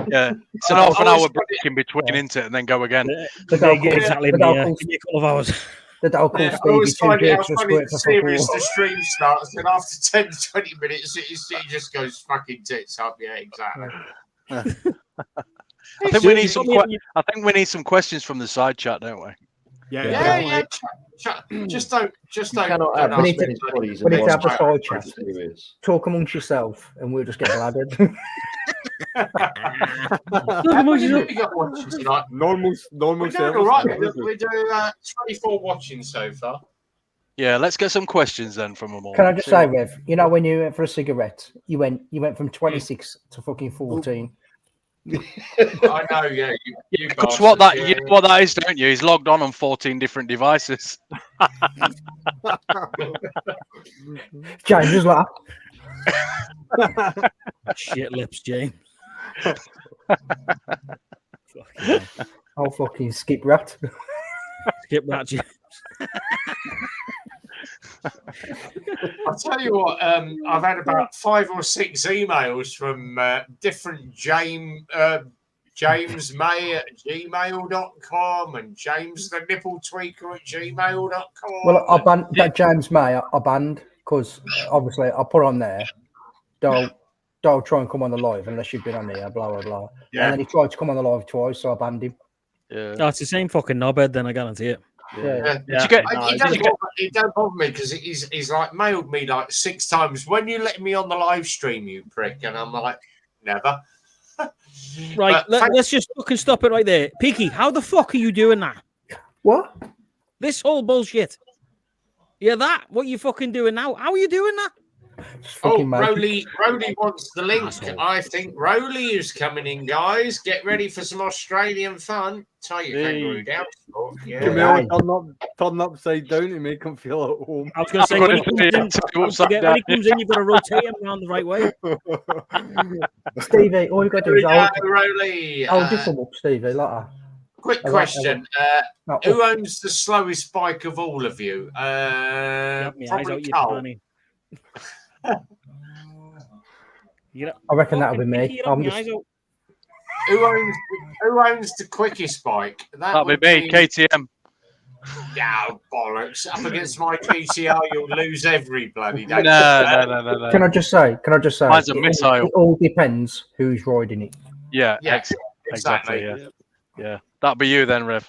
Yeah, it's an half an hour break in between, isn't it? And then go again. Exactly. Give me a couple of hours. I always find it funny to see as the stream starts, and after 10 to 20 minutes, it just goes fucking tits up. Yeah, exactly. I think we need some questions from the side chat, don't we? Yeah. Just don't. Cannot have we need to have the side chat. Talk amongst yourself, and we'll just get bladdered. Normal. We're doing all right. We're doing 24 watching so far. Yeah, let's get some questions then from them all. Can I just say, Rev? You know, when you went for a cigarette, you went from 26 to fucking 14. I know, yeah. You Because what that is, don't you? He's logged on 14 different devices. James is like, shit lips, James. I'll fucking skip rat. Skip rat, James. I'll tell you what, I've had about 5 or 6 emails from different James May at gmail.com and James the Nipple Tweaker at gmail.com. Well, I banned that James May. I banned because obviously I put on there, don't try and come on the live unless you've been on there, blah blah blah. Yeah. And then he tried to come on the live twice, so I banned him. Yeah, it's the same fucking knobhead. Then I guarantee it. Yeah. It don't bother me because he's like mailed me like 6 times. When you let me on the live stream, you prick, and I'm like, never. Right, let's just fucking stop it right there. Peaky, how the fuck are you doing that? What? This whole bullshit. Yeah, that. What you fucking doing now? How are you doing that? Rowley wants the link. I think Rowley is coming in, guys. Get ready for some Australian fun. Tie your kangaroo down. Turn upside down to make him feel at home. I was going to say, when he comes in, you've got to rotate him around the right way. Stevie, all you've got to do is Rowley. I'll just come up, Stevie, like that. Quick question. Who owns the slowest bike of all of you? Probably Cole. I reckon that'll be me. Who owns the quickest bike? That'll be me, KTM. Yeah, bollocks. Up against my GTR, you'll lose every bloody day. No. Can I just say? Mine's a missile. It all depends who's riding it. Yeah, exactly. Yeah. That'll be you then, Rev.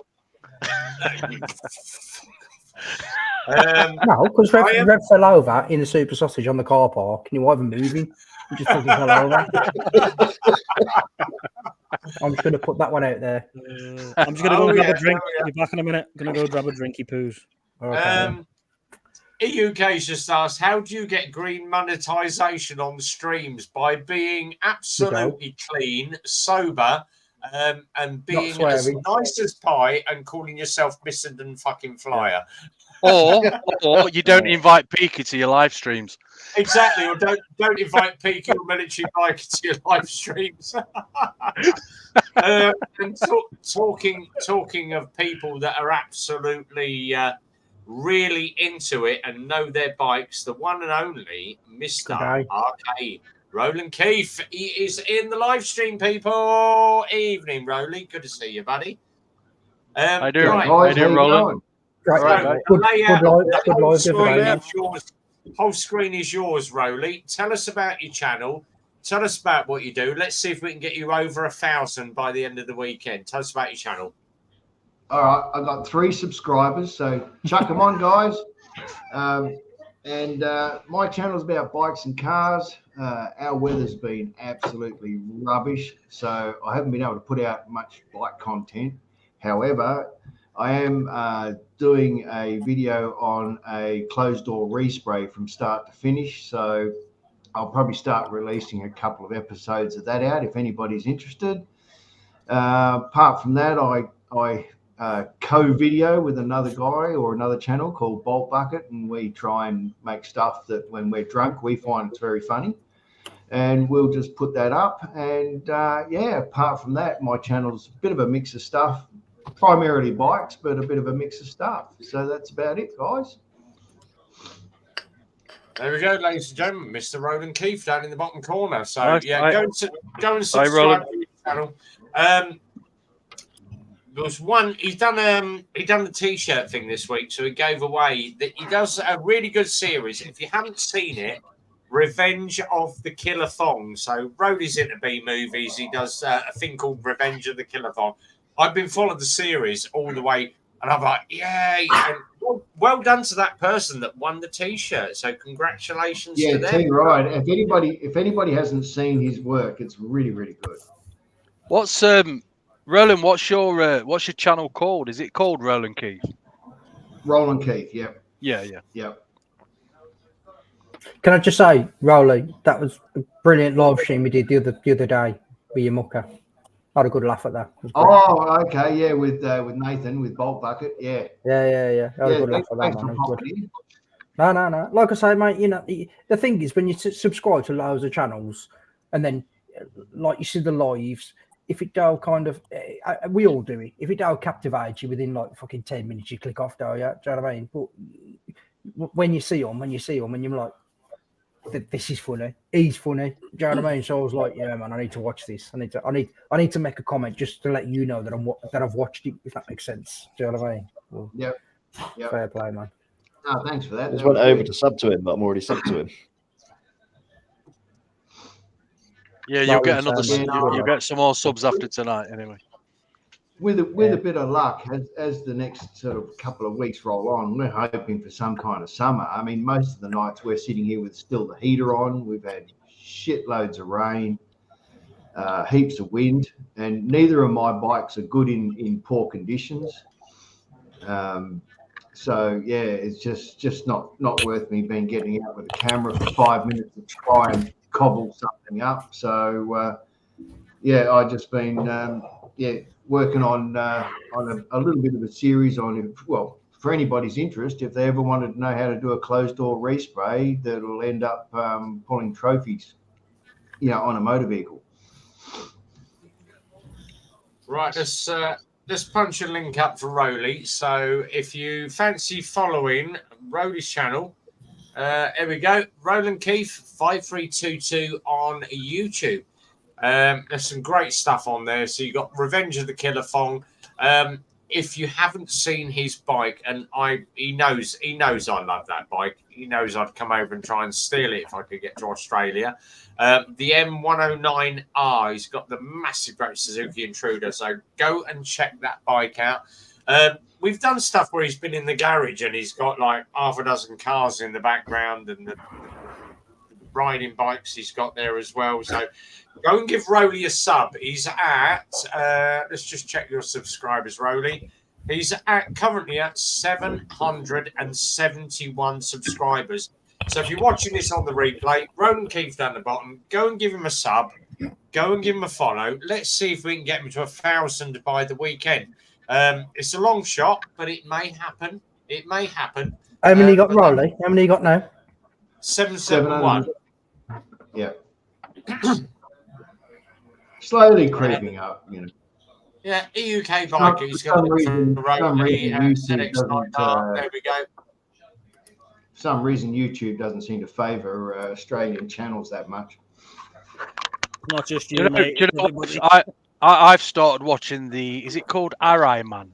No, because Rev fell over in the super sausage on the car park, and he wasn't moving. He just fucking fell over. I'm just going to put that one out there. I'm just going to go grab a drink. I'll be back in a minute. Going to go grab a drinky poos. EUK's just asked, how do you get green monetization on streams? By being absolutely clean, sober, and being as nice as pie and calling yourself Missenden fucking Flyer. Or you don't invite Peaky to your live streams. Exactly, or don't invite Peaky or Military Biker to your live streams. And talking of people that are absolutely really into it and know their bikes, the one and only Mr. Arcade. Roland Keefe, he is in the live stream, people. Evening, Rowley. Good to see you, buddy. I do, Roland. Right. Whole screen is yours, Rowley. Tell us about your channel. Tell us about what you do. Let's see if we can get you over 1,000 by the end of the weekend. Tell us about your channel. All right, I've got 3 subscribers, so chuck them on, guys. And my channel is about bikes and cars. Our weather's been absolutely rubbish, so I haven't been able to put out much bike content. However, I am doing a video on a closed door respray from start to finish, so I'll probably start releasing a couple of episodes of that out if anybody's interested. Apart from that, I co-video with another guy or another channel called Bolt Bucket, and we try and make stuff that when we're drunk we find it's very funny, and we'll just put that up. And apart from that, my channel's a bit of a mix of stuff, primarily bikes, but a bit of a mix of stuff. So that's about it, guys. There we go, ladies and gentlemen. Mr. Roland Keith down in the bottom corner. So Nice. go and subscribe to his channel. There was one. He done the T-shirt thing this week, so he gave away that he does a really good series. If you haven't seen it, Revenge of the Killer Thong. So Rhodey's into B movies. He does a thing called Revenge of the Killer Thong. I've been following the series all the way, and I'm like, yay! And well done to that person that won the T-shirt. So congratulations to them. Yeah, right. If anybody hasn't seen his work, it's really, really good. What's Roland? What's your channel called? Is it called Roland Keith? Roland Keith. Yep. Yeah. Can I just say, Rowley, that was a brilliant live stream we did the other day with your mucker. I had a good laugh at that. Oh, okay, yeah, with Nathan with Bolt Bucket, yeah. I had a good laugh at that, man. It was good. No. Like I say, mate, you know, the thing is when you subscribe to loads of channels and then, like you see the lives, if it don't kind of, we all do it. If it don't captivate you within like fucking 10 minutes, you click off, don't you? Do you know what I mean? But when you see them, and you're like, this is funny. He's funny. Do you know what I mean? So I was like, yeah, man, I need to watch this. I need to make a comment just to let you know that I've watched it. If that makes sense. Do you know what I mean? Well, yep. Fair play, man. No, thanks for that. I just went over to sub to him, but I'm already sub to him. Yeah, you'll get another. You'll get some more subs after tonight, anyway. With a bit of luck, as the next sort of couple of weeks roll on, we're hoping for some kind of summer. I mean, most of the nights we're sitting here with still the heater on. We've had shitloads of rain, heaps of wind, and neither of my bikes are good in poor conditions. So yeah, it's just not worth me getting out with a camera for 5 minutes to try and cobble something up. So yeah, I've just been working on a little bit of a series on, well, for anybody's interest, if they ever wanted to know how to do a closed door respray that'll end up pulling trophies, on a motor vehicle. Right, let's punch a link up for Rowley. So if you fancy following Rowley's channel, here we go. Roland Keith 5322 on YouTube. There's some great stuff on there. So you got Revenge of the Killer Thong. If you haven't seen his bike, and he knows I love that bike. He knows I'd come over and try and steal it if I could get to Australia. The M109R, he's got the massive great Suzuki Intruder. So go and check that bike out. We've done stuff where he's been in the garage and he's got like half a dozen cars in the background and the riding bikes he's got there as well. So go and give Rowley a sub. He's at, let's just check your subscribers, Rowley. He's currently at 771 subscribers. So if you're watching this on the replay, Roland Keith down the bottom, go and give him a sub. Go and give him a follow. Let's see if we can get him to 1,000 by the weekend. It's a long shot, but it may happen. It may happen. How many you got, Rowley? How many you got now? 771. Yeah. Slowly creeping up, Yeah, EUK bike. He's got there we go. For some reason, YouTube doesn't seem to favour Australian channels that much. Not just you, mate. I've started watching is it called Arai Man?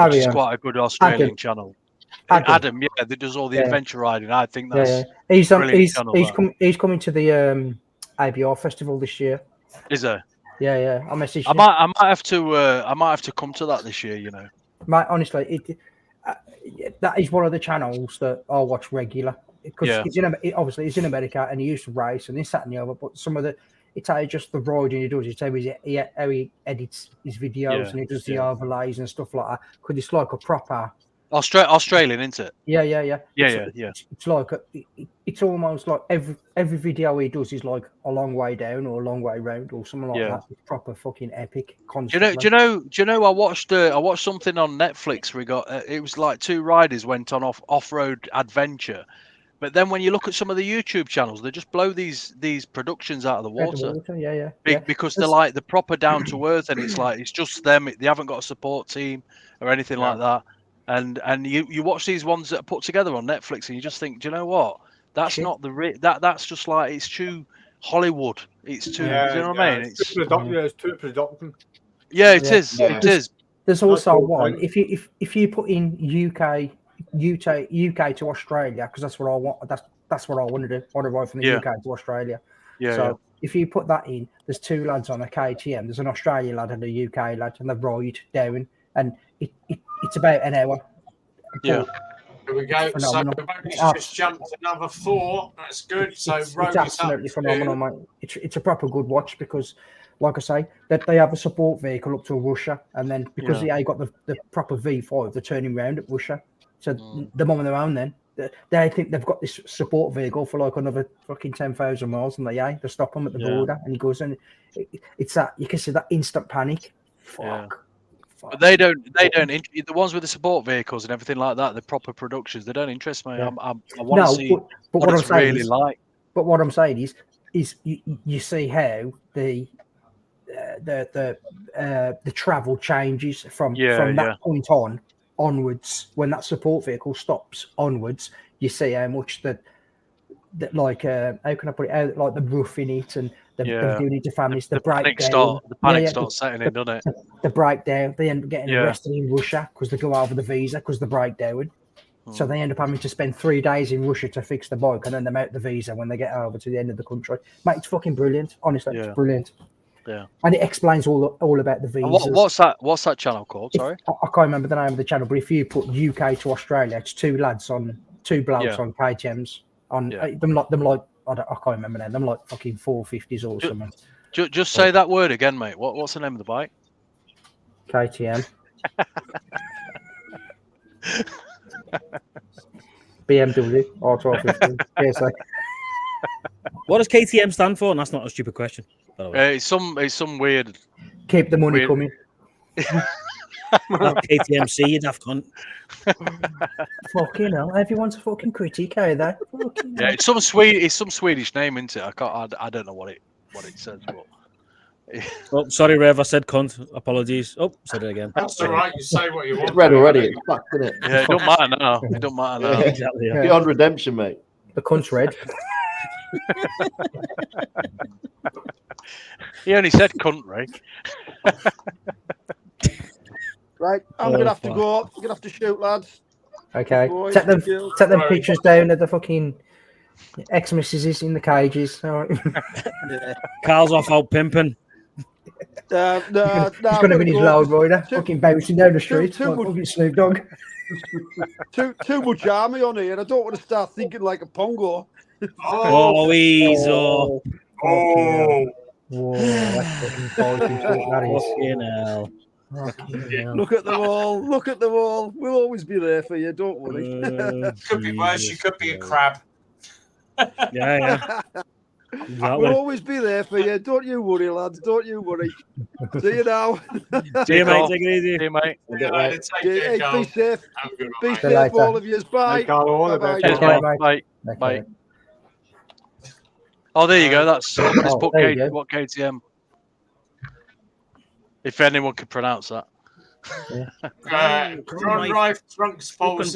Which is quite a good Australian channel. Adam, yeah, that does all the adventure riding. I think that's he's coming to the ABR festival this year. Is there? Yeah. I messaged. I might have to come to that this year. Mate, honestly, that is one of the channels that I watch regular because obviously he's in America and he used to race and this, that, and the other. But some of it's just the riding he does. It's how he edits his videos and he does the overlays and stuff like that. Because it's like a proper Australian, isn't it? Yeah. It's like it's almost like every video he does is like a long way down or a long way round or something like that. It's proper fucking epic. Constantly. Do you know? I watched something on Netflix. It was like two riders went on off-road adventure, but then when you look at some of the YouTube channels, they just blow these productions out of the water. Because they're like the proper down to earth, and it's like it's just them. They haven't got a support team or anything like that. and you watch these ones that are put together on Netflix, and you just think, do you know what? That's Shit. not the that's just like it's too Hollywood. It's too. Yeah, do you know what I mean? It's too production. Yeah, it Yeah. is. Yeah. It is. There's also That's one. cool, If you put in UK to Australia, because that's what I want. That's what I want to do. I want to ride from the Yeah. UK to Australia. Yeah. So if you put that in, there's two lads on a KTM. There's an Australian lad and a UK lad, and they ride down, and it's about an hour. Yeah. Here we go. So Phenomenal. Roby's just jumped another 4. That's good. So It's Roby's absolutely up phenomenal, mate. It's a proper good watch because, like I say, that they have a support vehicle up to Russia, and then because they got the proper V5, they're turning round at Russia. So the moment they're on, then they think they've got this support vehicle for like another fucking 10,000 miles, and they stop them at the border, and he goes, and it's that you can see that instant panic. Fuck. But they don't. The ones with the support vehicles and everything like that, the proper productions, they don't interest me. Yeah. I want to see but what I'm it's saying really is, like. But what I'm saying is you see how the travel changes from that point onwards. When that support vehicle stops onwards, you see how much that like how can I put it out, like the roughing it and the doing it to families, the breakdown. The panic starts setting in, doesn't it? The breakdown. They end up getting arrested in Russia because they go over the visa because the breakdown. So they end up having to spend 3 days in Russia to fix the bike, and then they're out the visa when they get over to the end of the country. Mate, it's fucking brilliant. Honestly, it's brilliant. Yeah. And it explains all about the visas. What's that channel called? Sorry, I can't remember the name of the channel, but if you put UK to Australia, it's two blokes on KTMs on them like I can't remember now. Them like fucking 450s or something. Just say that word again, mate. What's the name of the bike? KTM. BMW R1215. KSA. What does KTM stand for? And that's not a stupid question. By the way. It's some weird. Keep the money coming. Not KTMC, you daft cunt. Fucking hell! Everyone's a fucking critic, are they? Yeah, it's some Swedish name, isn't it? I don't know what it says. But... Oh, sorry, Rev. I said cunt. Apologies. Oh, said it again. That's all right. You say what you want. It's red already. It's fucked, isn't it? Yeah, it don't matter now. It don't matter now. Yeah. Exactly. Yeah. Beyond redemption, mate. The cunt's red. He only said cunt, Ray. Right, I'm gonna have to go. I'm gonna have to shoot, lads. Okay, Boys, take them Right. pictures down of the fucking ex-missuses in the cages. All right. Carl's off out pimping. No, He's gonna be his loud rider, fucking bouncing down the street, too like much- fucking Snoop Dogg. too much army on here. I don't want to start thinking like a pongo. Oh, he's Oh. Whoa, that's fucking fighting talk, that is. fucking hell. Fucking hell. Look at the wall. Look at the wall. We'll always be there for you. Don't worry. Could be worse. You could be a crab. Yeah. We'll Exactly. always be there for you. Don't you worry, lads. Don't you worry. See you now. See you, mate. Take it easy. See you, mate. See you later. Take care, Hey, Carl. be safe. Have a good Be one, mate. See you safe, later. all of you. Bye. Hey, Carl, all the Bye-bye. best. Cheers, Okay, mate. mate. Bye. Okay. Bye. Oh, there you go. That's Oh, put there you go. what KTM. If anyone could pronounce that. John Rife, Trunks, Falls,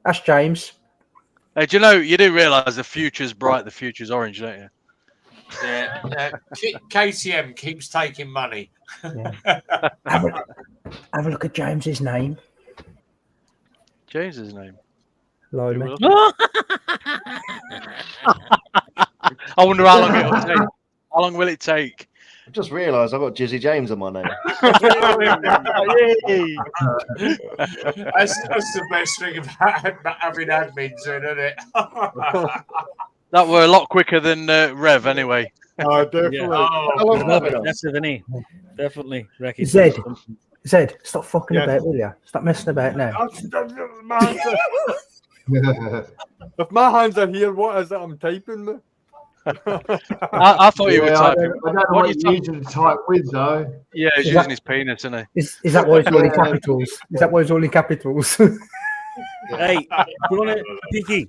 That's James. Hey, do you know, you do realise the future's bright, the future's orange, don't you? KTM keeps taking money. Have a look at James's name. James's name. Lie me. I wonder how long it'll take. How long will it take? I just realised I've got Jizzy James on my name. That's the best thing of having admins in, isn't it? That were a lot quicker than Rev, anyway. Oh, definitely. Definitely. Definitely. Reckon. Zed, stop fucking Yes. about, will you? Stop messing about now. If my hands are here, what is it I'm typing with? I thought you were I typing. don't know what you're using to type with, though. Yeah, he's Is using that- his penis, isn't Is that why it's all in Yeah. capitals? Is that why it's all in capitals? Hey, do you want to, Peaky? Do you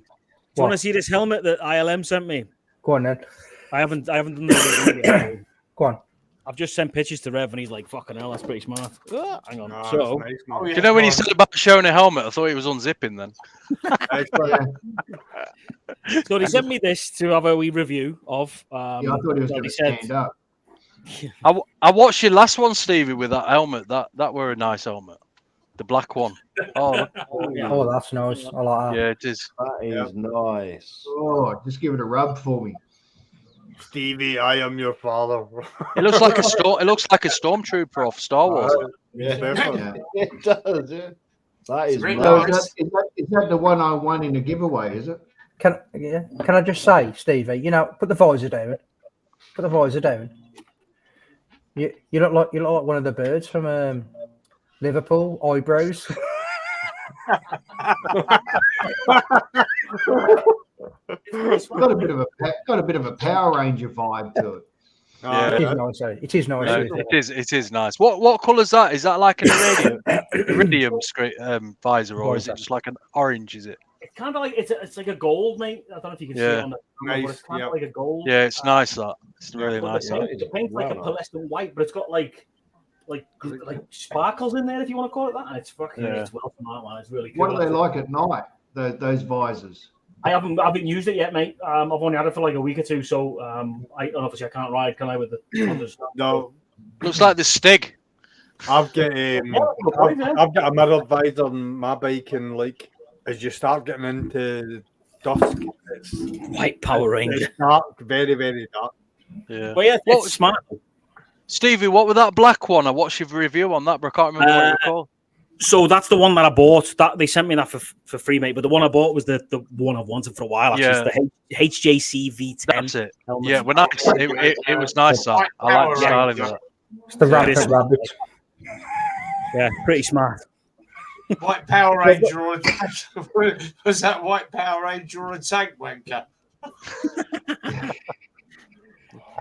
What? want to see this helmet that ILM sent me? Go on then. I haven't done the review yet. Go on. I've just sent pictures to Rev, and he's like, "Fucking hell, that's pretty smart." Hang on. Ah, So, that's nice, Oh, man. yeah. Do you know when you said about showing a helmet? I thought he was unzipping then. Excellent. so he sent me this to have a wee review of. Yeah, I thought he was well, going to said- stand up. I watched your last one, Stevie, with that helmet. That were a nice helmet. The black one. Oh, look. Oh, that's nice. I like that. Yeah, it is. That is nice. Oh, just give it a rub for me. Stevie, I am your father. It looks like a stormtrooper off Star Wars. Yeah, Definitely. it does. Yeah, that is Really So nice. is that the one I won in the giveaway? Is it? Can I just say, Stevie? You know, put the visor down. Put the visor down. You look like one of the birds from Liverpool. Eyebrows. It's got a bit of a Power Ranger vibe to it. Yeah. It is nice. It is nice. No, isn't it? it is nice. What colour is that? Is that like an iridium visor, or is it just like an orange? Is it? It's kind of like it's like a gold, mate. I don't know if you can see it on the camera, but it's kind of like a gold. Yeah, it's nice. That it's really But nice. the paint's like a pearlescent white, but it's got like sparkles in there, if you want to call it that. And it's fucking it's well smart, man. It's really cool. What do they like at night? Those visors. I haven't used it yet, mate. I've only had it for like a week or two, so obviously I can't ride, can I? With the others? No, Looks like the Stig. I've got I've got a mirror visor on my bike, and like as you start getting into dusk, it's White Power Ranger. It's dark, very, very dark. Yeah. Well, yeah, it's smart. Stevie, what was that black one? I watched your review on that, but I can't remember what it was called. So that's the one that I bought. That they sent me that for free, mate. But the one I bought was the one I've wanted for a while. Actually, it's the HJC V10. That's it. helmet. Yeah, well, nice. It was nice. That I like the styling of that. It's the Yeah, rabbit. Yeah, pretty smart. White Power Ranger or was that White Power Ranger or a tank wanker?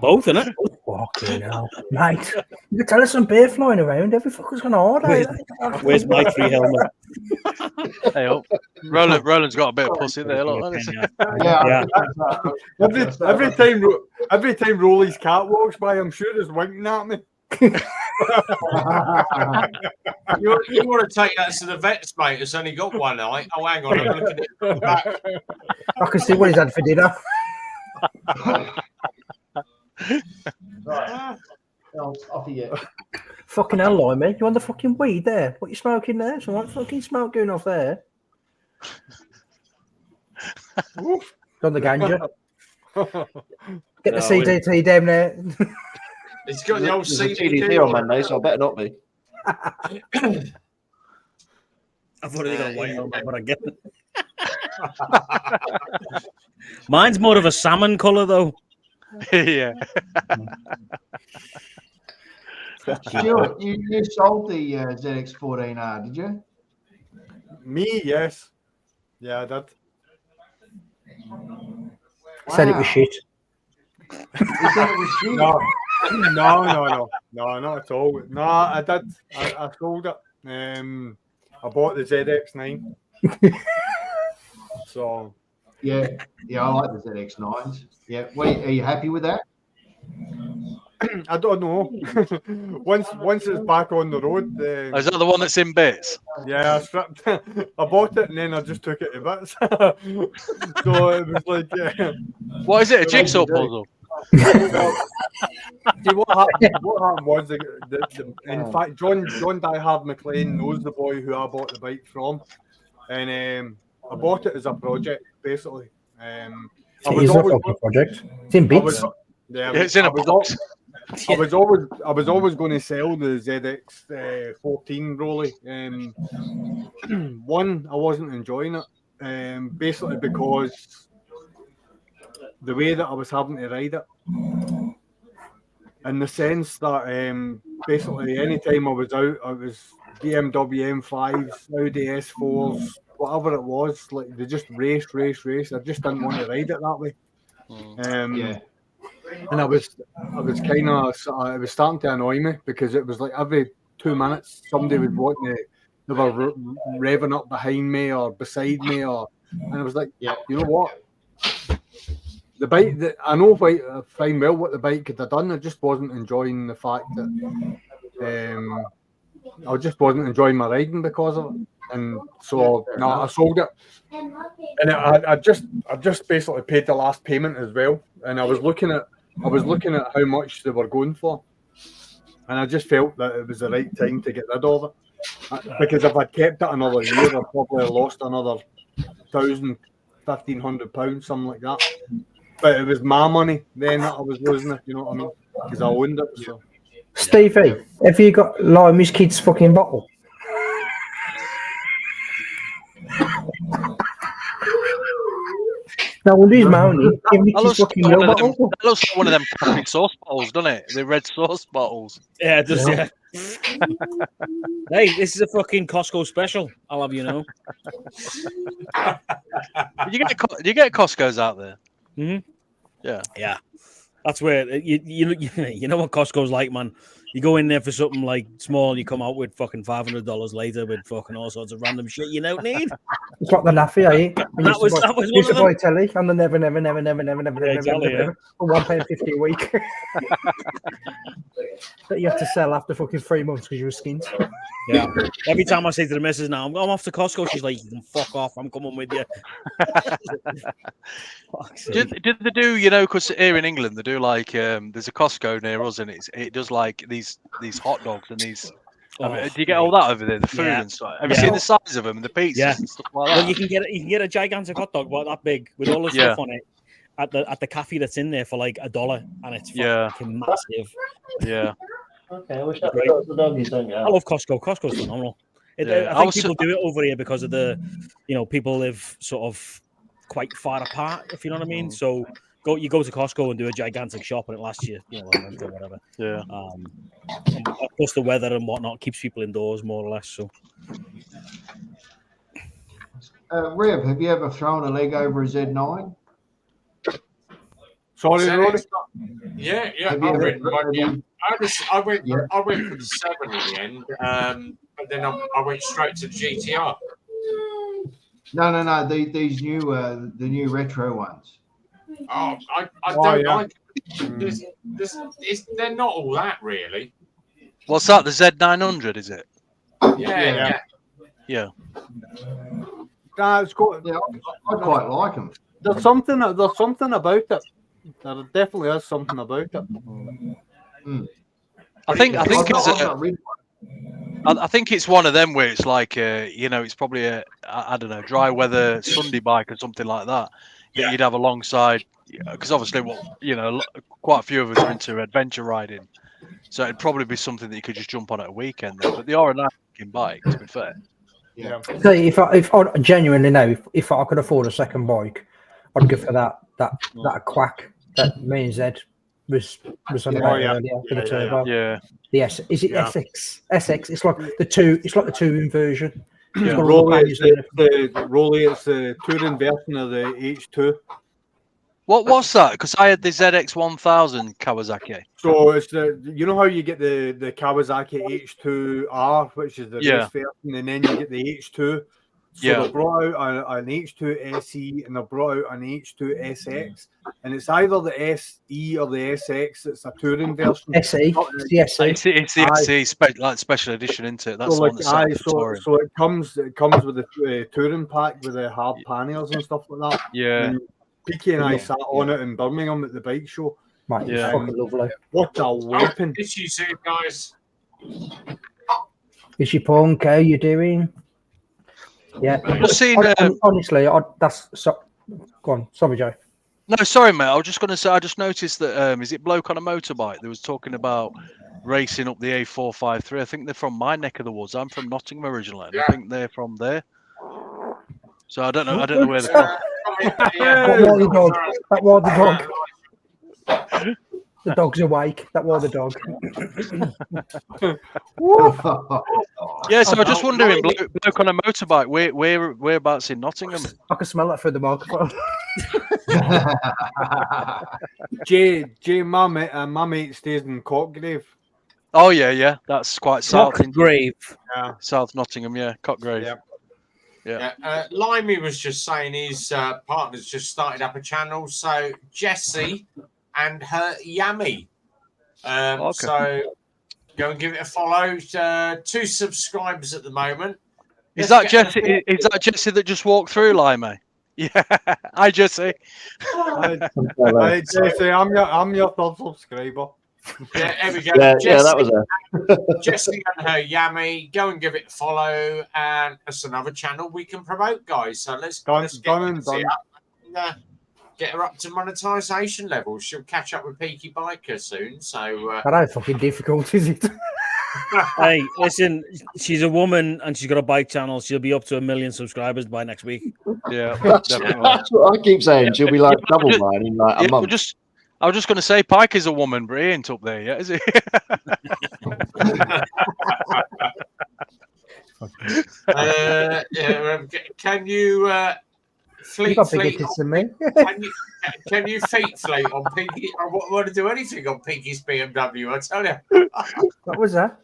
Both, innit? Fucking hell, mate! You can tell us some beer flying around. Every fucker's gonna order. Where's my free helmet? Hey, up. Roland's got a bit of pussy there. Look, Yeah. Every time Rolly's cat walks by, I'm sure he's winking at me. You want to take that to the vets, mate? It's only got one eye. Oh, hang on, I'm looking at it back. I can see what he's had for dinner. Right. Off you. Fucking hell, Limey. You want the fucking weed there? What you smoking there? Some like fucking smoke going off there. On the ganja. Get the CDT down there. It's got the old There's a CDT TDT on Monday, so I better not be. I've already got a white helmet, but I get it. Mine's more of a salmon colour, though. yeah. Stuart, you sold the ZX14R, did you? Me, yes. Yeah, I did. Said it was shit. You said it was shit. No, not at all. No, I did. I sold it. I bought the ZX9. So Yeah, I like the ZX9s. Yeah, are you happy with that? I don't know. once it's back on the road, Is that the one that's in bits? yeah, I stripped. I bought it and then I just took it to bits. So it was like, What is it? A jigsaw puzzle? see what happened was in fact John Diehard McLean knows the boy who I bought the bike from, and I bought it as a project basically. I was It's a always fucking project. It's in bits. It's in a box. I was always going to sell the ZX 14 Rolly. One, I wasn't enjoying it, basically because the way that I was having to ride it, in the sense that basically any time I was out, I was BMW M5s, Audi S4s, whatever it was, like they just race. I just didn't want to ride it that way. Yeah. And I was kind of, it was starting to annoy me because it was like every 2 minutes somebody was wanting to, they were revving up behind me or beside me, and I was like, Yeah. you know what? the bike. I know fine well what the bike could have done. I just wasn't enjoying the fact that I just wasn't enjoying my riding because of it, and so I sold it. And I just basically paid the last payment as well, and I was looking at how much they were going for, and I just felt that it was the right time to get rid of it, because if I'd kept it another year, I'd probably lost another £1,500, something like that. But it was my money then that I was losing it, you know what I mean? Because I owned it. So. Stevie, have you got Limey's kid's fucking bottle? No wonder he's moaning. That looks like one of them fucking sauce bottles, doesn't it? The red sauce bottles. Yeah, it does. Yeah. Hey, this is a fucking Costco special. I'll have you know. You get Costco's out there. Mm-hmm. Yeah. That's where you know what Costco's like, man. You go in there for something like small, you come out with fucking $500 later with fucking all sorts of random shit you don't need. It's like the Laffy, eh? That was one used of to buy them. telly and the never Exactly, for £1.50 a week. That you have to sell after fucking 3 months because you were skint. Yeah. Every time I say to the missus now, I'm off to Costco, she's like, you can fuck off, I'm coming with you. Did they do, you know, because here in England they do like there's a Costco near us and it does like these hot dogs and these do you get all that over there, the food and stuff? Have you seen the size of them and the pizzas and stuff like that? Well, you can get a gigantic hot dog about that big with all the stuff on it at the cafe that's in there for like $1, and it's fucking massive. Yeah. Okay, I wish that was the doggies, don't you? I love Costco. Costco's phenomenal. I think people do it over here because of the, people live sort of quite far apart, if you know what I mean. So you go to Costco and do a gigantic shop, and it lasts you, a month or whatever. Yeah. And plus the weather and whatnot keeps people indoors more or less. So. Rev, have you ever thrown a leg over a Z9? Sorry, Rory. Yeah. I went for the 7 in the end, but then I went straight to the GTR. No. These new, the new retro ones. Oh, I don't like it. They're not all that really. What's that? The Z900, is it? Yeah. It's got. Yeah, I quite like them. There's something about it. There definitely is something about it. I think it's one of them where it's like it's probably a I don't know, dry weather Sunday bike or something like that that you'd have alongside, because obviously quite a few of us are into adventure riding, so it'd probably be something that you could just jump on at a weekend then. But they are a nice bike, to be fair. Yeah. So if I genuinely know if I could afford a second bike, I'd go for that quack that me and Zed was on about earlier for the turbo. Yeah. Yes. Is it SX? SX. It's like the touring version. Yeah. Rolly, it's the touring version of the H2. What was that? Because I had the ZX1000 Kawasaki. So it's how you get the Kawasaki H2R, which is the race version, and then you get the H2. So they brought out an H2 SE and they brought out an H2 SX, and it's either the SE or the SX. It's a touring version. SE, it's the SE. It's the SE, like special edition, isn't it? That's so it comes with the touring pack with the hard panniers and stuff like that. Yeah. And Peaky and I sat on it in Birmingham at the bike show. Mate, it's fucking lovely. What a weapon! It's you soon, guys. Is your punk? How you doing? Yeah. Honestly, that's so. Go on, sorry, Joe. No, sorry, mate. I was just going to say, I just noticed that is it Bloke on a Motorbike that was talking about racing up the A453. I think they're from my neck of the woods. I'm from Nottingham originally. And I think they're from there. So I don't know where they're from. That was the dog. The dog's awake. That was the dog. Yeah, so I'm just wondering, bloke on a motorbike, whereabouts in Nottingham? I can smell that through the microphone. Jay, my mate stays in Cottgrave. Oh yeah, that's quite south. Cottgrave. Yeah. South Nottingham, yeah, Cottgrave. Yeah. Limey was just saying his partner's just started up a channel. So Jessie and her Yummy. So go and give it a follow. 2 subscribers at the moment. Is that Jessie? Is that Jessie that just walked through, Limey? Yeah. Hi, Jessie. Hi, Jesse. I'm your 3rd subscriber. Yeah, there we go. That was her. Jessie and her Yummy. Go and give it a follow, and that's another channel we can promote, guys. So let's get her up to monetization levels. She'll catch up with Peaky Biker soon. So that ain't fucking difficult, is it? Hey, listen, she's a woman and she's got a bike channel. She'll be up to 1 million subscribers by next week. Yeah, that's what I keep saying. She'll be like double mine in like a month. I was just going to say, Pike is a woman, but he ain't up there yet, is he? Can you fleet than me. Can you feet fleet on Peaky? I want to do anything on Peaky's BMW. I tell you. What was that?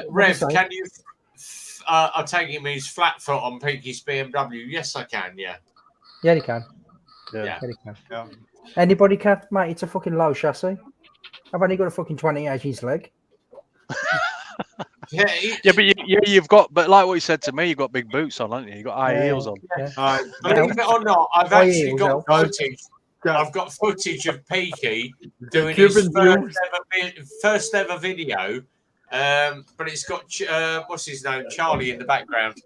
Rev, can you? I take it means flat foot on Peaky's BMW. Yes, I can. Yeah. Yeah, you can. Yeah. You can. Yeah. Anybody can, mate. It's a fucking low chassis. I've only got a fucking 28-inch leg. But you've got, but like what you said to me, you've got big boots on, haven't you? You've got high heels on. Yeah. Believe it or not, I've actually got footage. I've got footage of Peaky doing his first ever video, but it's got what's his name, Charlie, in the background.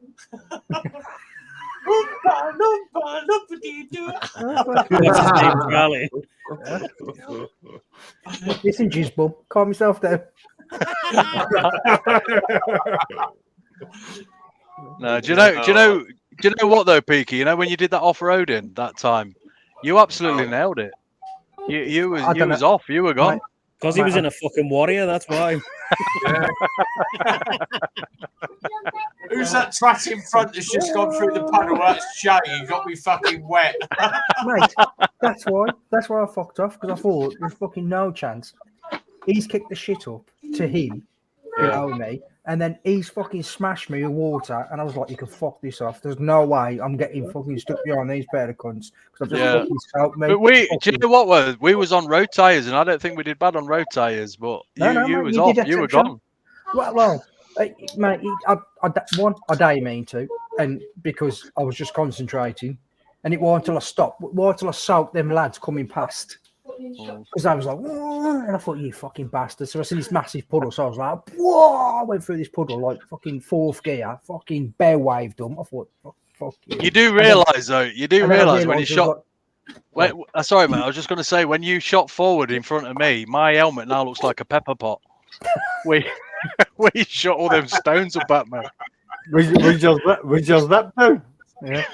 Listen, Jizz Bum, calm yourself down. No, do you know what though, Peaky? You know when you did that off-roading that time, you absolutely nailed it. You was off. You were gone. Because he was in a fucking Warrior. That's why. Who's that twat in front that's just gone through the puddle? That's Jay. You got me fucking wet. Mate, that's why I fucked off, because I thought there's fucking no chance. He's kicked the shit up to him, below me, and then he's fucking smashed me with water, and I was like, you can fuck this off. There's no way I'm getting fucking stuck behind these pair of cunts, because I've just fucking helped me. But do you know what we was on road tyres, and I don't think we did bad on road tyres, but you was off, you were gone. Well, mate, I didn't mean to, and because I was just concentrating, and it wasn't until I stopped, until I saw them lads coming past. Because I was like, whoa, and I thought, you fucking bastard. So I seen this massive puddle, so I was like, whoa, I went through this puddle like fucking 4th gear, fucking bear waved them. I thought, fuck you. You do realise when you shot. Sorry, mate, I was just going to say, when you shot forward in front of me, my helmet now looks like a pepper pot. We shot all them stones up at me. We just that now. Yeah,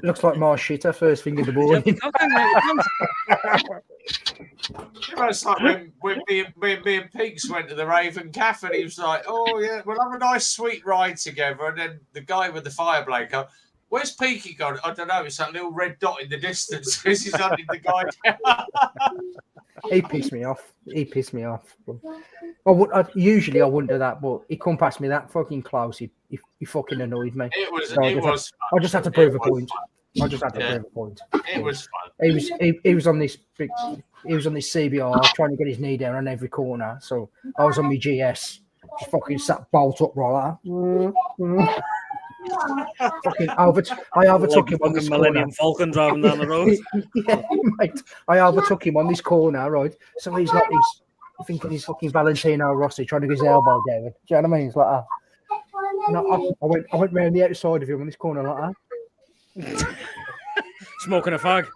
looks like my shitter first thing in the morning. It's like when me and Peaks went to the Raven Cafe, and he was like, "Oh yeah, we'll have a nice sweet ride together." And then the guy with the fire blade goes, "Where's Peaky gone?" I don't know. It's that little red dot in the distance because he's hunting the guy down. He pissed me off. Usually I wouldn't do that, but he come past me that fucking close. He fucking annoyed me. It was. I just had to prove a point. It was fun. He was on this CBR trying to get his knee down on every corner. So I was on my GS, just fucking sat bolt upright. Fucking I overtook him on this Millennium Falcon driving down the road. Yeah, mate. I overtook him on this corner, right? So he's like he's thinking he's fucking Valentino Rossi trying to get his elbow down. Do you know what I mean? It's like that. No, I went round the outside of him on this corner like that. Smoking a fag.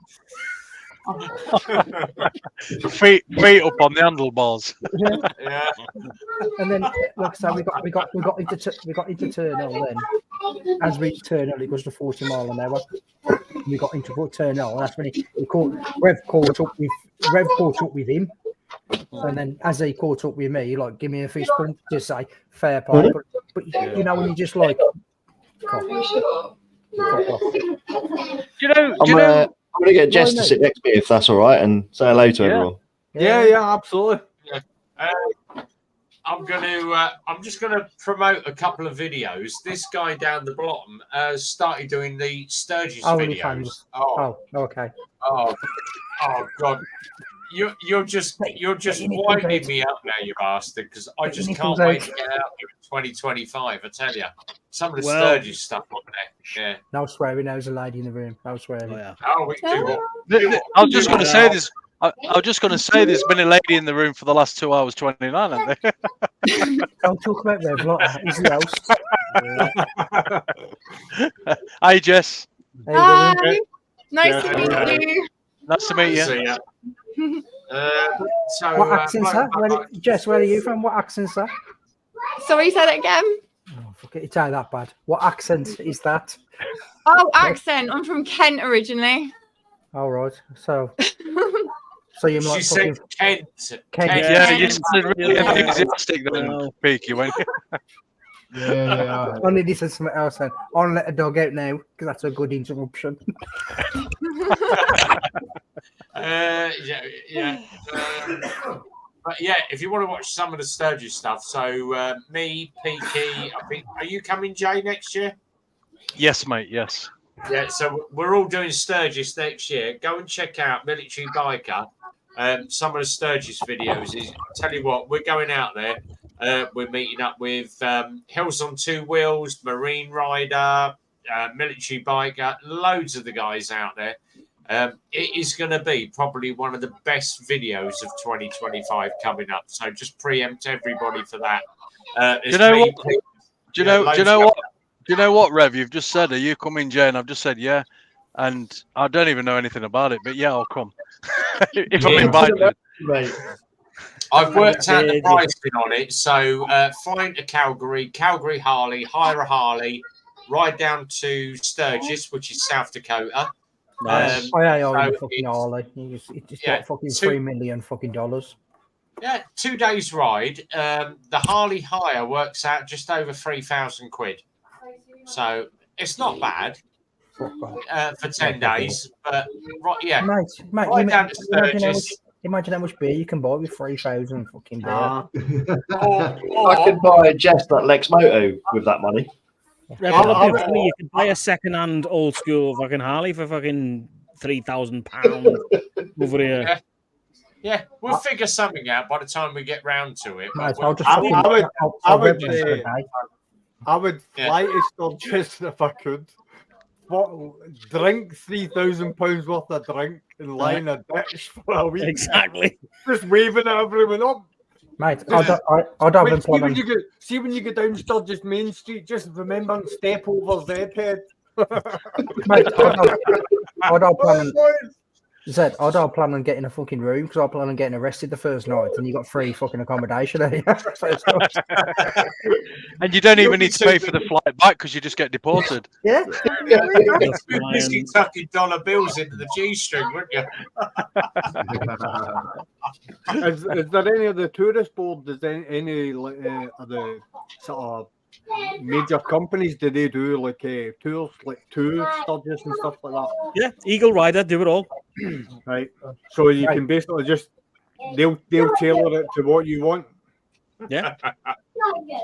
feet up on the handlebars. Yeah. And then, like I said, we got into Turnhill. Then, as we Turnhill, it goes to 40 mile an hour. We got into Turnhill, and that's when Rev caught up with him. And then, as he caught up with me, he like give me a fist bump to say fair play. But you know when you just like. I'm going to get Jess to sit next to me if that's all right and say hello to everyone. Yeah, absolutely. I'm just gonna promote a couple of videos. This guy down the bottom started doing the Sturgis videos. Oh, okay. Oh God. You're just winding me up now, you bastard, because I just can't wait to get out here in 2025. I tell you, some of the Sturgis stuff on there. Yeah. No swearing. There's a lady in the room. No swearing. Oh, yeah. Oh, we do what? I was just going to say this. I was just going to say there's been a lady in the room for the last 2 hours 29, haven't there? Don't talk about Rev. Look, he's the host. Hi, Jess. Hi. Nice to meet you. Nice to meet you. What accent's that? Jess, where are you from? What accent's that? Sorry, say that again. Oh, fuck it, it's not that bad. What accent is that? Oh, accent. I'm from Kent originally. All right. So you might. She said Kent. Yeah, you sounded really enthusiastic then, Peaky, when Yeah. Only this is something else. Then I'll let a dog out now because that's a good interruption. But yeah, if you want to watch some of the Sturgis stuff, so me, Peaky, I think, are you coming, Jay, next year? Yes, mate. Yes. Yeah, so we're all doing Sturgis next year. Go and check out Military Biker. Some of the Sturgis videos. I tell you what, we're going out there. We're meeting up with Hills on Two Wheels, Marine Rider, Military Biker, loads of the guys out there. It is going to be probably one of the best videos of 2025 coming up. So just preempt everybody for that. Do you know what, Rev? You've just said, "Are you coming, Jay?" And I've just said, "Yeah," and I don't even know anything about it, but yeah, I'll come if I'm invited. I've worked out the pricing on it. So find a Calgary Harley, hire a Harley, ride down to Sturgis, which is South Dakota. Nice. Fucking Harley. It's got fucking $3 million fucking dollars. Yeah, 2 days ride. The Harley hire works out just over 3,000 quid. So it's not bad for 10 days. But mate, right down to Sturgis. Imagine how much beer you can buy with 3,000 fucking beer. I could buy just that Lex Moto with that money. You can buy a second-hand old school fucking Harley for fucking £3,000 over here. Yeah, we'll figure something out by the time we get round to it. I would fly to Sturgis if I could. Drink £3,000 worth of drink and lie in a ditch for a week. Exactly. Just waving at everyone up. Mate, I'd have been planning. See when you go down Sturgis Main Street, just remember and step over Zedhead. Mate, I'd have planned on getting a fucking room because I plan on getting arrested the first night, and you got free fucking accommodation. And you don't even need to pay for the flight back because you just get deported. Yeah. You're tucking dollar bills into the G-string, wouldn't you? Is there any of the tourist board? Is there any of the sort of major companies? Do they do like tours, like tour Sturgis and stuff like that? Yeah, Eagle Rider do it all. Right. So you can basically just they'll tailor it to what you want. Yeah.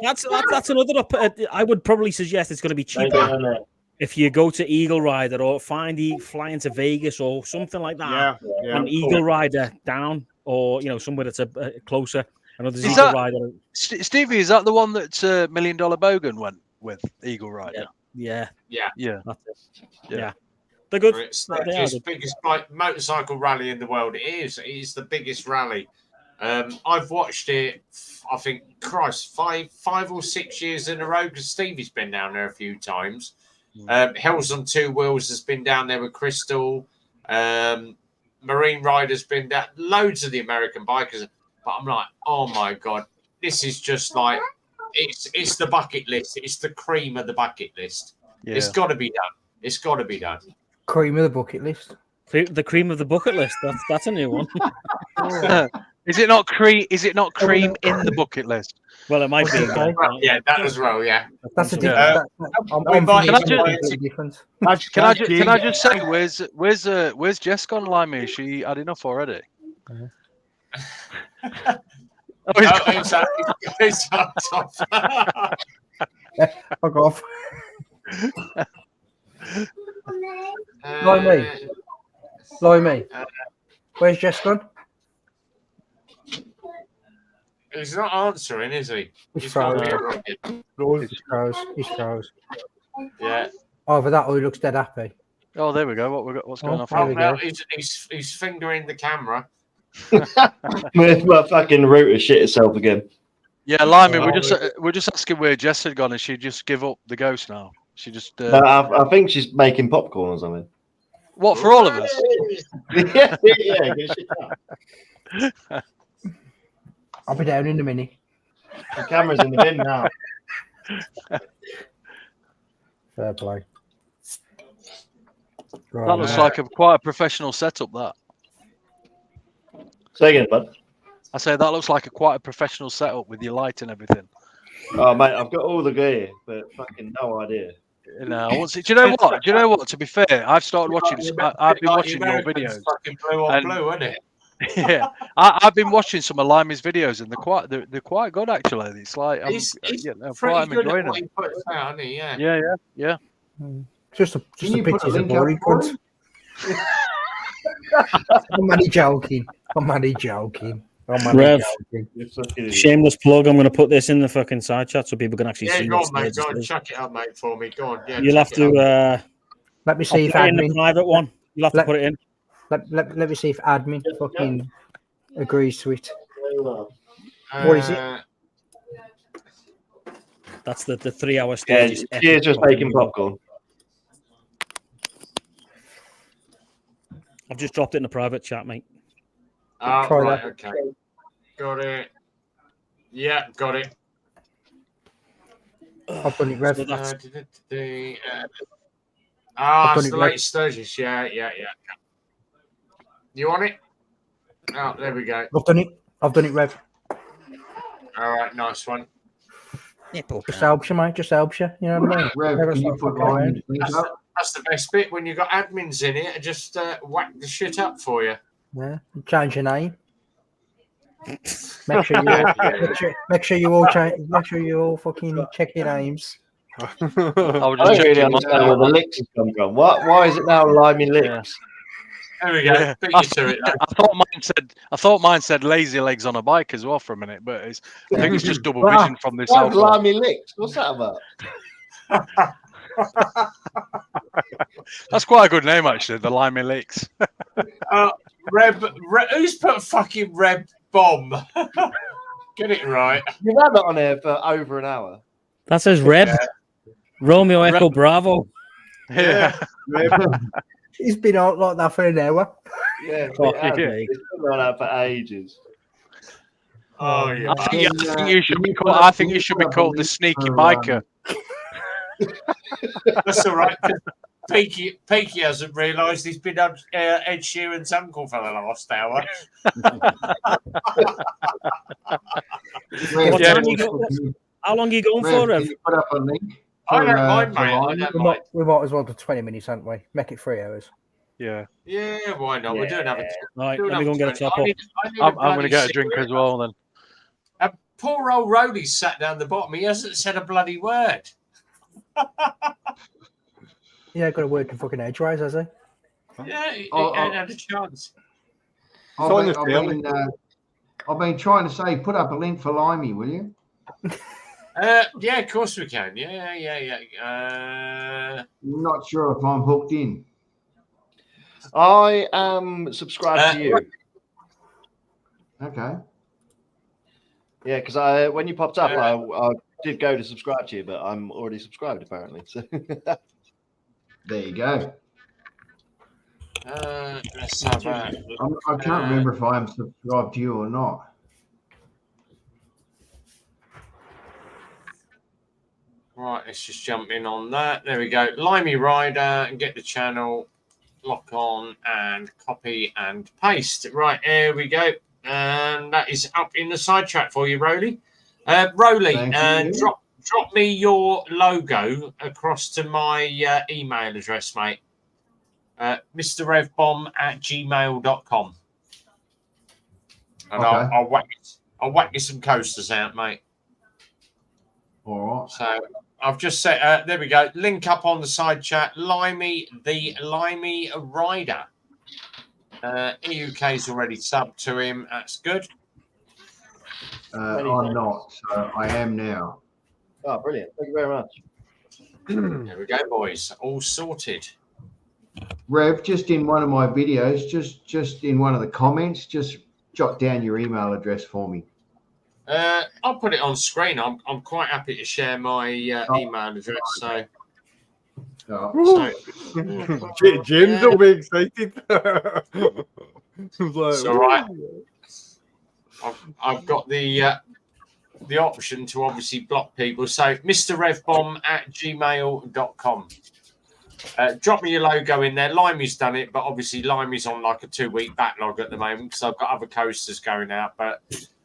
That's another. I would probably suggest it's going to be cheaper if you go to Eagle Rider or fly into Vegas or something like that. Yeah. And Eagle Rider down, or somewhere that's closer. Another Eagle Rider. Stevie, is that the one that $1 Million Bogan went with Eagle Rider? Yeah. That's it. Yeah. They're good. It's the biggest motorcycle rally in the world. It is the biggest rally. I've watched it, I think, 5 or 6 years in a row because Stevie's been down there a few times. Hills on Two Wheels has been down there with Crystal. Marine Rider's been down. Loads of the American bikers. But I'm like, oh my God, this is just like, it's the bucket list. It's the cream of the bucket list. Yeah. It's got to be done. Cream of the bucket list. The cream of the bucket list. That's a new one. Is it not cream? Is it not cream in the bucket list? Well, it might be. Yeah, that as well. Yeah, that's a difference. Can I just say, where's Jess gone, Limey? She had enough already. It's locked off. Fuck off. Lie me. Where's Jess gone? He's not answering, is he? He's not froze. here. He's froze. Yeah. Either that or he looks dead happy. Oh, there we go. What's going on? Well, he's fingering the camera. My fucking router shit itself again. Yeah, Limey, we're just asking where Jess had gone, and she just give up the ghost now. She just. No, I think she's making popcorn or something. What, for all of us? yeah. Get shit out. I'll be down in a minute. The camera's in the bin now. Fair play. Right, that looks like quite a professional setup. That. Say again, bud. I say that looks like quite a professional setup with your light and everything. Oh mate, I've got all the gear, but fucking no idea. No, do you know what? Do you know what? To be fair, I've started watching. I've been watching your videos. Fucking blue on blue, isn't it? Yeah, I've been watching some of Limey's videos, and they're quite good actually. It's like he's quite good enjoying at what it. he puts out, isn't he? Yeah. Yeah. Just a pity he's a boring cunt. I'm only joking. Rev, shameless plug. I'm going to put this in the fucking side chat so people can actually see. Yeah, go on, mate. Go on, chuck it up, mate, for me. Go on. Yeah, you'll have to. Let me see if admin in the private one. You'll have to put it in. Let me see if admin fucking agrees to it. What is it? That's the 3 hour stage. Yeah, she's just making popcorn. I've just dropped it in the private chat, mate. Oh, right, okay. Got it. Yeah, got it. I've done it, Rev. It's the late Sturgis. Yeah. You want it? Oh, there we go. I've done it, Rev. All right, nice one. Just helps you, mate. Just helps you. You know what I mean? Rev, can you put mine? That's the best bit when you've got admins in it and just whack the shit up for you. Yeah, change your name. Make sure you all fucking check your names. I was I don't really understand where the licks have come from. Why is it now Limey Licks? There we go. Beat you to it. I thought mine said lazy legs on a bike as well for a minute, but I think it's just double vision from this. What's Limey Licks? What's that about? That's quite a good name, actually. The Limey Licks. Reb, who's put fucking Reb Bomb? Get it right. You've had that on here for over an hour. That says Reb. Romeo Echo Bravo. Yeah. He's been out like that for an hour. Yeah, it's been on that for ages. Oh yeah. I think you should be called. I think you should be called the sneaky biker. That's all right. Peaky hasn't realised he's been Ed Sheeran's uncle for the last hour. How long are you going for, Rev? Put up a link. I don't mind, mate. I don't mind. We might as well do 20 minutes, haven't we? Make it 3 hours. Yeah. Yeah, why not? We're doing another. Right, let me go and get a top up. I'm going to get a drink as well then. Poor old Rowley sat down the bottom. He hasn't said a bloody word. Yeah, got a word to fucking edge rise, has he? Yeah, he ain't had a chance. I've been trying to say, put up a link for Limey, will you? Yeah, of course we can. Yeah. I'm not sure if I'm hooked in. I am subscribed to you. Okay. Yeah, because when you popped up, I did go to subscribe to you, but I'm already subscribed apparently. So there you go. Let's have that. I can't remember if I'm subscribed to you or not. Right, let's just jump in on that. There we go. Limey Rider and get the channel, lock on and copy and paste. Right, there we go. And that is up in the side chat for you, Rowley. Rowley, drop me your logo across to my email address, mate. MrRevBomb@gmail.com. And I'll whack I'll whack you some coasters out, mate. All right. So I've just said, there we go. Link up on the side chat. Limey, the Limey Rider. EUK's already subbed to him. That's good. I'm not, so I am now. Oh, brilliant. Thank you very much. There we go, boys. All sorted. Rev, just in one of my videos, just in one of the comments, just jot down your email address for me. I'll put it on screen. I'm quite happy to share my email address. So, James will be excited. It's all right. I've got the option to obviously block people. So, mrrevbomb@gmail.com. Drop me your logo in there. Limey's done it, but obviously Limey's on like a 2-week backlog at the moment because I've got other coasters going out. But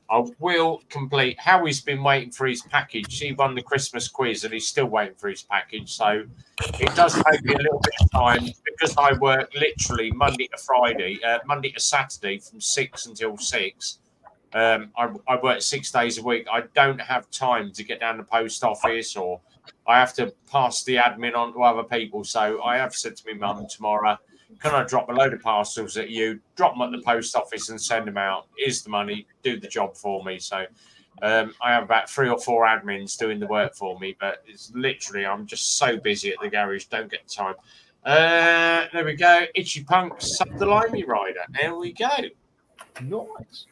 I will complete. Howie's been waiting for his package. He won the Christmas quiz and he's still waiting for his package. So it does take me a little bit of time because I work literally Monday to Saturday from 6 until 6. I work 6 days a week. I don't have time to get down the post office or I have to pass the admin on to other people. So I have said to my mum tomorrow, can I drop a load of parcels at you, drop them at the post office and send them out? Here's the money, do the job for me. So I have about 3 or 4 admins doing the work for me, but it's literally, I'm just so busy at the garage, don't get the time. There we go. Itchy Punk, sub the Limey Rider. There we go. Nice.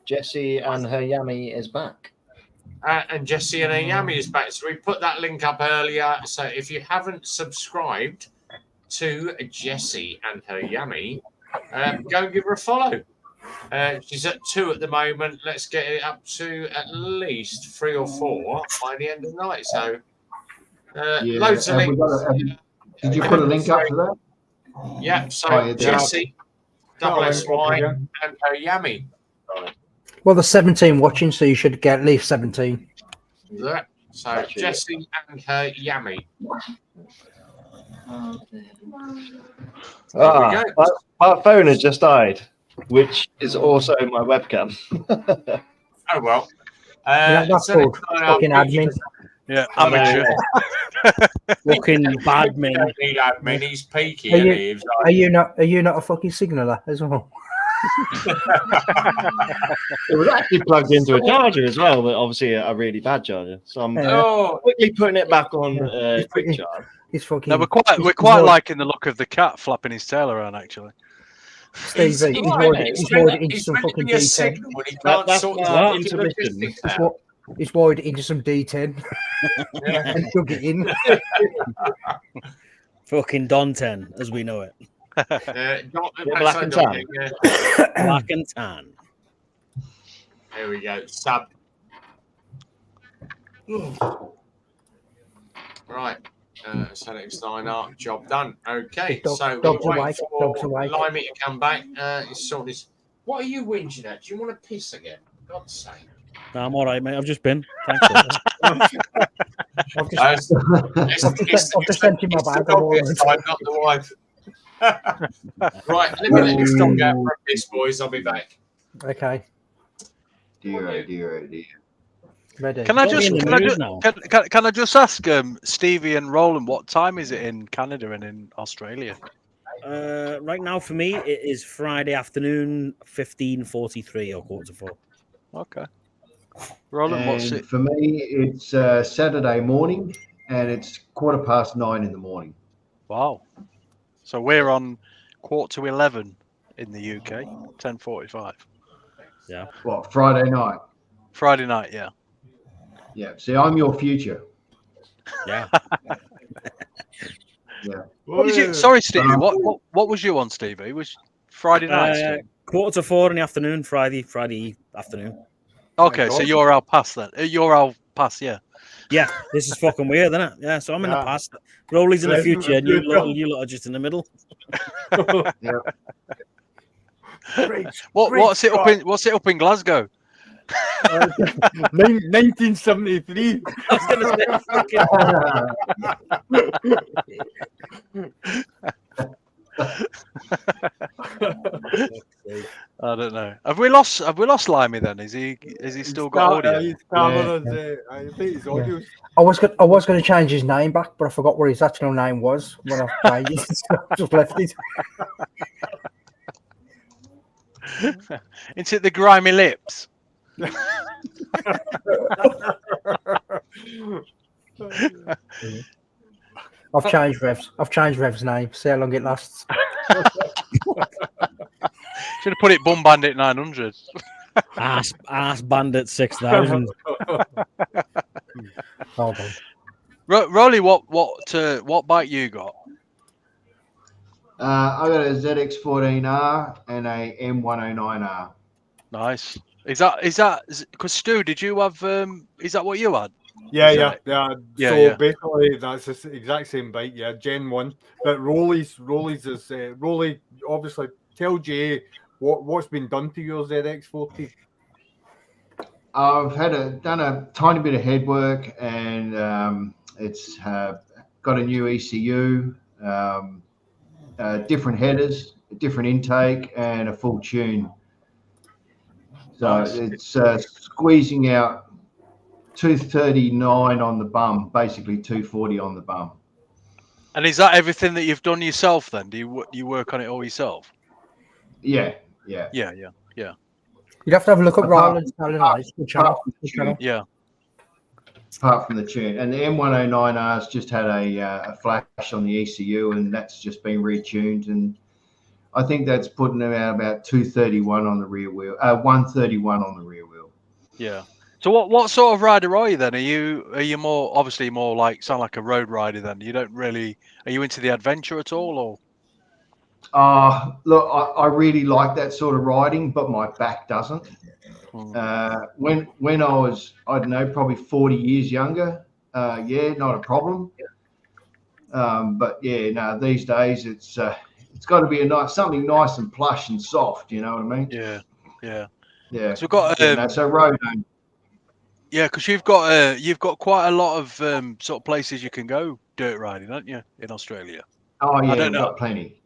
Jessie and her yummy is back. And Jessie and her yummy is back. So we put that link up earlier. So if you haven't subscribed to Jessie and her yummy, go and give her a follow. She's at 2 at the moment. Let's get it up to at least 3 or 4 by the end of the night. So loads of links. Did you put a link up to that? Yeah. So Jessie, SY, and her yummy. Well, there's 17 watching, so you should get at least 17. Yeah. So Jessie and her yummy. My phone has just died, which is also my webcam. Oh well. That's called fucking admin. Yeah, amateur. Fucking badmin. Need admin. He's Peaky. Are you not a fucking signaller as well? It was actually plugged into a charger as well, but obviously a really bad charger. So I'm quickly putting it back on quick charge. He's fucking. No, we're quite liking the look of the cat flapping his tail around. Actually, Stevie, he's wired into some fucking D10. He's wired into some D10 and plug it in. Fucking Don 10, as we know it. Black and tan. Black and tan. There we go. Sub. Right. So next line up. Job done. Okay. So Dogs we're away. Dogs away. Limey to come back. He's sort this. What are you whinging at? Do you want to piss again? For God's sake. No, I'm all right, mate. I've just been. Thanks. I've just sent him my bag. Not the wife. Right, let me let you stop out for this, boys. I'll be back. Okay. Dear. Ready. Can I just ask Stevie and Roland, what time is it in Canada and in Australia? Right now, for me, it is Friday afternoon, 15:43 or 3:45. Okay. Roland, what's it? For me, it's Saturday morning, and it's 9:15 in the morning. Wow. So we're on 11:15 in the UK, 10:45. Yeah. What, Friday night? Friday night, yeah. Yeah. See, I'm your future. Yeah. Yeah. What was you? Sorry, Stevie. What was you on, Stevie? It was Friday night. 3:45 in the afternoon, Friday afternoon. Okay, so you're our past then. You're our past, yeah. Yeah, this is fucking weird, isn't it? Yeah, so I'm in the past. Rolly's in the future, and you lot are just in the middle. Yeah. What's it up in Glasgow? 1973. I was gonna say, I don't know. Have we lost Limey then? Is he still got audio? He's I think his audio's. I was going to change his name back, but I forgot what his actual name was when I changed it. So I just left it. Is it the grimy lips? I've changed Rev's name. See how long it lasts. Should have put it Bum Bandit 900. Ass Bandit 6000. Hold on. Rolly, what bike you got? I got a ZX14R and a M109R. Nice. Is that because Stu? Did you have? Is that what you had? Yeah. Yeah. Basically, that's the exact same bike. Yeah, Gen 1. But Rolly's is Rolly. Obviously, tell Jay what's been done to your ZX40. I've done a tiny bit of head work, and it's got a new ECU, different headers, a different intake, and a full tune. So Nice. it's squeezing out 239 on the bum, basically 240 on the bum. And is that everything that you've done yourself then? Do you work on it all yourself? Yeah. You'd have to have a look at Ryland's channel. Yeah. Apart from the tune, and the M109R's just had a flash on the ECU, and that's just been retuned, and I think that's putting them out about 231 on the rear wheel, 131 on the rear wheel. Yeah. So what sort of rider are you then? Are you more obviously more like sound like a road rider then? You don't really are you into the adventure at all or? Look, I really like that sort of riding, but my back doesn't. When I was, I don't know, probably 40 years younger, not a problem. But yeah, no, these days it's got to be something nice and plush and soft. You know what I mean? Yeah. So we've got so road. Yeah, because you've got quite a lot of sort of places you can go dirt riding, don't you, in Australia? Oh yeah, I don't we've know. got plenty.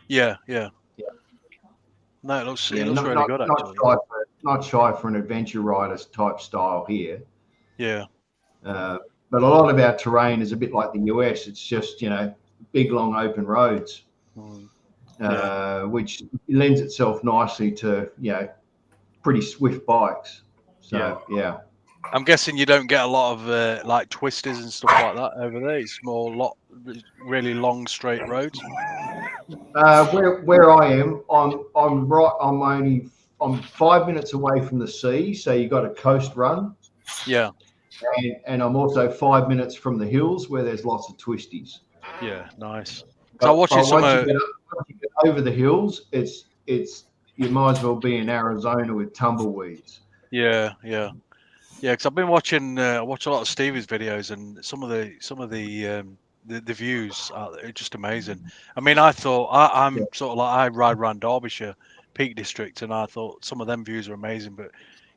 Yeah. No, it looks really good actually. Not shy for an adventure rider type style here. Yeah. But a lot of our terrain is a bit like the US. It's just big long open roads, which lends itself nicely to pretty swift bikes. So yeah. I'm guessing you don't get a lot of like twisters and stuff like that over there. It's more really long straight roads. Where I am, I'm 5 minutes away from the sea, so you got a coast run. Yeah. And I'm also 5 minutes from the hills where there's lots of twisties. Yeah, nice. So once you get over the hills, it's you might as well be in Arizona with tumbleweeds. Yeah. Because I've been watching watch a lot of Stevie's videos, and some of the views are just amazing. I mean, I thought I'm sort of like I ride around Derbyshire, Peak District, and I thought some of them views are amazing. But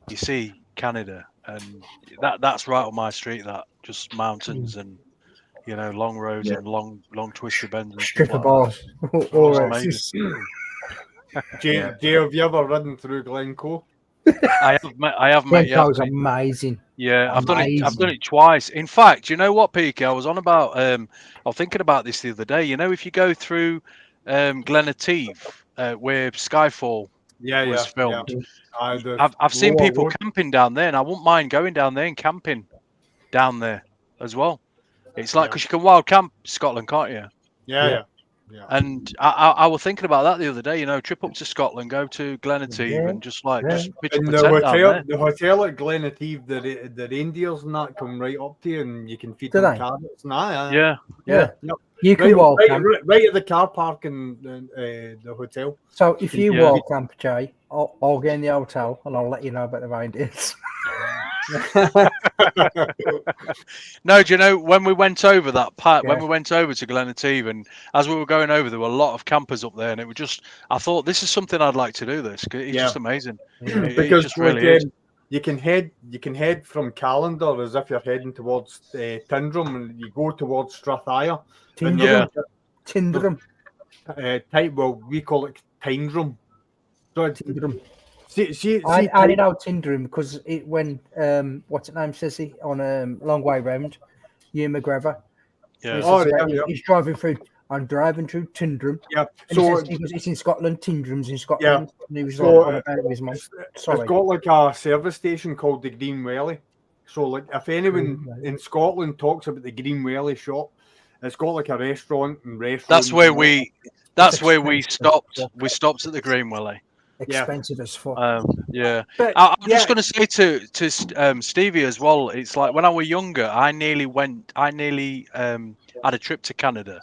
you see Canada, and that's right on my street. That just mountains and long roads and long twisty bends and strip of bars. Jay, have you ever ridden through Glencoe? I have met. Yeah, Glencoe's amazing. Yeah, I've done it twice. In fact, you know what, Peaky? I was on about. I was thinking about this the other day. If you go through Glenateeve, where Skyfall was filmed, I've seen people camping down there, and I wouldn't mind going down there and camping down there as well. It's like because you can wild camp Scotland, can't you? Yeah. And I was thinking about that the other day. Trip up to Scotland, go to Glenateeve, and just pitch up a tent down there. The hotel at Glenateeve, the reindeers and that come right up to you, and you can feed them carrots. Yeah. You can walk camp right at the car park in the hotel. So if you walk camp, Jay, I'll get in the hotel and I'll let you know about the reindeers. No, do you know when we went over that part? When we went over to Glenateeve, and as we were going over, there were a lot of campers up there, and it was just. I thought this is something I'd like to do. It's just amazing. Because just really you can head from Callander as if you're heading towards Tyndrum, and you go towards Strathire. Tyndrum. Well, we call it Tyndrum. Tyndrum. See, I did out Tyndrum because when what's it name says he on Long Way Round, Hugh McGregor. Yeah. He's driving through. I'm driving through Tyndrum. Yeah. And So he goes, it's in Scotland. Tyndrum's in Scotland. Yeah. And he was So, on about it with his mum. Sorry. It's got like a service station called the Green Welly. So like if anyone in Scotland talks about the Green Welly shop, it's got like a restaurant and restaurant. That's where we stopped. We stopped at the Green Welly. Expensive as fuck. Yeah. But, I'm just going to say to Stevie as well. It's like when I was younger, I nearly had a trip to Canada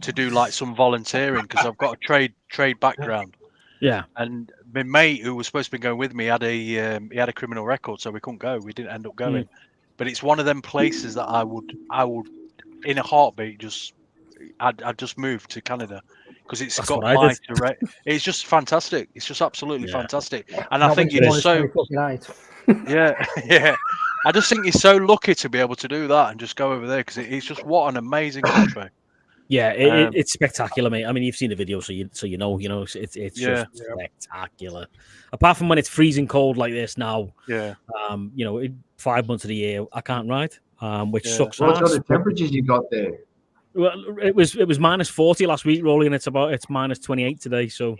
to do like some volunteering because I've got a trade background. Yeah. And my mate who was supposed to be going with me had a criminal record, so we couldn't go. We didn't end up going. But it's one of them places that I would in a heartbeat I'd just move to Canada because it's That's got what I did. it's just fantastic. It's just absolutely fantastic. And Not I think when you're so yeah. I just think you're so lucky to be able to do that and just go over there because it's just what an amazing country. Yeah, it's spectacular, mate. I mean, you've seen the video, so you know, it's just spectacular. Apart from when it's freezing cold like this now, 5 months of the year I can't ride, which sucks. What sort of temperatures you got there? Well, it was minus 40 last week, Rolly, and it's minus 28 today. So,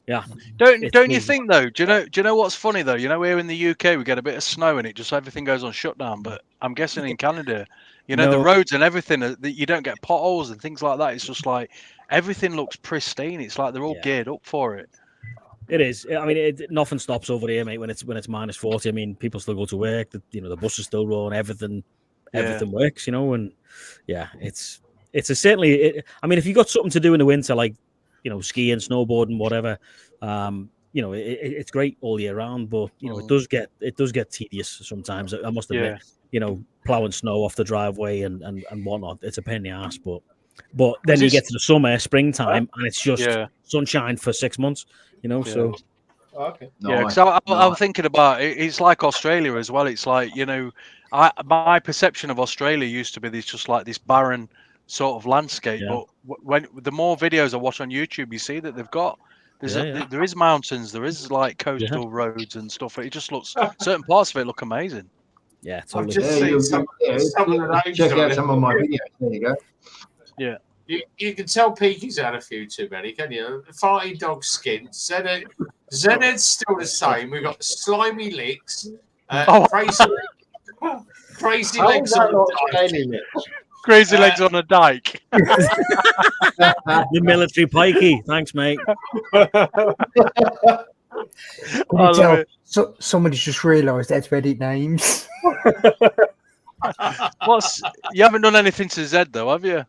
yeah. Don't you think though? Do you know what's funny though? You know, here in the UK we get a bit of snow and everything goes on shutdown. But I'm guessing in Canada, the roads and everything, you don't get potholes and things like that. It's just like everything looks pristine. It's like they're all geared up for it. It is. I mean, nothing stops over here, mate. When it's minus 40, I mean, people still go to work. The buses still run. Everything works. And it's certainly. I mean, if you got something to do in the winter, like skiing, snowboarding, whatever, it's great all year round. But it does get tedious sometimes. I must admit. Plowing snow off the driveway and whatnot. It's a pain in the ass, but then you get to the summer, springtime, and it's just sunshine for 6 months. So. Okay. Yeah, because I'm thinking about it. It's like Australia as well. It's like my perception of Australia used to be this barren sort of landscape. But when the more videos I watch on YouTube, you see that they've got there is mountains, there is like coastal roads and stuff. It just looks certain parts of it look amazing. Yeah, totally. Check out some of my videos. There you go. Yeah. You can tell Peaky's had a few too many, can you? Farty dog skin. Zedhead's still the same. We've got the slimy licks. Crazy legs on the dike. Crazy legs on a dike. The military pikey. Thanks, mate. Somebody's just realised that's Reddit names. You haven't done anything to Zed though, have you?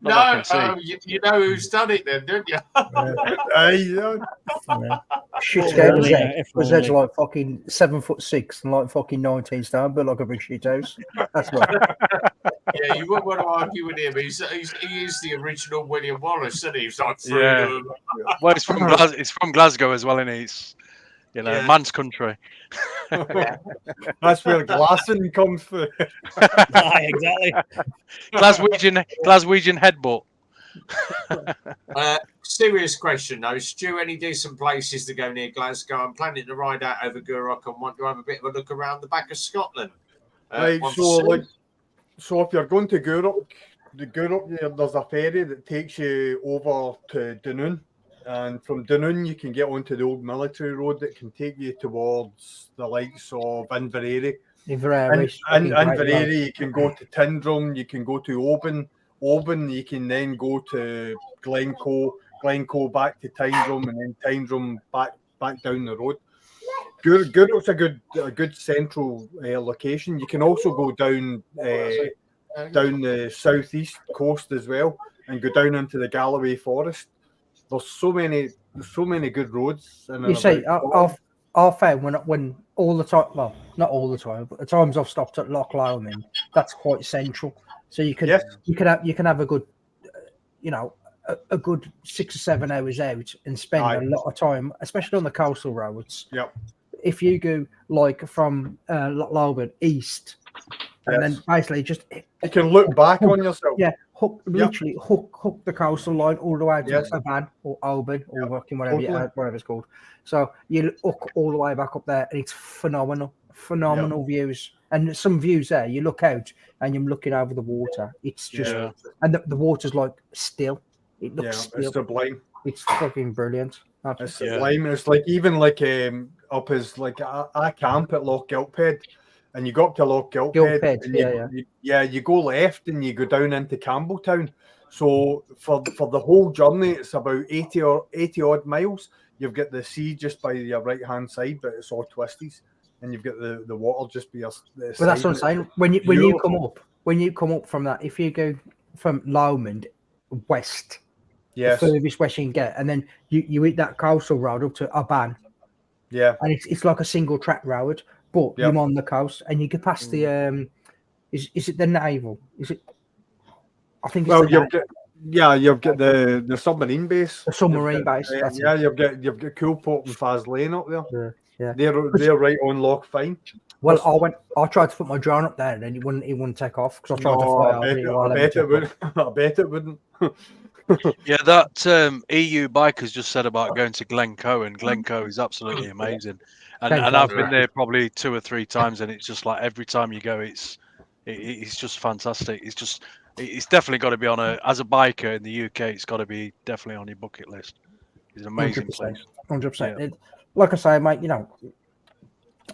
No, you know who's done it then, don't you? Shit game was Zed. Zed's like fucking 7'6" and like fucking 19 stone, but like a big shit house. That's right. Yeah, you wouldn't want to argue with him. He is the original William Wallace, isn't he? He's like freedom. Yeah. Well, it's from Glasgow as well, isn't he? It's, man's country. That's where Glasson comes from. Exactly. Glaswegian headbutt. Serious question though, Stu. Any decent places to go near Glasgow? I'm planning to ride out over Gourock and want to have a bit of a look around the back of Scotland. So if you're going to Gourock, there's a ferry that takes you over to Dunoon. And from Dunoon, you can get onto the old military road that can take you towards the likes of Inverary. Inverary, you can go to Tyndrum, you can go to Oban. Oban, you can then go to Glencoe back to Tyndrum, and then Tyndrum back down the road. Gourock's a good central location. You can also go down the southeast coast as well, and go down into the Galloway Forest. There's so many good roads. You see, I've found when all the time, well, not all the time, but the times I've stopped at Loch Lomond, that's quite central. So you can have a good, a good 6 or 7 hours out and spend a lot of time, especially on the coastal roads. Yep. If you go like from Loch Lomond east, and then basically just you can look back on yourself. Yeah, literally hook the coastal line all the way to Savan or Oban or working whatever it's called. So you hook all the way back up there, and it's phenomenal views. And some views there, you look out and you're looking over the water. It's just, and the water's like still. It looks still. It's sublime. It's fucking brilliant. It's sublime. It's like even like up as like I camp at Loch Gilphead. And you go up to Loch Gilphead, and you go left and you go down into Campbelltown. So for the whole journey, it's about 80 odd miles. You've got the sea just by your right hand side, but it's all twisties, and you've got the water just by your side. But that's what I'm saying. When you come up from that, if you go from Lomond west, the furthest west you can get, and then you hit that coastal road up to Aban. Yeah, and it's like a single track road. But you're on the coast, and you get past the is it the naval? Is it? I think. It's you've got the submarine base. The submarine base. You've got Coolport and Faslane up there. Yeah. They're right on Loch Fyne. Well, I tried to put my drone up there, and then it wouldn't take off because I tried to fly I bet it wouldn't. Yeah, that EU biker's just said about going to Glencoe, and Glencoe is absolutely amazing. And I've been there probably 2 or 3 times, and it's just like every time you go, it's just fantastic. It's definitely got to be as a biker in the UK, it's got to be definitely on your bucket list. It's an amazing 100%, place. 100%. Yeah. Like I say, mate,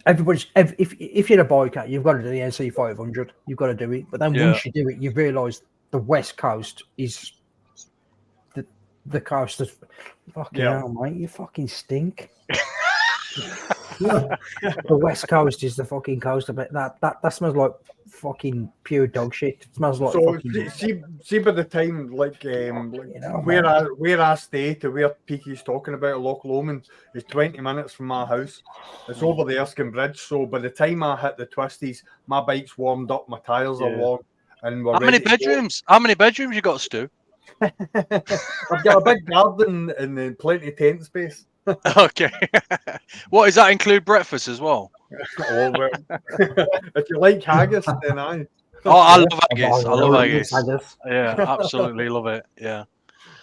if you're a biker, you've got to do the NC 500. You've got to do it. But then once you do it, you realise the West Coast is the coast of fucking hell, mate. You fucking stink. The West Coast is the fucking coast of it. That smells like fucking pure dog shit. It smells like. So see by the time where I stay to where Peaky's talking about Loch Lomond is 20 minutes from my house. It's over the Erskine Bridge. So by the time I hit the twisties, my bike's warmed up, my tires are warm, and we're How many bedrooms? How many bedrooms you got, Stu? I've got a big garden and then plenty of tent space. Okay. What does that include? Breakfast as well? If you like haggis, then I. Oh, I love haggis. I love haggis. Yeah, absolutely love it. Yeah.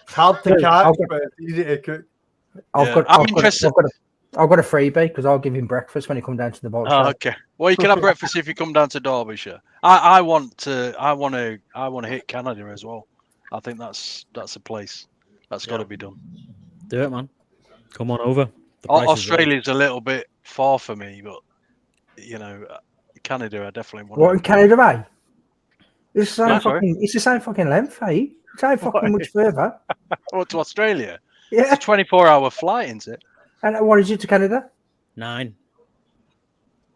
It's hard to catch, but it's easy to cook. I've got a freebie because I'll give him breakfast when he comes down to the box. Oh, okay. Well, you can have breakfast if you come down to Derbyshire. I want to hit Canada as well. I think that's a place that's got to be done. Do it, man. Come on over. Australia's a little bit far for me, but Canada, I definitely want. What in Canada, mate? It's the same fucking length, eh? It's ain't fucking much further. What, to Australia? Yeah, it's a 24-hour flight, isn't it? And what is it to Canada? 9.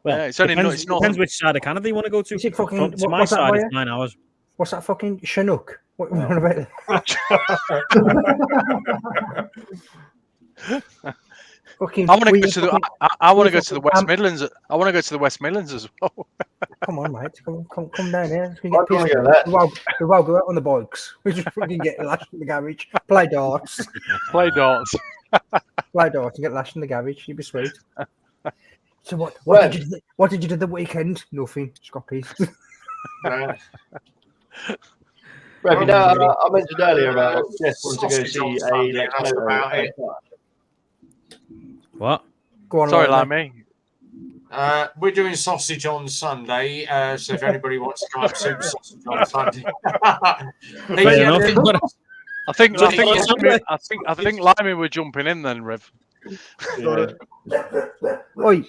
Well, yeah, it's only depends which side of Canada you want to go to. Is it fucking, to my side, it's 9 hours. What's that fucking Chinook? What about I want to go to the. I want to go to the West Midlands. I want to go to the West Midlands as well. Come on, mate. Come down here. We'll go out on the bikes. We just fucking get lashed in the garage. Play darts. Play darts. Play darts and get lashed in the garage. You'd be sweet. So what did you do the weekend? Nothing. Scoppies. Rev, I mentioned earlier about Jeff wanting to go see a What? Go on, sorry, Lammy. We're doing sausage on Sunday, so if anybody wants to come up, super sausage on Sunday. I think Limey were jumping in then, Rev. Oi,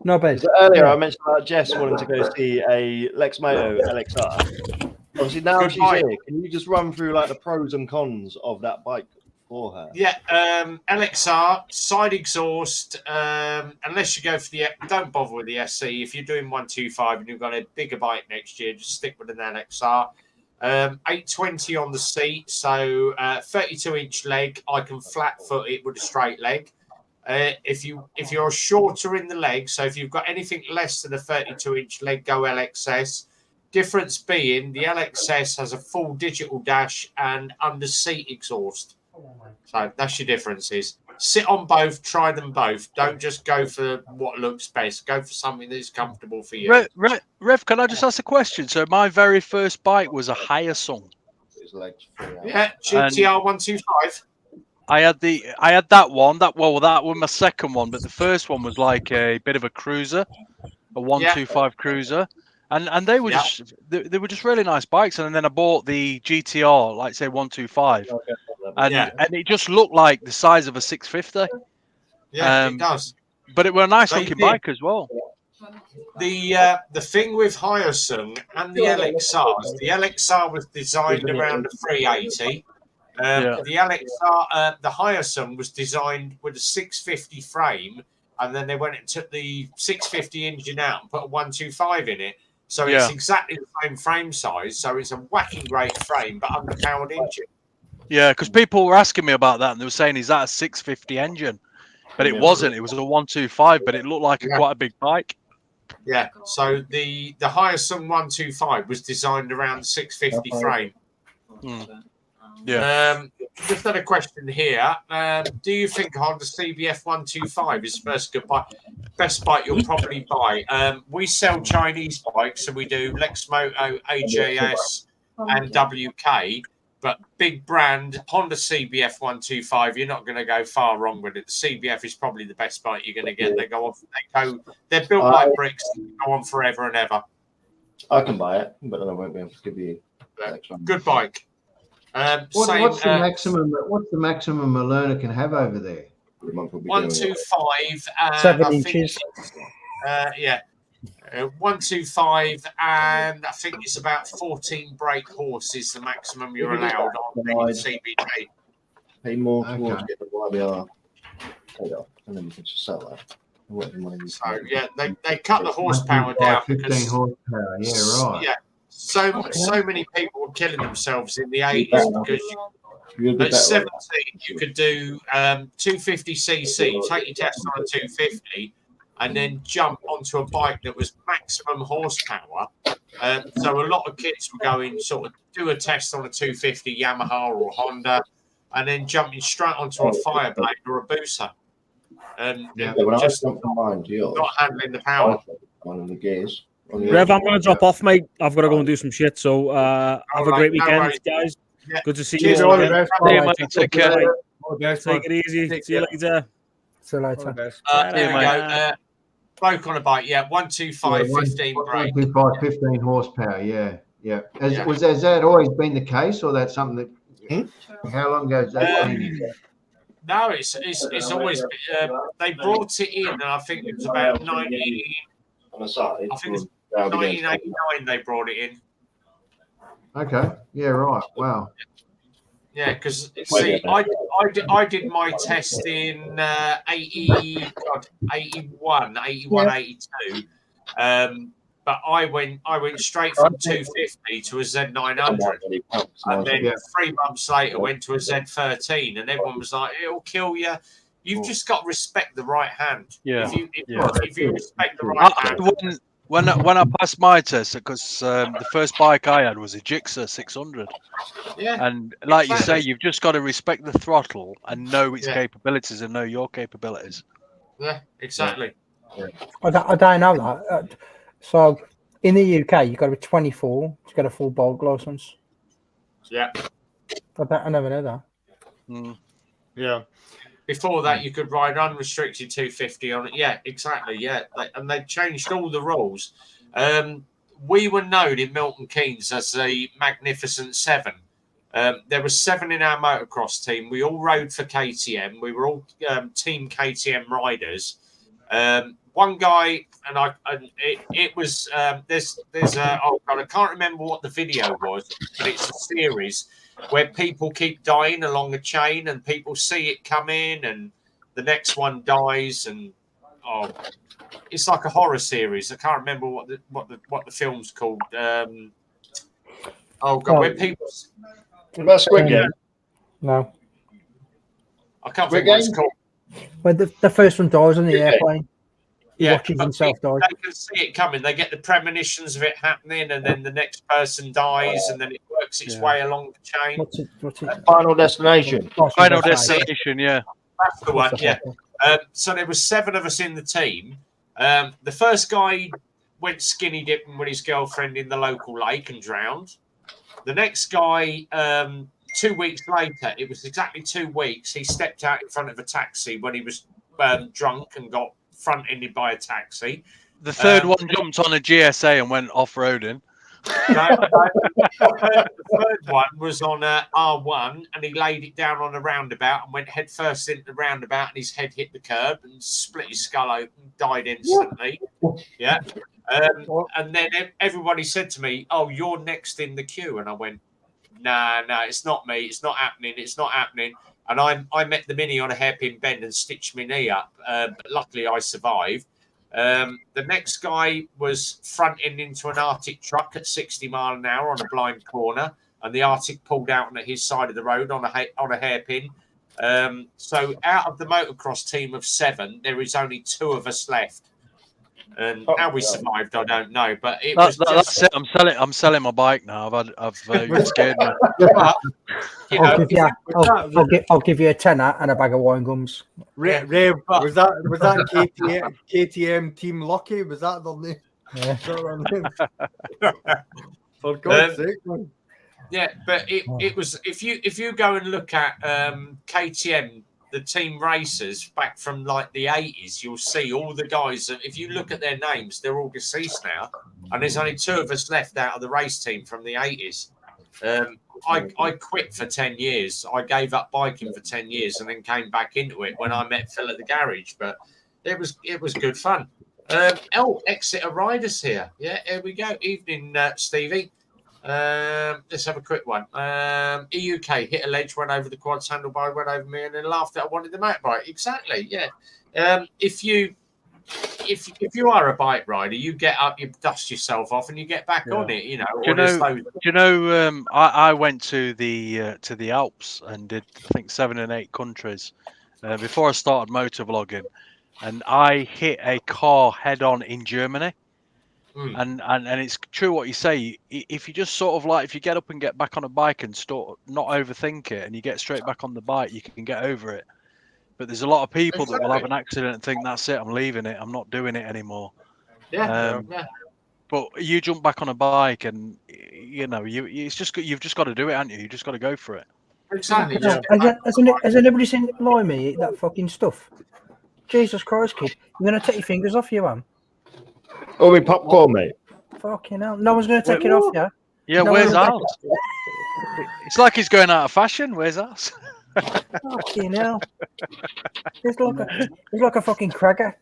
no bad. So earlier I mentioned about Jess wanting to go see a Lexmoto LXR. Obviously now she's here. Can you just run through like the pros and cons of that bike for her? Yeah, LXR side exhaust. Unless you go for don't bother with the SC. If you're doing 125 and you've got a bigger bike next year, just stick with an LXR. 820 on the seat, so 32-inch leg. I can flat foot it with a straight leg. If you're shorter in the leg, so if you've got anything less than a 32-inch leg, go LXS. Difference being the LXS has a full digital dash and under seat exhaust. So that's your differences. Sit on both, try them both. Don't just go for what looks best. Go for something that's comfortable for you. Rev, can I just ask a question? So my very first bike was a Hyosung. legs. Yeah, GTR 125. I had that one. That was my second one, but the first one was like a bit of a cruiser, a 125 cruiser, and they were they were just really nice bikes. And then I bought the GTR, like say 125, and it just looked like the size of a 650. Yeah, it does. But it were a nice looking bike as well. The thing with Hyosung and the LXRs, the LXR was designed around a 380. The LXR, the Hyosung was designed with a 650 frame, and then they went and took the 650 engine out and put a 125 in it. So it's exactly the same frame size. So it's a whacking great frame, but underpowered engine. Yeah, because people were asking me about that, and they were saying, "Is that a 650 engine?" But it wasn't. It was a 125, but it looked like quite a big bike. Yeah. So the Hyosung 125 was designed around the 650 frame. Yeah. Just had a question here. Do you think Honda CBF 125 is the best bike you'll probably buy? We sell Chinese bikes, so we do Lexmoto, AJS, and WK. But big brand Honda CBF 125, you're not going to go far wrong with it. The CBF is probably the best bike you're going to get. They're built like bricks. They go on forever and ever. I can buy it, but I won't be able to give you. Good bike. What's the maximum a learner can have over there? 125 and 7 inches. 125 and I think it's about 14 brake horses, the maximum you're allowed on the CBT. Pay more towards get the YBR paid off, and then you can just sell that. So yeah, they cut the horsepower down because 15 horsepower. Yeah, right. Yeah. So many people were killing themselves in the 80s because at 17 you could do 250cc, take your test on a 250, and then jump onto a bike that was maximum horsepower. So a lot of kids were going sort of do a test on a 250 Yamaha or Honda, and then jumping straight onto a Fireblade or a Busa, and just not handling the power. One of the gears. Rev, I'm going to drop off, mate. I've got to go and do some shit. So have a great weekend, guys. Yeah. Good to see you all again. Take care. Take it easy. See you later. See you later. There we go. Bloke on a bike, 125, 15 brake. 125, 15 horsepower, yeah. Has that always been the case, or that's something that? How long ago has that been? No, it's always. They brought it in, and I think it was about 1989 they brought it in. Okay. Yeah. Right. Wow. Yeah, because see, I did my test in 81, 82. But I went straight from 250 to a Z900, and then 3 months later went to a Z13, and everyone was like, "It'll kill you." You've just got to respect the right hand. Yeah. If you respect the right hand. When I passed my test, because the first bike I had was a Gixxer 600. Yeah. And like you say, you've just got to respect the throttle and know its capabilities and know your capabilities. Yeah, exactly. Yeah. I don't know that. So in the UK, you've got to be 24 to get a full bike license. Yeah. I never knew that. Yeah. Before that, you could ride unrestricted 250 on it. Yeah, exactly. Yeah, and they changed all the rules. We were known in Milton Keynes as the Magnificent Seven. There were 7 in our motocross team. We all rode for KTM. We were all team KTM riders. One guy, it was there's oh God, I can't remember what the video was, but it's a series where people keep dying along a chain, and people see it come in, and the next one dies, and it's like a horror series. I can't remember what the film's called. When people. About Squid Game? No, I can't think what it's called. When the first one dies on the airplane. Watching himself die. They can see it coming. They get the premonitions of it happening, and then the next person dies, and then it works its way along the chain. What's it? Final Destination. Final Destination, yeah. That's the one, yeah. So there were 7 of us in the team. The first guy went skinny dipping with his girlfriend in the local lake and drowned. The next guy, 2 weeks later, it was exactly 2 weeks. He stepped out in front of a taxi when he was drunk and got front-ended by a taxi. The third one jumped on a GSA and went off-roading. The third one was on R1 and he laid it down on a roundabout and went head first into the roundabout and his head hit the curb and split his skull open, died instantly. Yeah. And then everybody said to me, "Oh, you're next in the queue." And I went, "Nah, it's not me. It's not happening. It's not happening." And I met the Mini on a hairpin bend and stitched my knee up. But luckily I survived. The next guy was front-end into an Arctic truck at 60 mile an hour on a blind corner, and the Arctic pulled out on his side of the road on a hairpin. So out of the motocross team of 7, there is only 2 of us left. And how we survived, I don't know. But that's it. I'm selling my bike now. You've scared me. I'll give you a tenner and a bag of wine gums. Rev, was that KTM Team Lucky? Was that the name? Yeah. For God's sake, man. Yeah, but it was if you go and look at KTM, the team racers back from like the 80s, you'll see all the guys. If you look at their names, they're all deceased now, and there's only 2 of us left out of the race team from the 80s. I quit for 10 years. I gave up biking for 10 years and then came back into it when I met Phil at the garage. But it was good fun. Exeter Riders here. Yeah, here we go. Evening, Stevie. Let's have a quick one. EUK hit a ledge, went over the quads, handlebar, went over me, and then laughed that I wanted the motorbike. Exactly. Yeah. If you are a bike rider, you get up, you dust yourself off, and you get back on it. You know. I went to the Alps and did I think 7 and 8 countries before I started motovlogging, and I hit a car head on in Germany. And it's true what you say. If you just sort of like, if you get up and get back on a bike and not overthink it, and you get straight back on the bike, you can get over it. But there's a lot of people that will have an accident and think that's it. I'm leaving it. I'm not doing it anymore. Yeah. But you jump back on a bike, and you know you've just got to do it, haven't you? You just got to go for it. Exactly. Has anybody seen Limey eat that fucking stuff? Jesus Christ, kid! You're gonna take your fingers off you, man. Oh, we popcorn, mate. Fucking hell! No one's gonna take it off, yeah. Yeah, where's ours? It's like he's going out of fashion. Where's ours? Fucking hell! It's like a fucking cracker.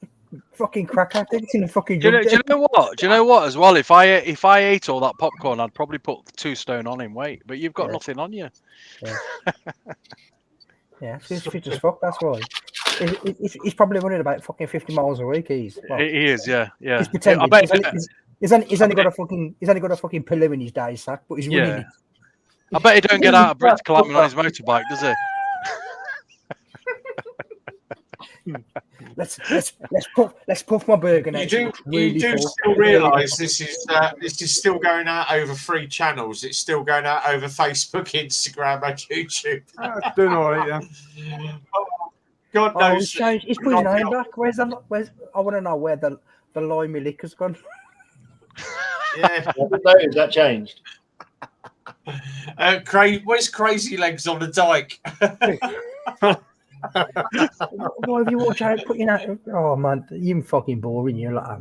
Fucking cracker. It's in a fucking. Do you know what? Do you know what? As well, if I ate all that popcorn, I'd probably put 2 stone on in weight. But you've got nothing on you. Yeah, he's fit as fuck. That's why. He's probably running about fucking 50 miles a week. He is, yeah. He's pretending. He's only got a fucking pillow in his day sack, but he's running it. I bet he don't get out of breath climbing on his motorbike, does he? Let's puff my burger now. You do still realise this is still going out over 3 channels. It's still going out over Facebook, Instagram, and YouTube. That's doing all right, yeah. God knows. He's put his name back. I want to know where the Limey liquor's gone. Yeah. Is that changed? Where's Crazy Legs on the dike? Why have you watched out putting out? Oh man, you're fucking boring. You're like, I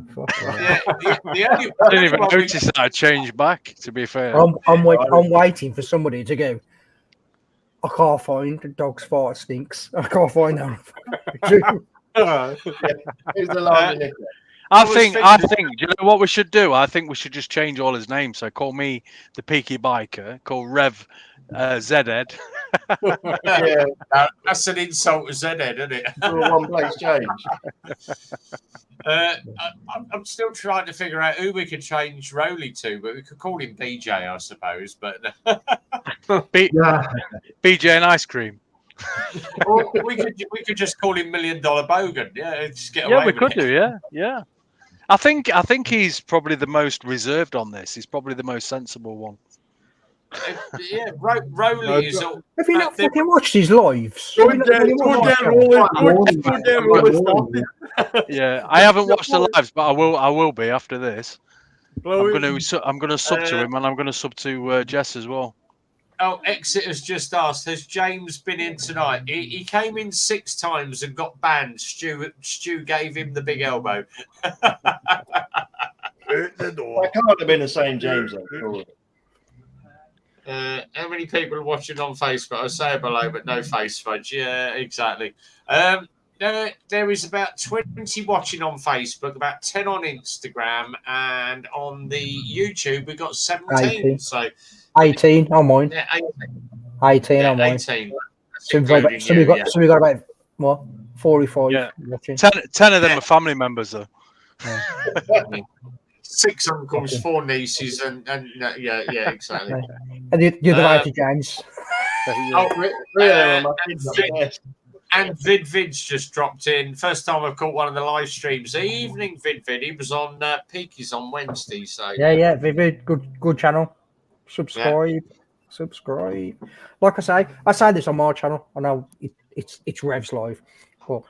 didn't even notice that I changed back. To be fair, I'm waiting for somebody to go. I can't find the dog's fart stinks. I can't find that. Who's the line? I think. Do you know what we should do? I think we should just change all his names. So call me the Peaky Biker. Call Rev Zedhead. Yeah, that's an insult to Zedhead, isn't it? One place change. I'm still trying to figure out who we could change Rowley to, but we could call him BJ, I suppose. But BJ and ice cream. Or we could just call him $1 Million Bogan. Yeah, just get away. Yeah, we could do. Yeah. I think he's probably the most reserved on this. He's probably the most sensible one. Yeah, Rowley is. Have you not fucking watched his lives? Yeah, I haven't watched the lives, but I will be after this. I'm gonna sub to him, and I'm gonna sub to Jess as well. Oh, Exit has just asked, has James been in tonight? He came in 6 times and got banned. Stu gave him the big elbow. I can't have been the same James. How many people are watching on Facebook? I say below, but no face fudge. Yeah, exactly. There is about 20 watching on Facebook, about 10 on Instagram, and on the YouTube we've got 17. 18. So 18 on mine. Yeah, 18 on mine. 18. So we got about what 45 watching. 10 of them are family members though. Yeah. 6 uncles, 4 nieces, and yeah, exactly. And the other way to James. And Vid's just dropped in. First time I've caught one of the live streams. Evening Vid. He was on Peaky's on Wednesday. So Yeah, Vid, good channel. Subscribe. Like I say this on my channel. I know it's Rev's live, but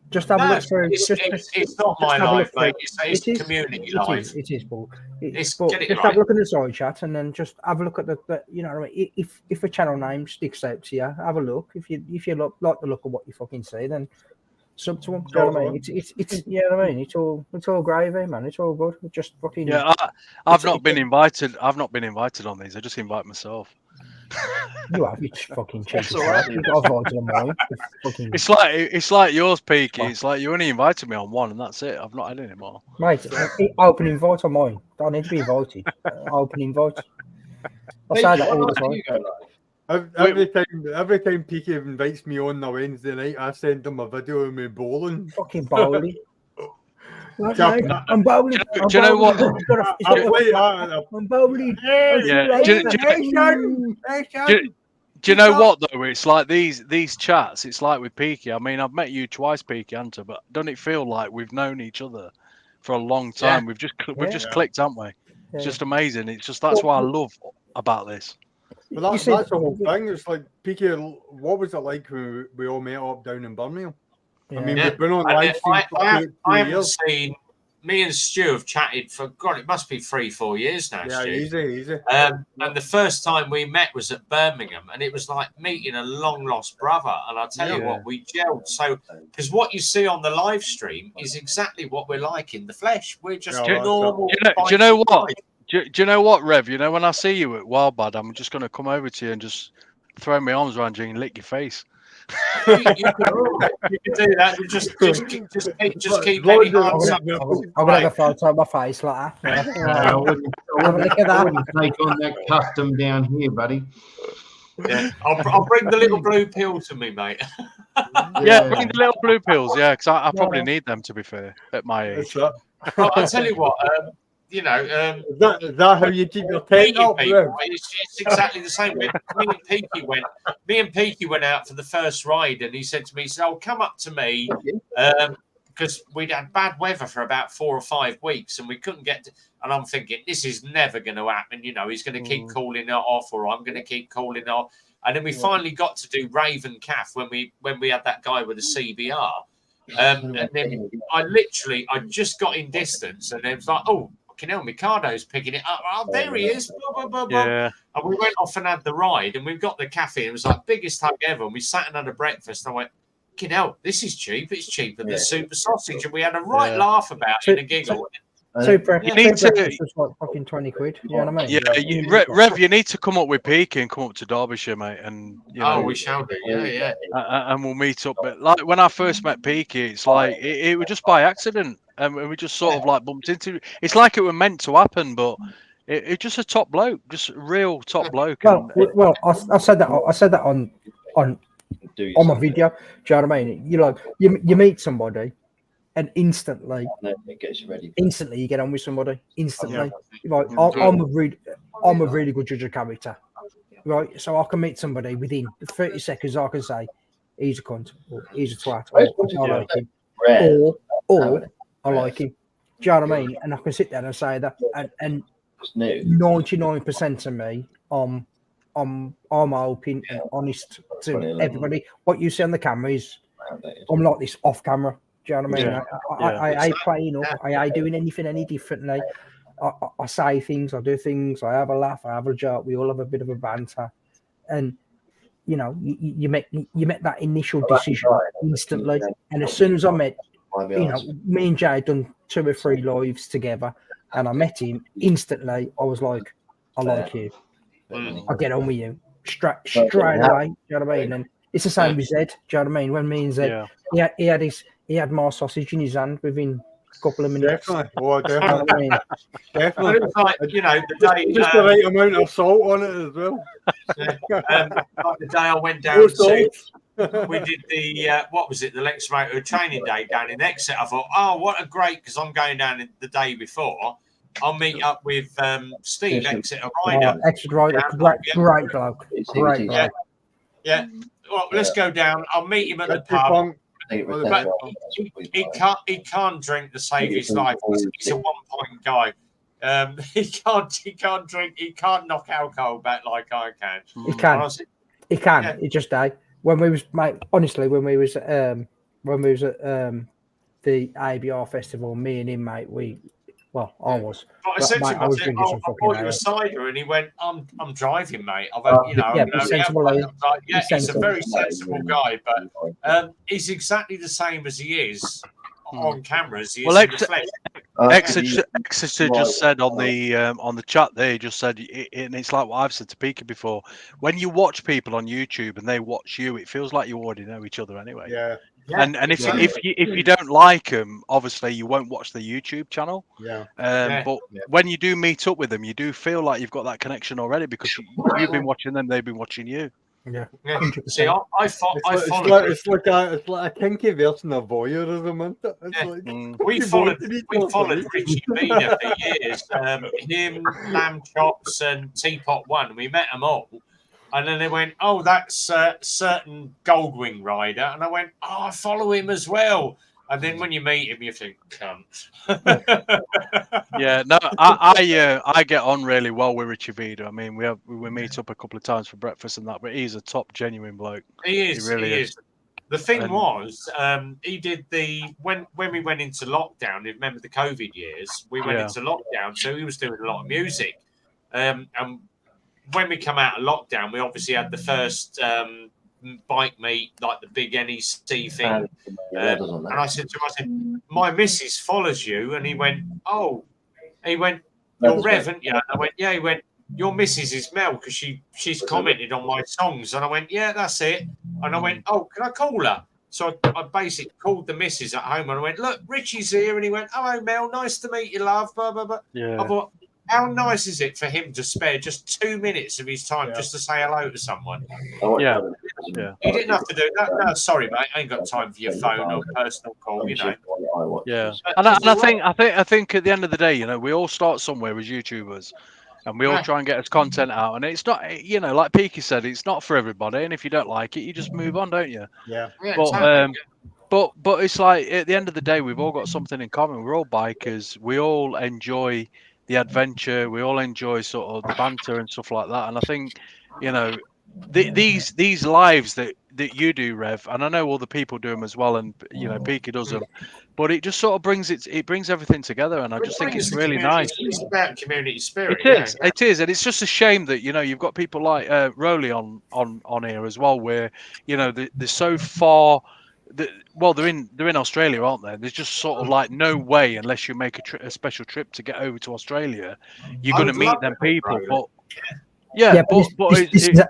just have a look through. It's not my live, mate. It's community live. It is, but just right. have a look at the side chat and then just have a look at the you know what I mean. If a channel name sticks out to you, have a look. If you like the look of what you fucking see, then sub to them. You know what I mean? It's you know what I mean. It's all gravy, man. It's all good. It's just fucking. Yeah, I've not been invited on these. I just invite myself. You have, you fucking cheeky. Right. It's like yours, Peaky. It's like you only invited me on one, and that's it. I've not had any more. Mate, open invite on mine. Don't need to be invited. Open invite. I say that all the time. Every time Peaky invites me on a Wednesday night, I send him a video of me bowling. Fucking bowling. I'm bowling. Do you know what? I'm bowling. Yeah. Do you know what though? It's like these chats. It's like with Peaky. I mean, I've met you twice, Peaky Hunter, but doesn't it feel like we've known each other for a long time? Yeah. We've just clicked, haven't we? It's just amazing. It's just that's what I love about this. Well, that's the whole thing. It's like Peaky. What was it like when we all met up down in Birmingham? Yeah. I mean, we've been on live stream for 2 years. Me and Stu have chatted for God, it must be 3-4 years now. Yeah, Stu. easy. And the first time we met was at Birmingham, and it was like meeting a long lost brother. And I tell you what, we gelled. So, because what you see on the live stream is exactly what we're like in the flesh. We're just normal. Do you know what? Do you know what, Rev? You know, when I see you at Wildbad, I'm just going to come over to you and just throw my arms around you and lick your face. You can do that. Just keep any hands up. I'm gonna have a photo of my face like that. I wouldn't take on that custom down here, buddy. Yeah, I'll bring the little blue pill to me, mate. Yeah, bring the little blue pills. Yeah, because I probably need them, to be fair, at my age. I'll tell you what. Is that how you keep your tent up? It's exactly the same. Me and Peaky went out for the first ride, and he said to me, he said, "Oh, come up to me," because we'd had bad weather for about 4 or 5 weeks, and we couldn't get to. And I'm thinking, this is never going to happen. You know, he's going to keep calling it off, or I'm going to keep calling it off. And then we finally got to do Raven Calf when we had that guy with the CBR. And then I just got in distance, and it was like, oh. Micado's picking it up. Oh, there he is. Blah, blah, blah, yeah. And we went off and had the ride, and we got the cafe. It was like biggest hug ever. And we sat and had a breakfast. And I went, this is cheap. It's cheaper than super sausage. And we had a laugh about it and a giggle. Super. You need to like fucking 20 quid. You know what I mean? Yeah, Rev, you need to come up with Peaky and come up to Derbyshire, mate. And we shall do. Yeah. And we'll meet up. But like when I first met Peaky, it's like it was just by accident. And we just sort of like bumped into. It's like it was meant to happen, but it's just a top bloke, just a real top bloke. Well, I said that on my video. Do you know what I mean? You meet somebody, and instantly you get on with somebody. Instantly, right? I'm a really good judge of character, right? So I can meet somebody within 30 seconds. I can say he's a cunt, or he's a twat, or I like him, or I like him. Do you know what I mean? And I can sit there and say that, and 99% of me, I'm open and honest to everybody. What you see on the camera is I'm like this off camera. Do you know what I mean? I ain't playing up. I ain't doing anything any differently. I say things, I do things, I have a laugh, I have a joke, we all have a bit of a banter, and you know, you make that initial decision instantly. And as soon as I met, you know, me and Jay had done 2 or 3 lives together, and I met him instantly. I was like, I like you. I get on with you straight away. Do you know what I mean? And it's the same with Zed. Do you know what I mean? When me and Zed, he had more sausage in his hand within a couple of minutes. Definitely. Oh, definitely. You know definitely. But it was like, you know, the day Just the right amount of salt on it as well. Like the day I went down to, we did the what was it, the Lex Motor training day down in Exeter. I thought, oh, what a great, because I'm going down the day before. I'll meet up with Steve, Exeter Rider. Exeter Rider, great bloke. Great bloke. Yeah. Well, let's go down. I'll meet him at the pub. But he can't drink to save his life. He's a 1-point guy. He can't drink. He can't knock alcohol back like I can. He can. Honestly, he can. Yeah. It just when we was, mate. Honestly, when we was at the ABR festival, me and him, mate. I was. But I said to him, I drinking some fucking ale. You a cider, and he went, "I'm driving, mate." I've had, he's a very sensible guy, but he's exactly the same as he is on cameras. He is in the flesh. Exeter just said on the chat there, he just said, and it's like what I've said to Peaky before. When you watch people on YouTube and they watch you, it feels like you already know each other anyway. Yeah. Yeah, and if you don't like them, obviously you won't watch the YouTube channel. But when you do meet up with them, you do feel like you've got that connection already because you've been watching them, they've been watching you. Yeah. See, I follow. It's like a kinky version of voyeurism, isn't it? We followed Richie Vina for years. Him, Lamb Chops, and Teapot One. We met them all. And then they went, oh, that's a certain Goldwing rider. And I went, oh, I follow him as well. And then when you meet him, you think, cunt. Yeah, no, I get on really well with Richie Vida. I mean, we meet up a couple of times for breakfast and that, but he's a top genuine bloke. He really is. The thing was, he did when we went into lockdown, remember the COVID years, we went into lockdown, so he was doing a lot of music. And when we come out of lockdown, we obviously had the first bike meet, like the big NEC thing. And I said to him, my missus follows you. And he went, oh. He went, you're Rev, aren't you? And I went, yeah. He went, your missus is Mel because she's commented on my songs. And I went, yeah, that's it. And I went, oh, can I call her? So I basically called the missus at home and I went, look, Richie's here. And he went, hello, Mel. Nice to meet you, love. Blah, blah, blah. Yeah. I thought, how nice is it for him to spare just 2 minutes of his time just to say hello to someone? Yeah. He didn't have to do that. No, sorry, mate. I ain't got time for your phone or personal call, you know. Yeah. And I think at the end of the day, you know, we all start somewhere as YouTubers. And we all try and get us content out. And it's not, you know, like Peaky said, it's not for everybody. And if you don't like it, you just move on, don't you? Yeah. But it's like, at the end of the day, we've all got something in common. We're all bikers. We all enjoy the adventure, we all enjoy sort of the banter and stuff like that. And I think, you know, these lives that you do, Rev, and I know other people do them as well, and you know, Peaky does them, but it just sort of brings everything together, and I just think it's really nice. It's about community spirit. It is, and it's just a shame that, you know, you've got people like Rowley on here as well, where, you know, they're so far. Well, they're in Australia, aren't they? There's just sort of like no way, unless you make a special trip to get over to Australia, you're going to meet them people. But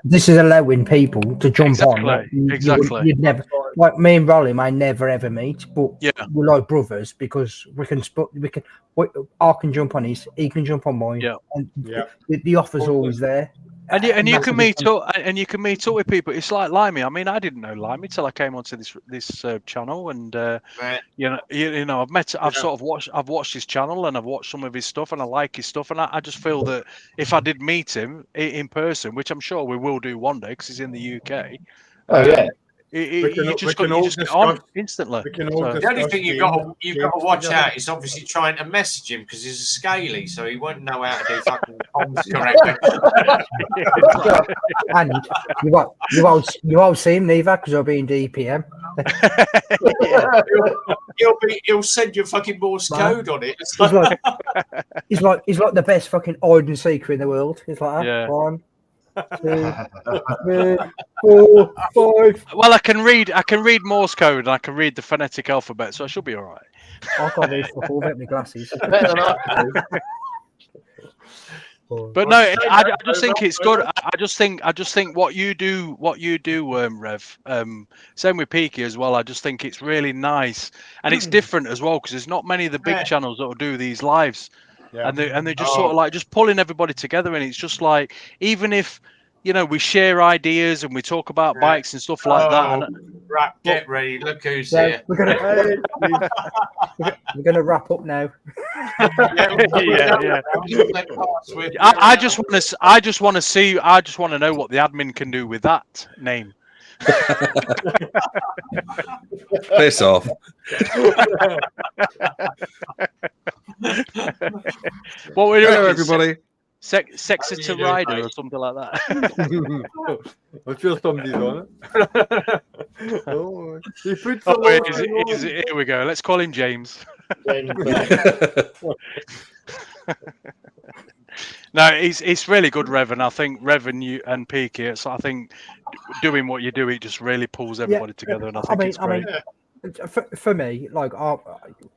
this is allowing people to jump on. Exactly. You'd never, like me and Rolly, I never ever meet, but we're like brothers because I can jump on his, he can jump on mine. And the offer's always there. And you can meet up, with people. It's like Limey. I mean, I didn't know Limey till I came onto this channel, and you know, I've watched his channel and I've watched some of his stuff, and I like his stuff, and I just feel that if I did meet him in person, which I'm sure we will do one day because he's in the UK. You just get on instantly. The only thing you've got to watch out is obviously trying to message him because he's a scaly, so he won't know how to do fucking comms correctly. And you won't see him neither because I'll be in DPM. He'll send you fucking Morse code on it. He's like the best fucking hide and seeker in the world. He's like, Yeah. 1, 2, 3, 4, 5. Well, I can read Morse code and I can read the phonetic alphabet, so I should be all right. I can't read fuck all without my glasses. Better than I can do. But no, I just think it's good. I just think what you do, Rev. Same with Peaky as well. I just think it's really nice and it's different as well because there's not many of the big channels that will do these lives, and they're just sort of like just pulling everybody together, and it's just like even if we share ideas and we talk about bikes and stuff like that. And, right, get ready. Look who's here. We're gonna wrap up now. yeah. I just want to see. I just want to know what the admin can do with that name. Piss off. What were you Hello, everybody. Sexita Rider or something like that. I'm sure somebody's on it. Here we go. Let's call him James. No, it's really good, Rev, and I think Rev and Peaky. So I think doing what you do, it just really pulls everybody together, and I think it's great. For me, like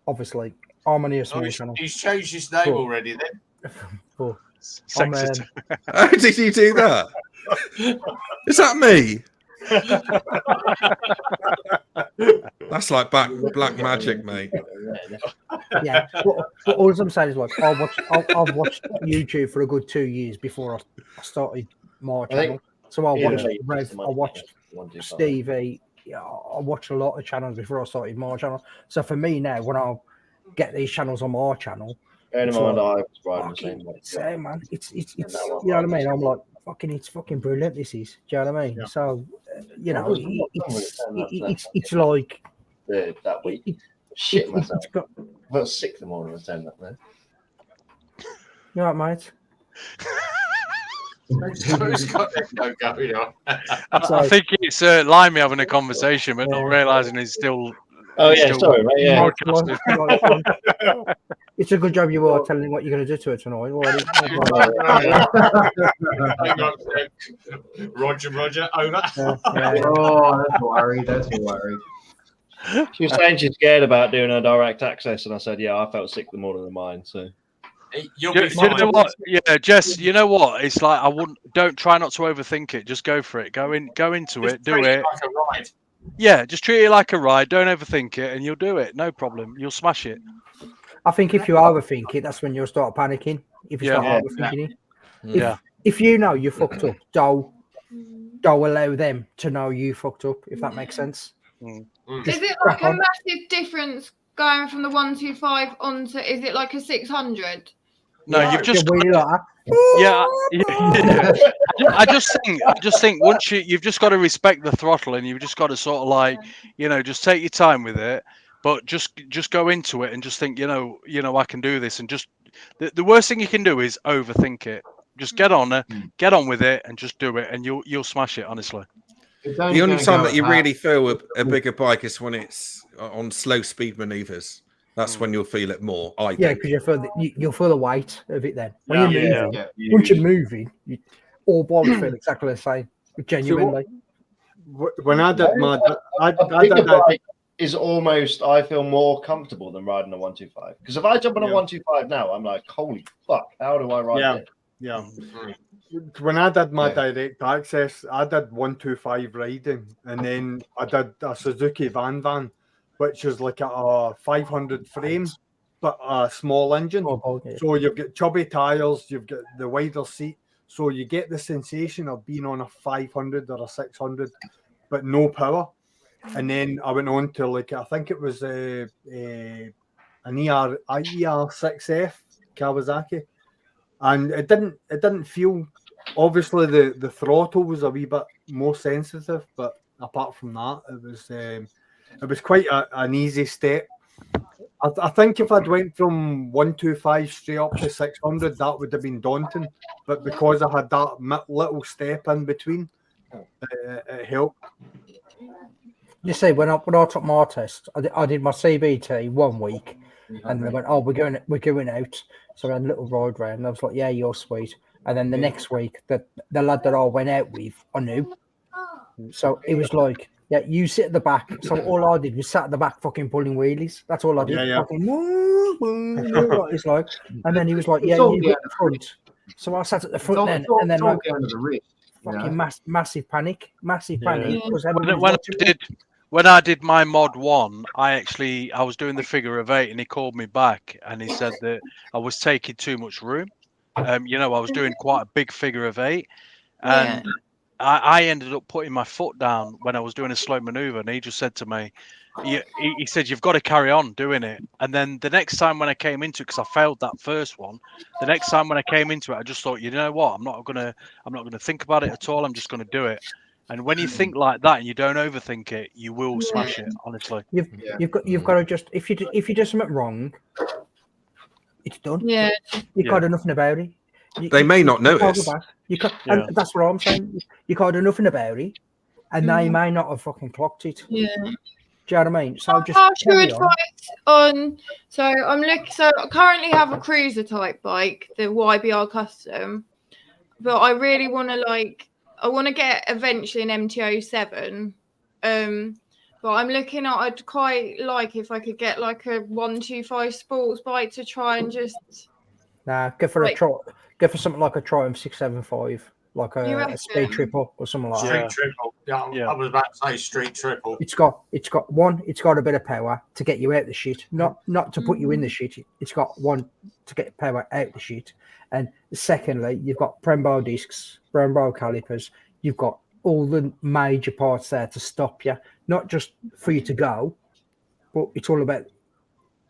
obviously, I'm on a small channel. He's changed his name already. Then. How did you do that? Is that me? That's like black magic, mate. Yeah, but all I'm saying is like I've watched YouTube for a good 2 years before I started my channel. So I watched Rev, I watched Stevie. I watched a lot of channels before I started my channel. So for me now, when I get these channels on my channel, it's man. It's you know what I mean. I'm like it's fucking brilliant. This is. Do you know what I mean? Yeah. So it's like that week. Shit myself. I was sick the morning of 10 that man. You all right, mate? I think it's Limey having a conversation, but not realising he's still. Oh yeah, sorry, mate. Yeah. It's a good job you were telling him what you're going to do to it tonight. Roger, over. Oh, that's worried. That's worried. She was saying she's scared about doing her direct access, and I said, "Yeah, I felt sick the morning of mine." So, you know what? Yeah, Jess. You know what? It's like don't try not to overthink it. Just go for it. Go into it. Do it. Like a ride. Yeah, just treat it like a ride. Don't overthink it, and you'll do it. No problem. You'll smash it. I think if you overthink it, that's when you'll start panicking. If you start overthinking it, if you know you fucked up, don't allow them to know you fucked up. If that makes sense. Is it like a massive difference going from the 125 onto? Is it like a 600? No, you've just. Yeah. I just think once you've just got to respect the throttle, and you've just got to sort of like just take your time with it. But just go into it and just think, I can do this, and just the worst thing you can do is overthink it. Just get on with it, and just do it, and you'll smash it. Honestly, the only time that you really feel a bigger bike is when it's on slow speed maneuvers. That's when you'll feel it more. Because you'll feel the weight of it then. When you're moving, once you're moving, all bikes feel exactly the same. Genuinely. When I did my, I did that. Is almost I feel more comfortable than riding a 125 because if I jump on a 125 now, I'm like, holy fuck, how do I ride it? Yeah. When I did my direct access, I did 125 riding, and then I did a Suzuki Van, which is like a 500 frame, but a small engine. So you've got chubby tires, you've got the wider seat, so you get the sensation of being on a 500 or a 600, but no power. And then I went on to I think it was an ER6F Kawasaki, and it didn't feel. Obviously, the throttle was a wee bit more sensitive, but apart from that, it was quite an easy step. I think if I'd went from 125 straight up to 600, that would have been daunting. But because I had that little step in between, it helped. You see, when I took my test, I did my CBT 1 week, and they went, "Oh, we're going out." So I had a little ride round. And I was like, "Yeah, you're sweet." And then the next week, the lad that I went out with, I knew. So it was like, "Yeah, you sit at the back." So all I did was sat at the back, fucking pulling wheelies. That's all I did. Yeah. Fucking, what it's like. And then he was like, It's "Yeah, all you down get the front." So I sat at the front then, and then it's all like, down to the wrist. You fucking know? massive panic Yeah. because When I did my mod 1, I was doing the figure of 8, and he called me back and he said that I was taking too much room. I was doing quite a big figure of 8, and I ended up putting my foot down when I was doing a slow maneuver, and he just said to me, he said, "You've got to carry on doing it." And then the next time when I came into it, because I failed that first one, the next time when I came into it, I just thought, you know what, I'm not gonna think about it at all. I'm just gonna do it. And when you think like that and you don't overthink it, you will smash it. Honestly, you've got to just if you do something wrong, it's done. Yeah, you can't do nothing about it. They may not notice. And that's what I'm saying. You can't do nothing about it, and they may not have fucking clocked it. Yeah. Do you know what I mean? So just How's your carry advice on? So I'm looking. So I currently have a cruiser type bike, the YBR Custom, but I really want to I want to get eventually an MT-07. But I'm looking at. I'd quite like if I could get like a 125 sports bike to try and just. Nah, go for go for something like a Triumph 675, like a speed triple or something like that. Street triple. Yeah, I was about to say street triple. It's got a bit of power to get you out the shit, not to put you in the shit. It's got one to get power out the shit, and secondly, you've got Brembo discs, Brembo calipers. You've got all the major parts there to stop you, not just for you to go, but it's all about.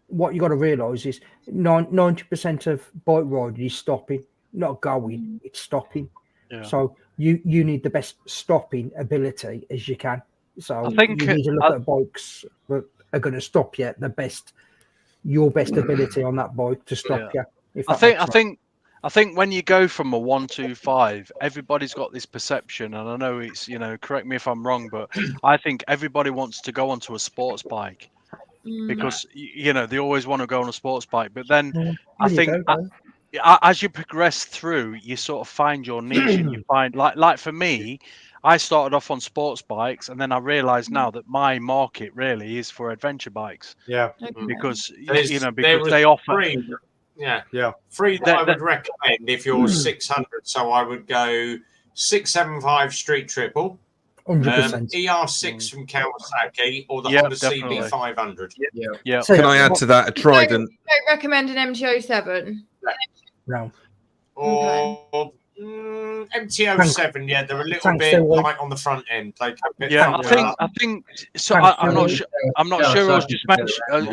What you got to realise is 90% of bike riding is stopping, not going. It's stopping. Yeah. So you need the best stopping ability as you can. So I think you need to look at bikes that are going to stop you your best ability on that bike to stop you. I think when you go from a 125, everybody's got this perception, and I know it's correct me if I'm wrong, but I think everybody wants to go onto a sports bike. Because they always want to go on a sports bike, but then I think as you progress through, you sort of find your niche, and you find like for me, I started off on sports bikes, and then I realized now that my market really is for adventure bikes. Yeah, because because they offer free that I would recommend if you're 600. So I would go 675 street triple. 100%. ER6 from Kawasaki or the Honda CB500. Yeah. Can I add to that a Trident? Don't recommend an MT-07. No. Or MT-07. Yeah, they're a little bit light on the front end. I think. So I'm not sure. I'm not sure.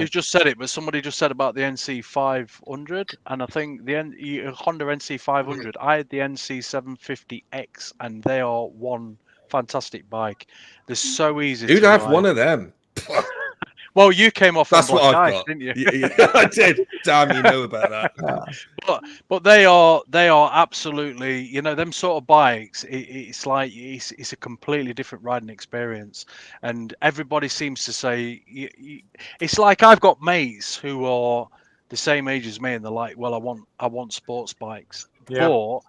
You just said it, but somebody just said about the NC500, and I think the Honda NC500. I had the NC750X, and they are one fantastic bike. They're so easy. You'd have one of them. Well, you came off. That's on what I've ice, got. Didn't you? Yeah, I did. Damn, you know about that. But they are absolutely. Them sort of bikes. It's like it's a completely different riding experience, and everybody seems to say it's like I've got mates who are the same age as me, and they're like, "Well, I want sports bikes," but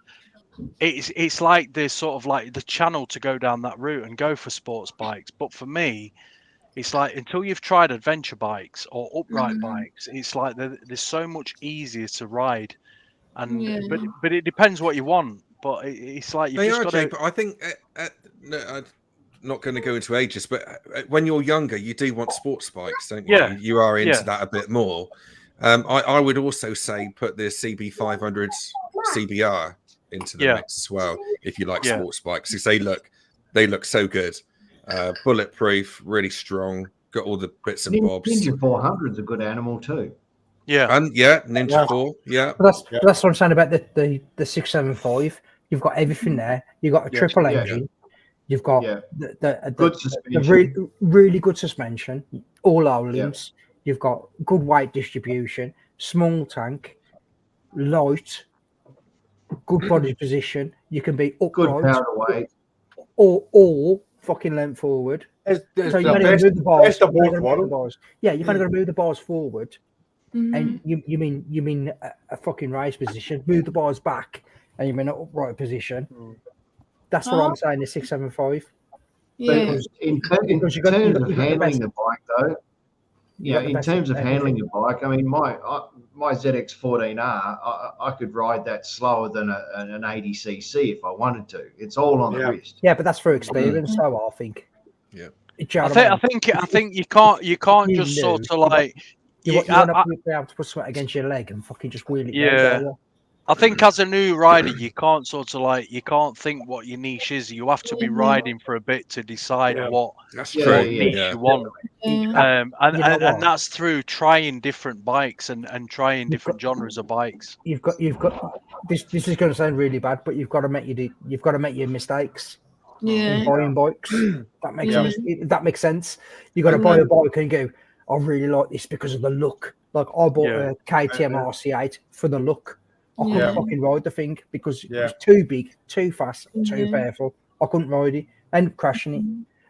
it's like there's sort of like the channel to go down that route and go for sports bikes. But for me, it's like until you've tried adventure bikes or upright bikes, it's like they're so much easier to ride. And but it depends what you want. But it's like you've just got to. But I think I'm not going to go into ages, but when you're younger, you do want sports bikes, don't you? Yeah. You are into that a bit more. I would also say put the CB500 CBR into the mix as well if you like sports bikes, because they look so good, bulletproof, really strong, got all the bits and bobs. Ninja 400 is a good animal too. And Ninja 4 that's what I'm saying about the 675. You've got everything there. You've got a triple engine. You've got the good suspension. really good suspension, all O-limbs. You've got good weight distribution, small tank, light, good body position. You can be upright, good power weight, or fucking length forward. It's So the you're going to best, move the bars. best of You're both gonna move the worlds. bars. Yeah, you're kind of going to move the bars forward, Mhm. and you mean a fucking race position. Move the bars back, and you're in an upright position. That's what I'm saying. The 675. Yeah. But in Because you terms got of the handling best. the bike, though, You got the in best terms of everything. handling the bike, I mean, my ZX14R, I could ride that slower than an 80cc if I wanted to. It's all on the wrist. Yeah, but that's through experience, though. I think. Yeah. I think you can't you just knew, sort of like you want to be able to put something against your leg and fucking just wheel it. Yeah. Down, I think as a new rider, you can't sort of like you can't think what your niche is. You have to be riding for a bit to decide what That's what true. niche Yeah. you want. Yeah. And that's through trying different bikes and trying different genres of bikes. You've got this is going to sound really bad, but you've got to make your mistakes. Yeah. In buying bikes. That makes sense. You got to buy a bike and go, I really like this because of the look. Like I bought a KTM RC8 for the look. I couldn't fucking ride the thing because it was too big, too fast, too powerful. I couldn't ride it and crashing it.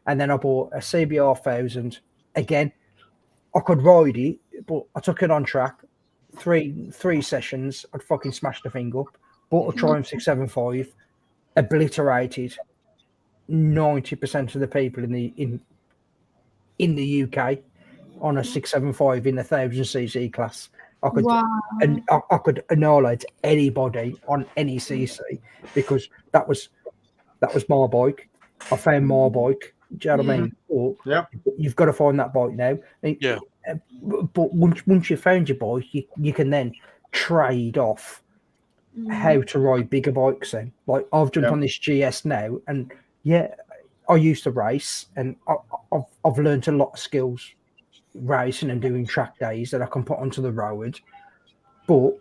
And then I bought a CBR 1000. Again, I could ride it, but I took it on track. Three sessions, I'd fucking smashed the thing up. Bought a Triumph 675, obliterated 90% of the people in the UK on a 675 in the 1000cc class. I could and I could annihilate anybody on any cc because that was my bike. I found my bike. Do you know what I mean? Or you've got to find that bike now. Yeah. But once you've found your bike, you can then trade off how to ride bigger bikes. Then, like I've jumped on this GS now, and I used to race, and I've learned a lot of skills racing and doing track days that I can put onto the road. But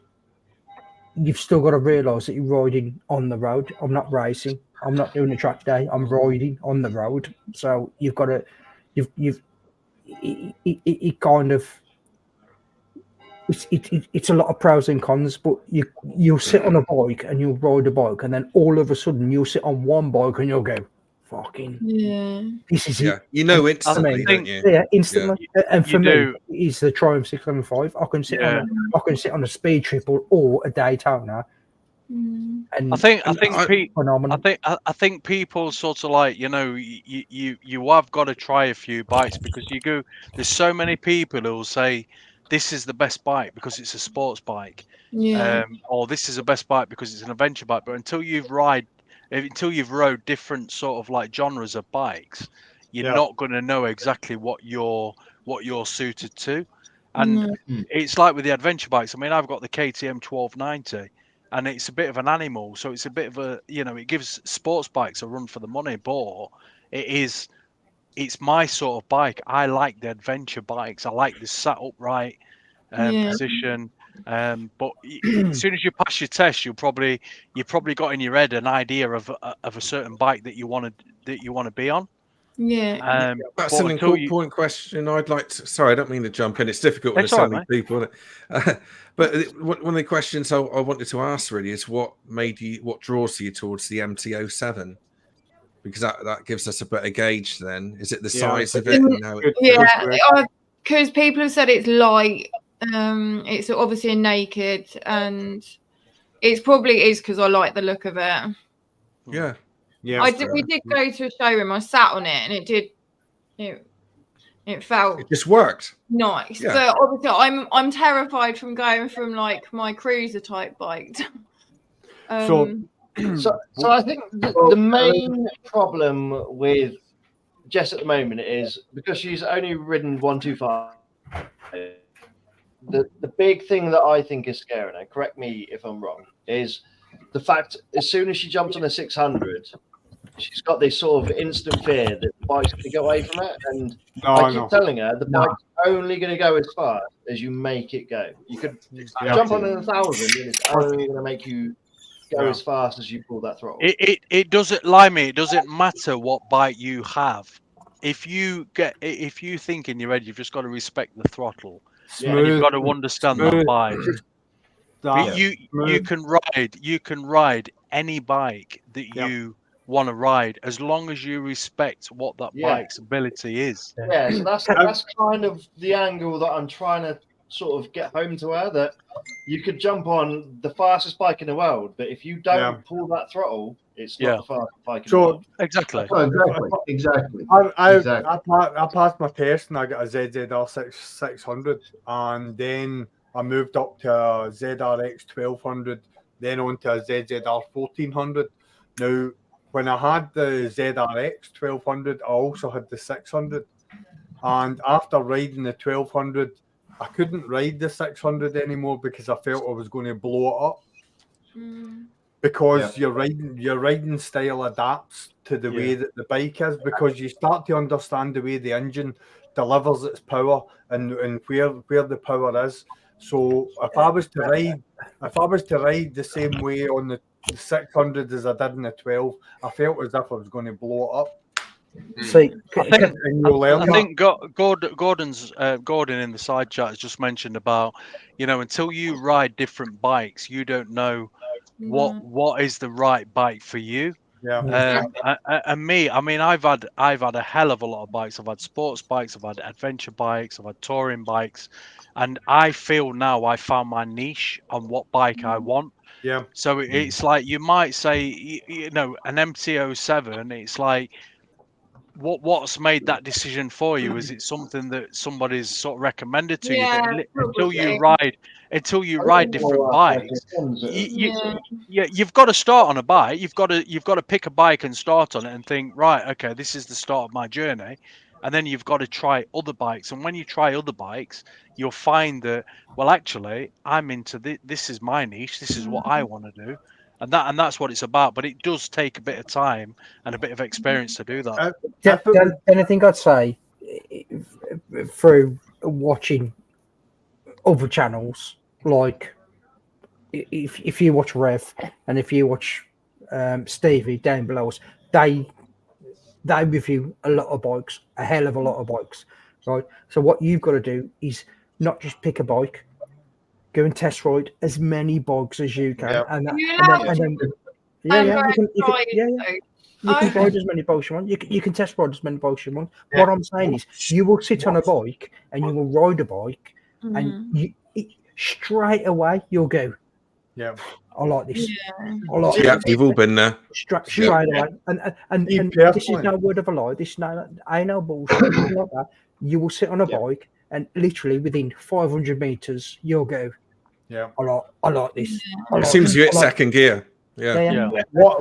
you've still got to realise that you're riding on the road. I'm not racing. I'm not doing a track day. I'm riding on the road. So you've got to, it kind of, it's a lot of pros and cons. But you'll sit on a bike and you'll ride a bike, and then all of a sudden you'll sit on one bike and you'll go, fucking this is it. You know instantly, don't you? Yeah, instantly. And for me, do. it's the Triumph 675. I can sit on a speed triple or a Daytona. And I think people sort of like, you know, you have got to try a few bikes because there's so many people who will say this is the best bike because it's a sports bike, or this is the best bike because it's an adventure bike. But until you've rode different sort of like genres of bikes, you're not going to know exactly what you're suited to. And it's like with the adventure bikes. I mean, I've got the KTM 1290. And it's a bit of an animal, so it's a bit of a, you know, it gives sports bikes a run for the money, but it's my sort of bike. I like the adventure bikes. I like the sat upright position. But as soon as you pass your test, you probably got in your head an idea of a certain bike that you want to be on. Yeah. That's an important question. I'd like to. Sorry, I don't mean to jump in. It's difficult when there's so many people. But one of the questions I wanted to ask really is what draws you towards the MT-07? Because that gives us a better gauge. Then is it the size of it? Because people have said it's light. It's obviously a naked, and it's probably is because I like the look of it. Yeah. Yeah, we did go to a showroom. I sat on it, and it felt. It just worked. Nice, yeah. But obviously, I'm terrified from going from like my cruiser type bike. So I think the main problem with Jess at the moment is because she's only ridden 125. The big thing that I think is scaring her, correct me if I'm wrong, is the fact as soon as she jumps on a 600, she's got this sort of instant fear that the bike's going to go away from it. And I keep telling her the bike's only going to go as far as you make it go. You could jump on 1,000 and it's only going to make you go as fast as you pull that throttle. It doesn't lie me. It doesn't matter what bike you have. If you think in your head, you've just got to respect the throttle. And you've got to understand that bike. You can ride any bike that want to ride, as long as you respect what that bike's ability is. Yeah, so that's kind of the angle that I'm trying to sort of get home to her, that you could jump on the fastest bike in the world, but if you don't pull that throttle, it's not the fastest bike in the world. Exactly. Exactly. I passed my test and I got a ZZR 600, and then I moved up to a ZRX 1200, then on to a ZZR 1400. Now, when I had the ZRX 1200, I also had the 600, and after riding the 1200, I couldn't ride the 600 anymore because I felt I was going to blow it up. Because your riding style adapts to the way that the bike is, because you start to understand the way the engine delivers its power and where the power is. So if I was to ride the same way on the 600 as I did in the 12, I felt as if I was going to blow it up. See, I think Gordon in the side chat has just mentioned about, until you ride different bikes, you don't know what is the right bike for you. And me, I mean, I've had a hell of a lot of bikes. I've had sports bikes, I've had adventure bikes, I've had touring bikes, and I feel now I found my niche on what bike I want. So it's like, you might say, an MT-07, it's like, what's made that decision for you? Is it something that somebody's sort of recommended to you? But until you ride different bikes, you've got to start on a bike. You've got to pick a bike and start on it and think, right, okay, this is the start of my journey. And then you've got to try other bikes. And when you try other bikes, you'll find that, well, actually, I'm into this is my niche. This is what I want to do. And that's what it's about. But it does take a bit of time and a bit of experience to do that. The only thing I'd say, through watching other channels, like if you watch Rev and if you watch Stevie down below us, they review a lot of bikes, a hell of a lot of bikes, right? So what you've got to do is not just pick a bike, go and test ride as many bikes as you can, and then you can ride as many bikes you want. You can test ride as many bikes you want. What I'm saying is, you will sit on a bike and you will ride a bike, and straight away you'll go, I like this. I like this. You've all been there. Straight away. And this is no word of a lie. This ain't no bullshit. Like that. You will sit on a bike and literally within 500 meters you'll go, I like this. As soon as you hit second gear. I like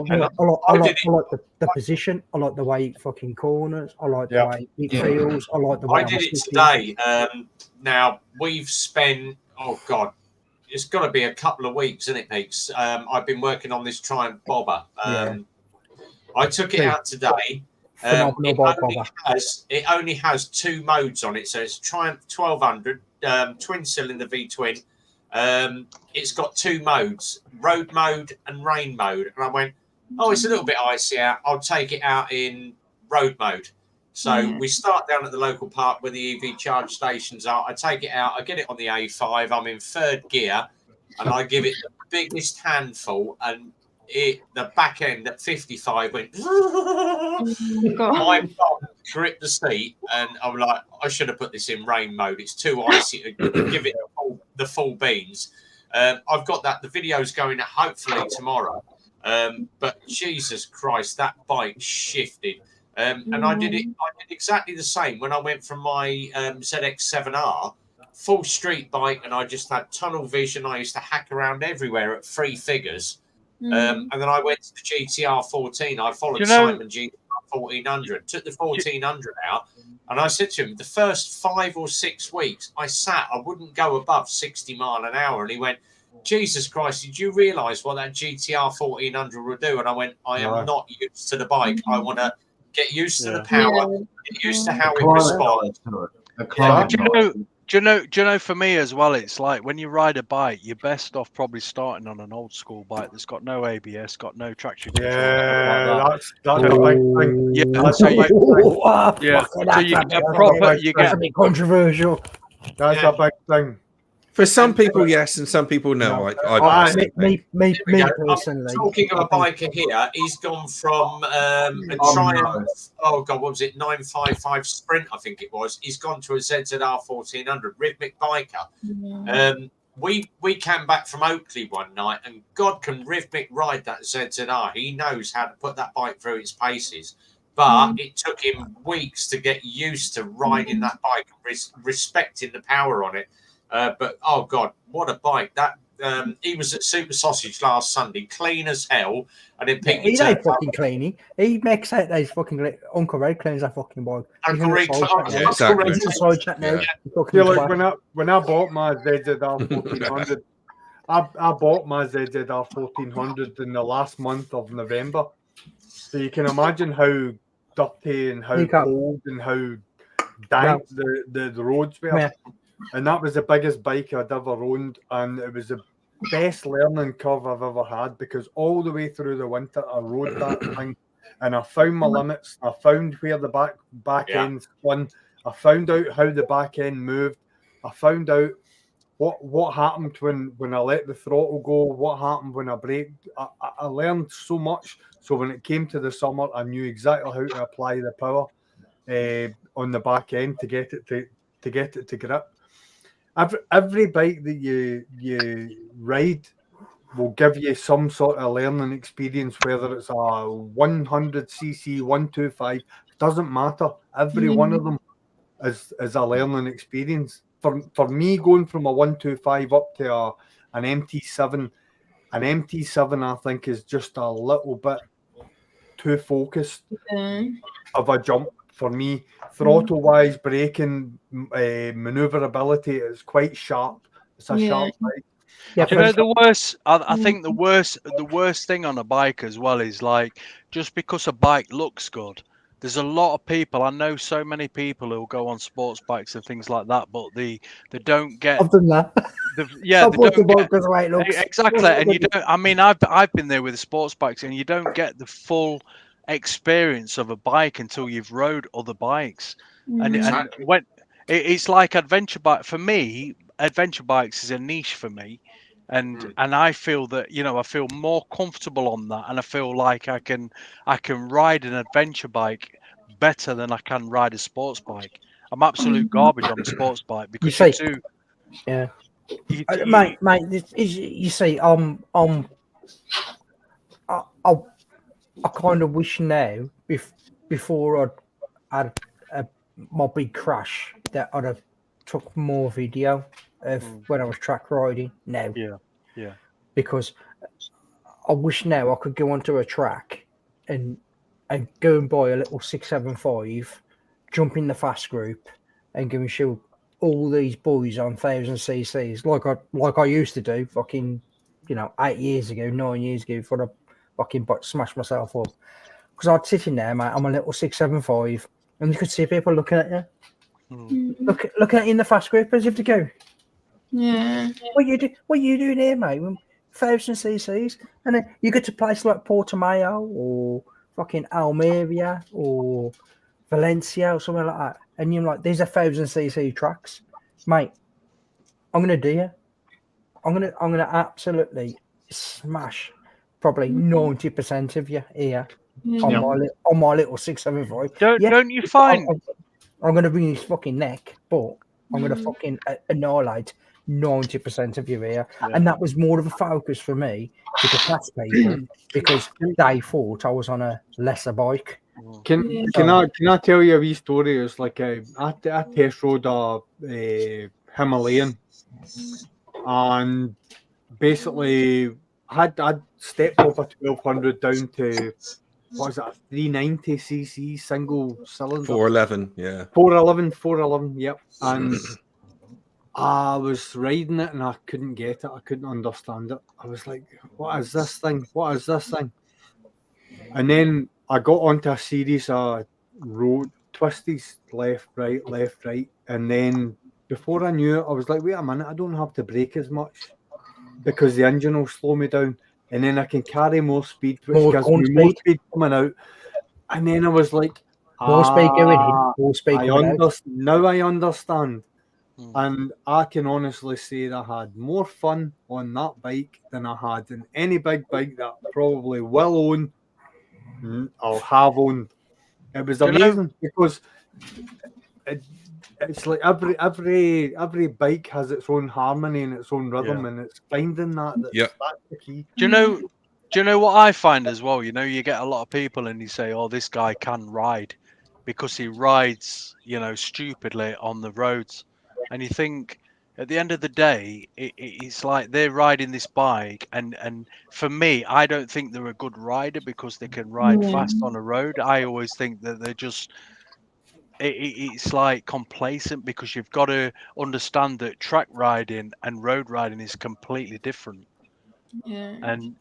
the position. I like the way it fucking corners. I like the way it feels. I like the way I did it today. Now we've spent, oh God, it's got to be a couple of weeks, isn't it, Peaks? I've been working on this Triumph Bobber. I took it out today. It only has two modes on it. So it's Triumph 1200 twin cylinder V twin. It's got two modes, road mode and rain mode. And I went, oh, it's a little bit icy out. I'll take it out in road mode. So we start down at the local park where the EV charge stations are. I take it out. I get it on the A5. I'm in third gear and I give it the biggest handful. And the back end at 55 went, my bum gripped the seat. And I'm like, I should have put this in rain mode. It's too icy to give it the full beans. I've got that. The video's going out hopefully tomorrow. But Jesus Christ, that bike shifted. And I did exactly the same when I went from my ZX7R, full street bike, and I just had tunnel vision. I used to hack around everywhere at 3 figures. And then I went to the GTR 14. I followed Simon GTR 1400, took the 1400 out, and I said to him, the first 5 or 6 weeks, I wouldn't go above 60 mile an hour. And he went, Jesus Christ, did you realise what that GTR 1400 will do? And I went, I am not used to the bike. I want to get used to the power, get used to how it responds. Do you know, for me as well, it's like when you ride a bike, you're best off probably starting on an old school bike that's got no ABS, got no traction control. That's a big thing. So you get proper, that's a big controversial. That's a big thing. For some people, yes, and some people, no. I me I'm personally. talking of a biker here. He's gone from a Triumph. Oh God, what was it? 955 Sprint, I think it was. He's gone to a ZZR 1400 rhythmic biker. We came back from Oakley one night, and God can rhythmic ride that ZZR. He knows how to put that bike through its paces. But it took him weeks to get used to riding that bike and respecting the power on it. But oh God, what a bike! That he was at Super Sausage last Sunday, clean as hell, and then Peaky. He ain't fucking clean. He makes out those fucking Uncle Red cleans that fucking bike. Uncle Red, exactly. He's in the side chat now. When I bought my ZZR 1400, I bought my ZZR 1400 in the last month of November. So you can imagine how dirty and how cold and how dank the roads were. Yeah. And that was the biggest bike I'd ever owned, and it was the best learning curve I've ever had, because all the way through the winter I rode that thing, and I found my limits. I found where the back end spun. I found out how the back end moved. I found out what happened when I let the throttle go, what happened when I braked. I learned so much. So when it came to the summer, I knew exactly how to apply the power on the back end to get it to grip. Every bike that you ride will give you some sort of learning experience, whether it's a 100cc, 125, it doesn't matter. Every one of them is a learning experience. For me, going from a 125 up to an MT7, I think is just a little bit too focused of a jump for me. Throttle wise, braking, maneuverability is quite sharp. It's a sharp bike. Yeah, you know, the worst. I think the worst thing on a bike as well is, like, just because a bike looks good. There's a lot of people. I know so many people who will go on sports bikes and things like that, but they don't get. I've done that. They don't get, exactly. And you don't. I mean, I've been there with the sports bikes, and you don't get the full experience of a bike until you've rode other bikes. And when it's like adventure bike for me, adventure bikes is a niche for me. And I feel that, you know, I feel more comfortable on that, and I feel like I can ride an adventure bike better than I can ride a sports bike. I'm absolute garbage on a sports bike because you see, mate. You see, I kind of wish now, before I'd had my big crash, that I'd have took more video of when I was track riding now. Yeah. Because I wish now I could go onto a track and go and buy a little 675, jump in the fast group, and go and show all these boys on 1000cc's like I used to do, fucking, 8 years ago, 9 years ago, before I fucking smash myself up. Because I'd sit in there, mate, I'm a little 675, and you could see people looking at you. Looking at you in the fast group as if to go, yeah, what are you doing here, mate? 1000cc's, and then you get to places like Portimao or fucking Almeria or Valencia or something like that, and you're like, these are 1000cc tracks, mate. I'm gonna do you. I'm gonna absolutely smash probably 90% of you here on my little 675. Don't you find? I'm going to bring his fucking neck, but I'm going to fucking annihilate 90% of you here. Yeah. And that was more of a focus for me to pass people because they thought I was on a lesser bike. Can I tell you a wee story? It's like I test rode a Himalayan, and basically I'd stepped off a 1200 down to, what is it, a 390cc single cylinder? 411, yeah. 411, yep. And I was riding it and I couldn't get it. I couldn't understand it. I was like, what is this thing? What is this thing? And then I got onto a series of road twisties, left, right. And then before I knew it, I was like, wait a minute, I don't have to brake as much because the engine will slow me down. And then I can carry more speed, which gives me more speed coming out. And then I was like, more speed going in, more speed coming out. Now I understand. And I can honestly say that I had more fun on that bike than I had in any big bike that I probably will own or have owned. It was amazing because it's like every bike has its own harmony and its own rhythm, and it's finding that's the key. Do you know what I find as well? You know, you get a lot of people and you say, "Oh, this guy can ride," because he rides, you know, stupidly on the roads, and you think at the end of the day, it's like they're riding this bike, and for me, I don't think they're a good rider because they can ride fast on a road. I always think that they're just it's like complacent, because you've got to understand that track riding and road riding is completely different. And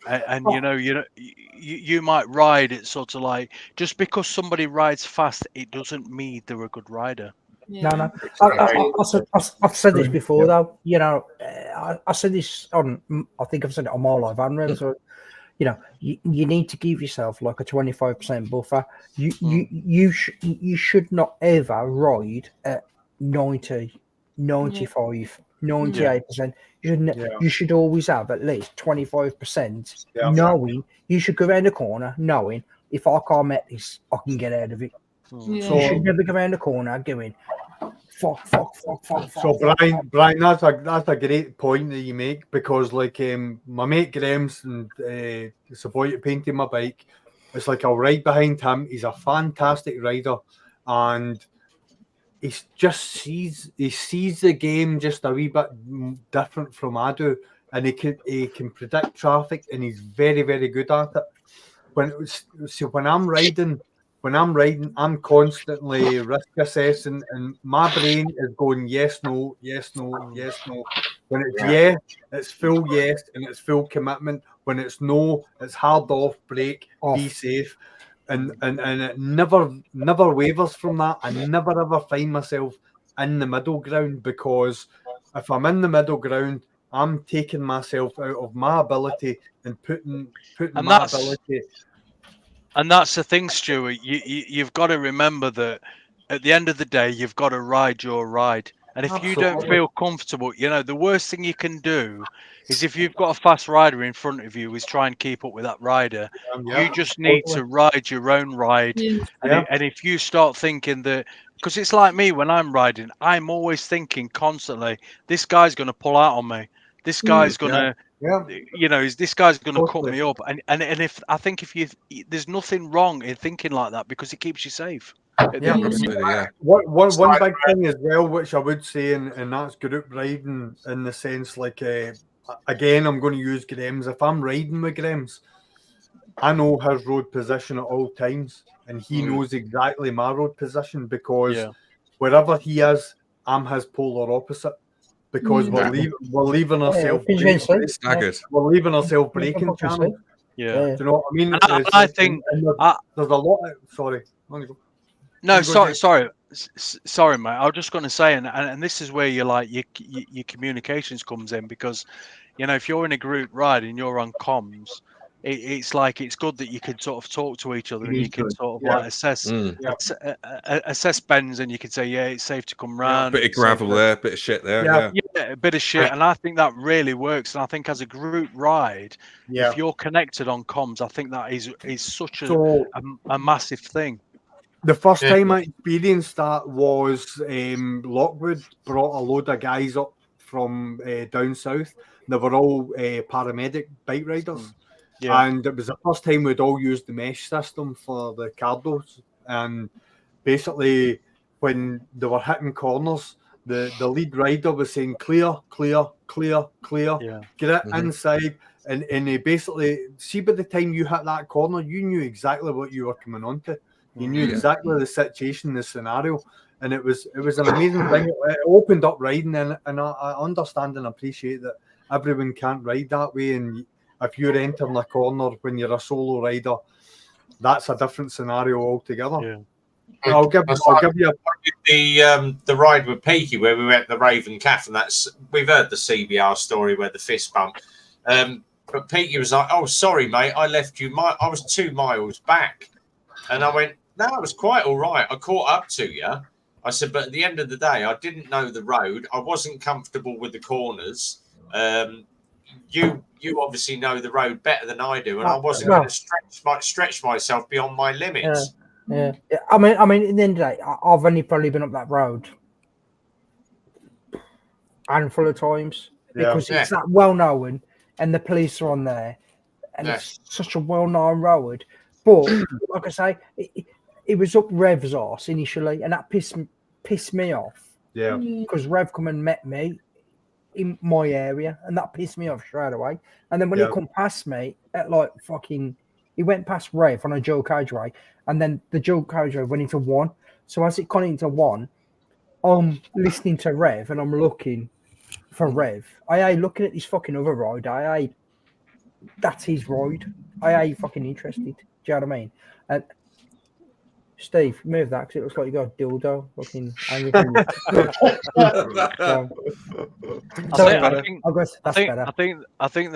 you might ride it sort of like, just because somebody rides fast, it doesn't mean they're a good rider. No. I've said this before, though. You know, I said this on. I think I've said it on my live and so, you know, you need to give yourself like a 25% buffer. You should not ever ride at 90, 95, 98%. You should always have at least 25%, knowing you should go around the corner knowing if I can't make this, I can get out of it. So you should never go around the corner going fuck. So Brian, that's a great point that you make, because like my mate Graham's and it's a boy that painted my bike. It's like I'll ride behind him. He's a fantastic rider, and he sees the game just a wee bit different from I do, and he can predict traffic, and he's very, very good at it. When I'm riding, I'm constantly risk assessing, and my brain is going yes, no, yes, no, yes, no. When it's it's full yes, and it's full commitment. When it's no, it's hard off, brake, be safe. And it never wavers from that. I never ever find myself in the middle ground, because if I'm in the middle ground, I'm taking myself out of my ability and putting my ability. And that's the thing, Stuart. You've got to remember that at the end of the day, you've got to ride your ride. And if you don't feel comfortable, you know, the worst thing you can do is, if you've got a fast rider in front of you, is try and keep up with that rider. You just need to ride your own ride. And if you start thinking that, because it's like me when I'm riding, I'm always thinking constantly, this guy's going to pull out on me. This guy's going to, you know, this guy's going to cut me up. And if I think there's nothing wrong in thinking like that, because it keeps you safe. One big thing as well, which I would say, and that's group riding, in the sense, like, again, I'm going to use Graham's. If I'm riding with Graham's, I know his road position at all times, and he knows exactly my road position, because wherever he is, I'm his polar opposite. Because we're leaving ourselves braking channel. Yeah. Do you know what I mean? I think there's a lot. Sorry. No, sorry, mate. I was just going to say, and this is where you're like your communications comes in, because, you know, if you're in a group ride and you're on comms, it's like, it's good that you can sort of talk to each other, and you can sort of like assess bends, and you can say, yeah, it's safe to come round. Bit of gravel there, bit of shit there. Yeah, a bit of shit. And I think that really works. And I think as a group ride, if you're connected on comms, I think that is such a massive thing. The first time I experienced that was Lockwood brought a load of guys up from down south. They were all paramedic bike riders. And it was the first time we'd all used the mesh system for the cardos. And basically, when they were hitting corners, the lead rider was saying clear, get it inside. And he basically, see, by the time you hit that corner, you knew exactly what you were coming onto. You knew exactly the situation, the scenario, and it was an amazing thing. It opened up riding, and I understand and appreciate that everyone can't ride that way. And if you're entering a corner when you're a solo rider, that's a different scenario altogether. I'll give you the ride with Peaky, where we went to the Raven Cafe, and we've heard the CBR story where the fist bump. But Peaky was like, "Oh, sorry, mate, I left you. I was 2 miles back," and I went, "No, it was quite all right. I caught up to you. I said, but at the end of the day, I didn't know the road. I wasn't comfortable with the corners. You obviously know the road better than I do, and I wasn't going to stretch myself beyond my limits. Yeah. I mean, at the end of the day, I've only probably been up that road a handful of times because it's that well known, and the police are on there, and it's such a well known road. But like I say, it was up Rev's arse initially, and that pissed me off. Yeah, because Rev come and met me in my area, and that pissed me off straight away. And then when he come past me at like fucking, he went past Rev on a dual carriageway, and then the dual carriageway went into one. So as it got into one, I'm listening to Rev and I'm looking for Rev. I ain't looking at this fucking other ride. That's his ride. I ain't fucking interested. Do you know what I mean? And Steve, move that because it looks like you got a dildo fucking hanging from I think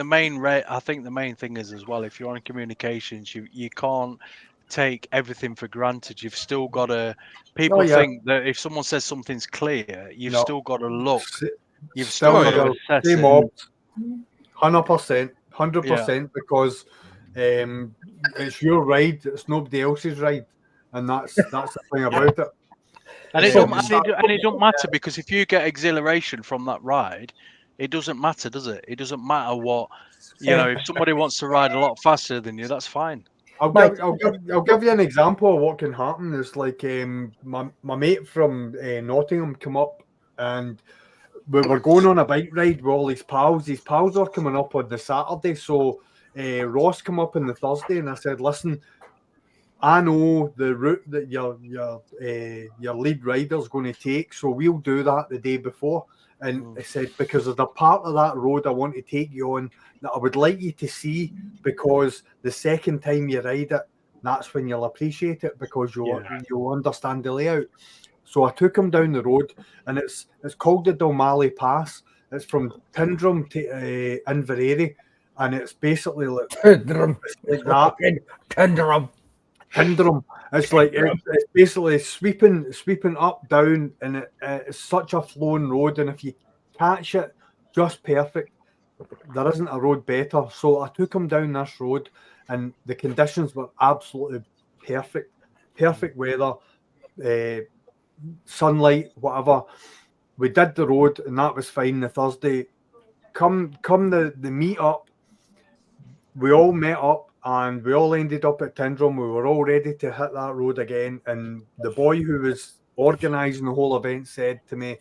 the main thing is as well, if you're on communications, you can't take everything for granted. You've still got to think that if someone says something's clear, you've still got to look. You've still got to assess it. 100%, because it's your ride, it's nobody else's ride. And that's the thing about it. And it don't matter, because if you get exhilaration from that ride, it doesn't matter, does it? It doesn't matter what, if somebody wants to ride a lot faster than you, that's fine. I'll give you an example of what can happen. It's like my mate from Nottingham come up, and we were going on a bike ride with all his pals. His pals are coming up on the Saturday, so Ross come up on the Thursday, and I said, listen, I know the route that your lead rider's going to take, so we'll do that the day before. And I said, because there's a part of that road I want to take you on that I would like you to see, because the second time you ride it, that's when you'll appreciate it, because you'll understand the layout. So I took him down the road, and it's called the Dalmally Pass. It's from Tyndrum to Inverary, and it's basically like Tyndrum. Tyndrum. It's like it's basically sweeping up, down, and it's such a flowing road. And if you catch it just perfect, there isn't a road better. So I took him down this road, and the conditions were absolutely perfect. Perfect weather, sunlight, whatever. We did the road, and that was fine. The Thursday, come the meet up, we all met up. And we all ended up at Tyndrum. We were all ready to hit that road again. And the boy who was organising the whole event said to me,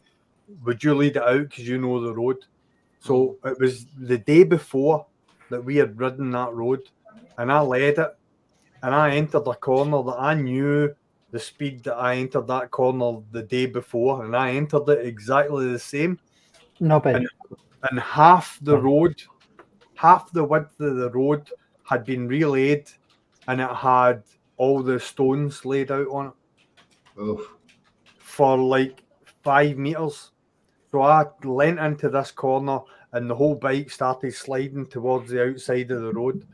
would you lead it out because you know the road? So it was the day before that we had ridden that road, and I led it. And I entered a corner that I knew the speed that I entered that corner the day before. And I entered it exactly the same. No bad. And half the road, half the width of the road had been relaid, and it had all the stones laid out on it for like 5 meters. So I leant into this corner, and the whole bike started sliding towards the outside of the road,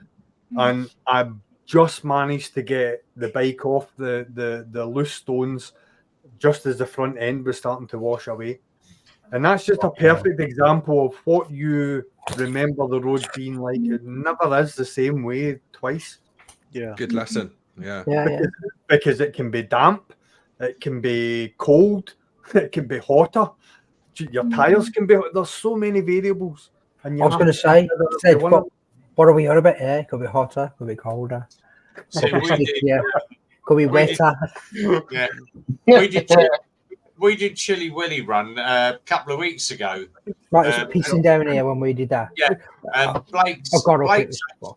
and I just managed to get the bike off the loose stones just as the front end was starting to wash away. And that's just a perfect example of what you remember the road being like. It never is the same way twice. Yeah. Good lesson. Yeah. Because it can be damp, it can be cold, it can be hotter. Your tires can be. There's so many variables. And I was going to say, what are we on about here? It could be hotter, could be colder. Could be wetter. We did Chilly Willy run a couple of weeks ago. Right, it's pissing down here when we did that. Yeah, and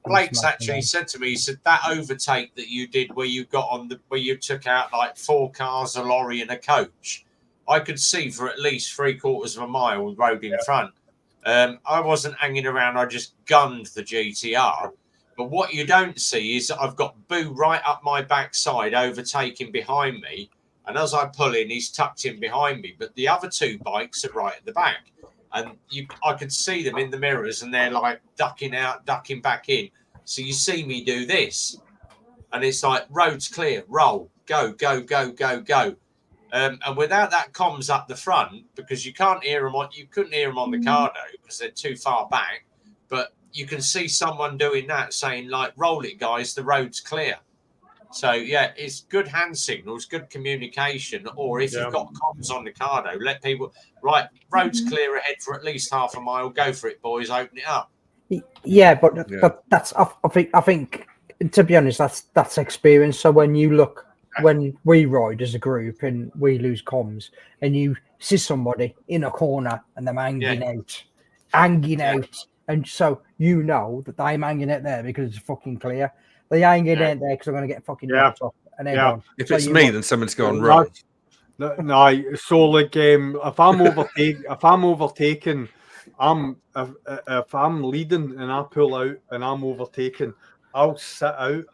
Blake's actually said to me, he said that overtake that you did where you got on where you took out like 4 cars, a lorry, and a coach. I could see for at least 3/4 of a mile road in front. I wasn't hanging around. I just gunned the GTR. But what you don't see is I've got Boo right up my backside, overtaking behind me. And as I pull in, he's tucked in behind me. But the other 2 bikes are right at the back. And I could see them in the mirrors, and they're like ducking out, ducking back in. So you see me do this. And it's like, road's clear, roll, go, go, go, go, go. And without that comms up the front, because you couldn't hear them on the Cardo because they're too far back, but you can see someone doing that saying like, roll it guys, the road's clear. So yeah, it's good hand signals, good communication, or if you've got comms on the Cardo, let people, right, road's clear ahead for at least half a mile, go for it boys, open it up. Yeah, but that's I think to be honest, that's experience. So when we ride as a group and we lose comms, and you see somebody in a corner and they're hanging out, and so you know that they're hanging out there because it's fucking clear. They ain't getting out there because they're going to get fucking knocked off and they're gone. If it's me, then someone's gone wrong. No, so like if I'm overtaken, if I'm leading and I pull out and I'm overtaken, I'll sit out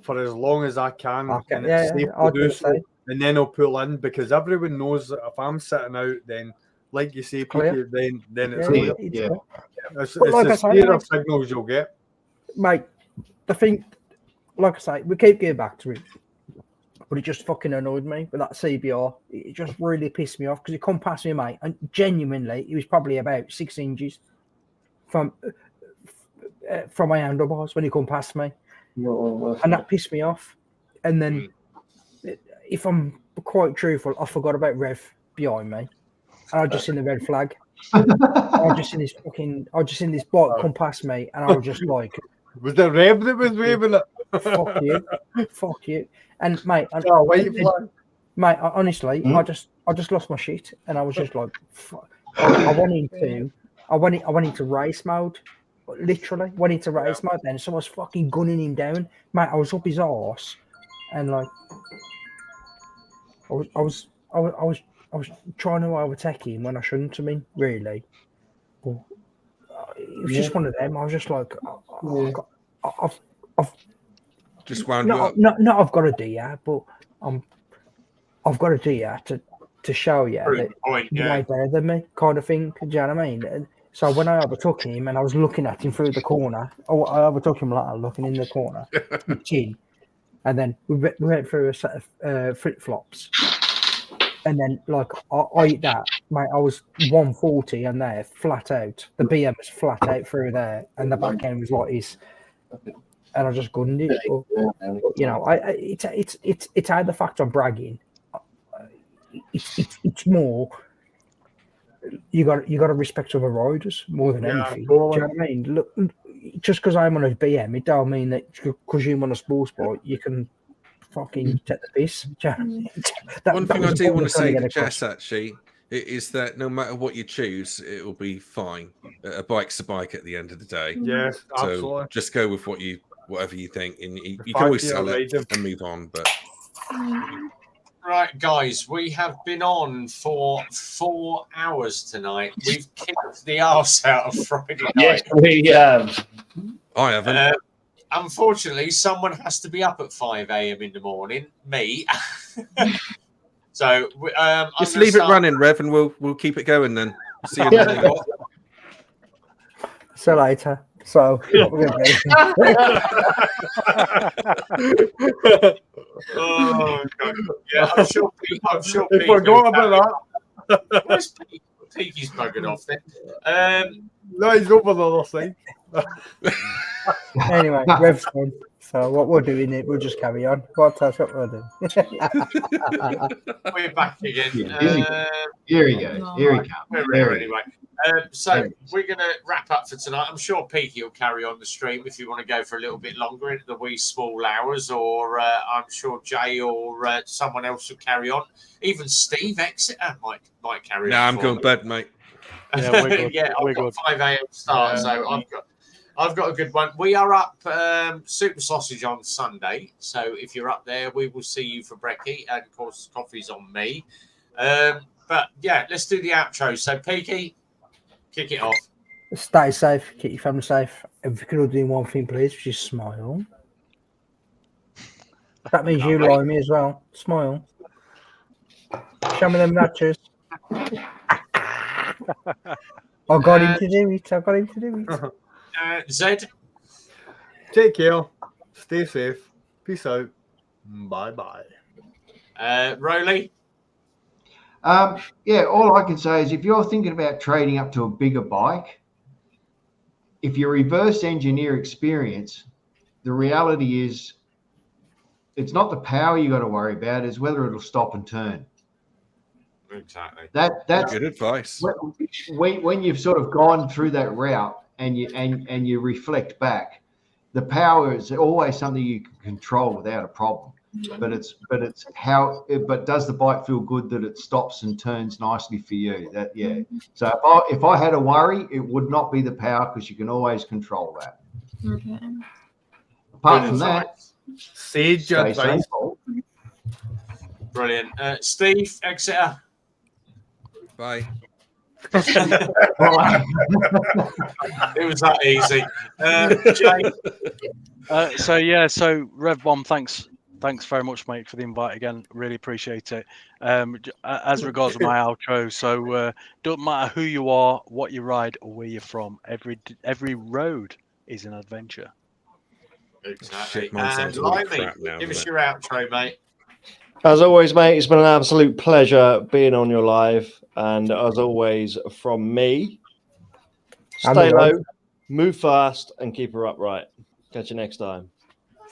for as long as I can, and it's safe to do so, and then I'll pull in because everyone knows that if I'm sitting out, then like you say, Peaky, then it's clear. It's like the clearer signals you'll get, mate. The thing, like I say, we keep going back to it. But it just fucking annoyed me with that CBR. It just really pissed me off because he come past me, mate, and genuinely, he was probably about 6 inches from my handlebars when he come past me, and that pissed me off. And then, if I'm quite truthful, I forgot about Rev behind me, and I just seen the red flag. I just seen this bike come past me, and I was just like, was it Rev that was waving it? Fuck you. And mate, honestly, I just lost my shit, and I was just like, I went into race mode, literally went into race mode. Then someone was fucking gunning him down, mate. I was up his arse, and like, I was trying to overtake him when I shouldn't have been, really. But it was just one of them. I was just like, I've just wound you up. Not I've got a DR, but I've got a DR to show you that you're way better than me, kind of thing. Do you know what I mean? And so when I overtook him and I was looking at him through the corner, I overtook him like looking in the corner, chin, and then we went through a set of flip flops, and then like I hit that, mate. I was 140 and there flat out. The BM was flat out through there, and the back end was like this. And I just gunned it. But, you know, it's out the fact I'm bragging. It's more you got to respect other riders more than anything. Do you know what I mean? Look, just because I'm on a BM, it don't mean that because you're on a sports bike, you can fucking take the piss. One thing I do want to say to Jess actually is that no matter what you choose, it will be fine. A bike's a bike at the end of the day. Yes, so absolutely. Just go with whatever you think, and you can always sell it and move on. But right, guys, we have been on for 4 hours tonight. We've kicked the arse out of Friday night. Yes, we have. I haven't. Unfortunately, someone has to be up at 5 a.m. in the morning. Me. So just leave it running, Rev, and we'll keep it going then. See you later. See you later. So, oh God. Yeah, I'm sure I forgot about that. Where's Peaky's buggered off then? No, he's over the other side. Anyway, Rev's gone. So what we're doing it, we'll just carry on. What we're doing. We're back again. Here he goes. Here he comes. We're here anyway. So we're going to wrap up for tonight. I'm sure Peaky will carry on the stream if you want to go for a little bit longer into the wee small hours, or I'm sure Jay or someone else will carry on. Even Steve Exeter might carry on. I'm going to bed, mate. Yeah, we're good. Yeah, I've got 5 a.m. start, so I've got a good one. We are up Super Sausage on Sunday, so if you're up there, we will see you for brekkie, and of course, coffee's on me. But yeah, let's do the outro. So Peaky, kick it off. Stay safe, keep your family safe. If you could all do one thing, please, which is smile. That means you lie me as well. Smile. Show me them matches. I got him to do it. Zed, take care. Stay safe. Peace out. Bye bye. Rowley. Yeah, all I can say is if you're thinking about trading up to a bigger bike, if you reverse engineer experience, the reality is it's not the power you got to worry about, it's whether it'll stop and turn. Exactly. That's good advice. When you've sort of gone through that route and you reflect back, the power is always something you can control without a problem. But does the bike feel good that it stops and turns nicely for you? So if I had a worry, it would not be the power, because you can always control that. Okay. Apart from that, sage stay advice. safe. Brilliant. Steve, Exeter. Bye. It was that easy. Jay. So Rev Bomb, thanks very much, mate, for the invite again. Really appreciate it. As regards to my outro, so don't matter who you are, what you ride, or where you're from. Every road is an adventure. Exactly. Shit, mine sounds And really Limey, crap now, give us doesn't your outro, mate. As always, mate, it's been an absolute pleasure being on your live. And as always, from me, stay low, move fast, and keep her upright. Catch you next time.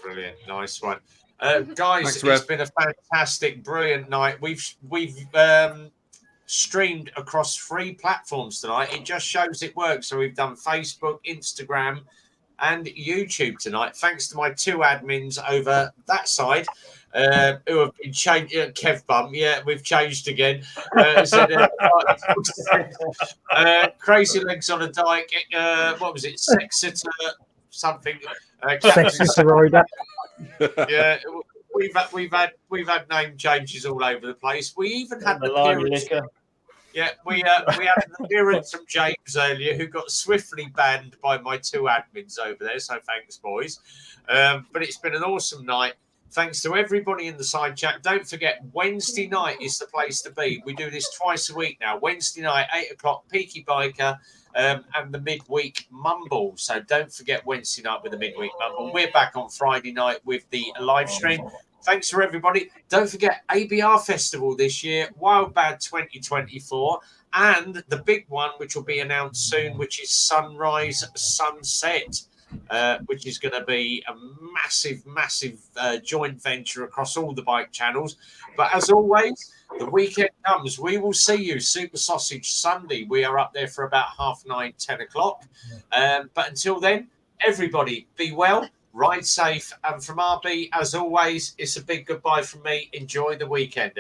Brilliant. Nice one. Guys, Thanks, it's been a fantastic, brilliant night. We've streamed across 3 platforms tonight. It just shows it works. So we've done Facebook, Instagram, and YouTube tonight. Thanks to my 2 admins over that side, who have been changed. Kev Bum, yeah, we've changed again. Crazy Legs on a Dike. What was it? Sexeter something. Sexeter. Yeah, we've had name changes all over the place. We even had the appearance. Yeah, we had an appearance from James earlier, who got swiftly banned by my 2 admins over there. So thanks, boys. But it's been an awesome night. Thanks to everybody in the side chat. Don't forget, Wednesday night is the place to be. We do this twice a week now. Wednesday night, 8 o'clock, Peaky Biker, and the midweek mumble. So don't forget Wednesday night with the midweek mumble. We're back on Friday night with the live stream. Thanks for everybody. Don't forget ABR Festival this year, Wild Bad 2024, and the big one, which will be announced soon, which is Sunrise Sunset, which is going to be a massive joint venture across all the bike channels. But as always, the weekend comes. We will see you, Super Sausage Sunday. We are up there for about 9:30, 10 o'clock. But until then, everybody be well. Ride safe, and from RB, as always, it's a big goodbye from me. Enjoy the weekend, everybody.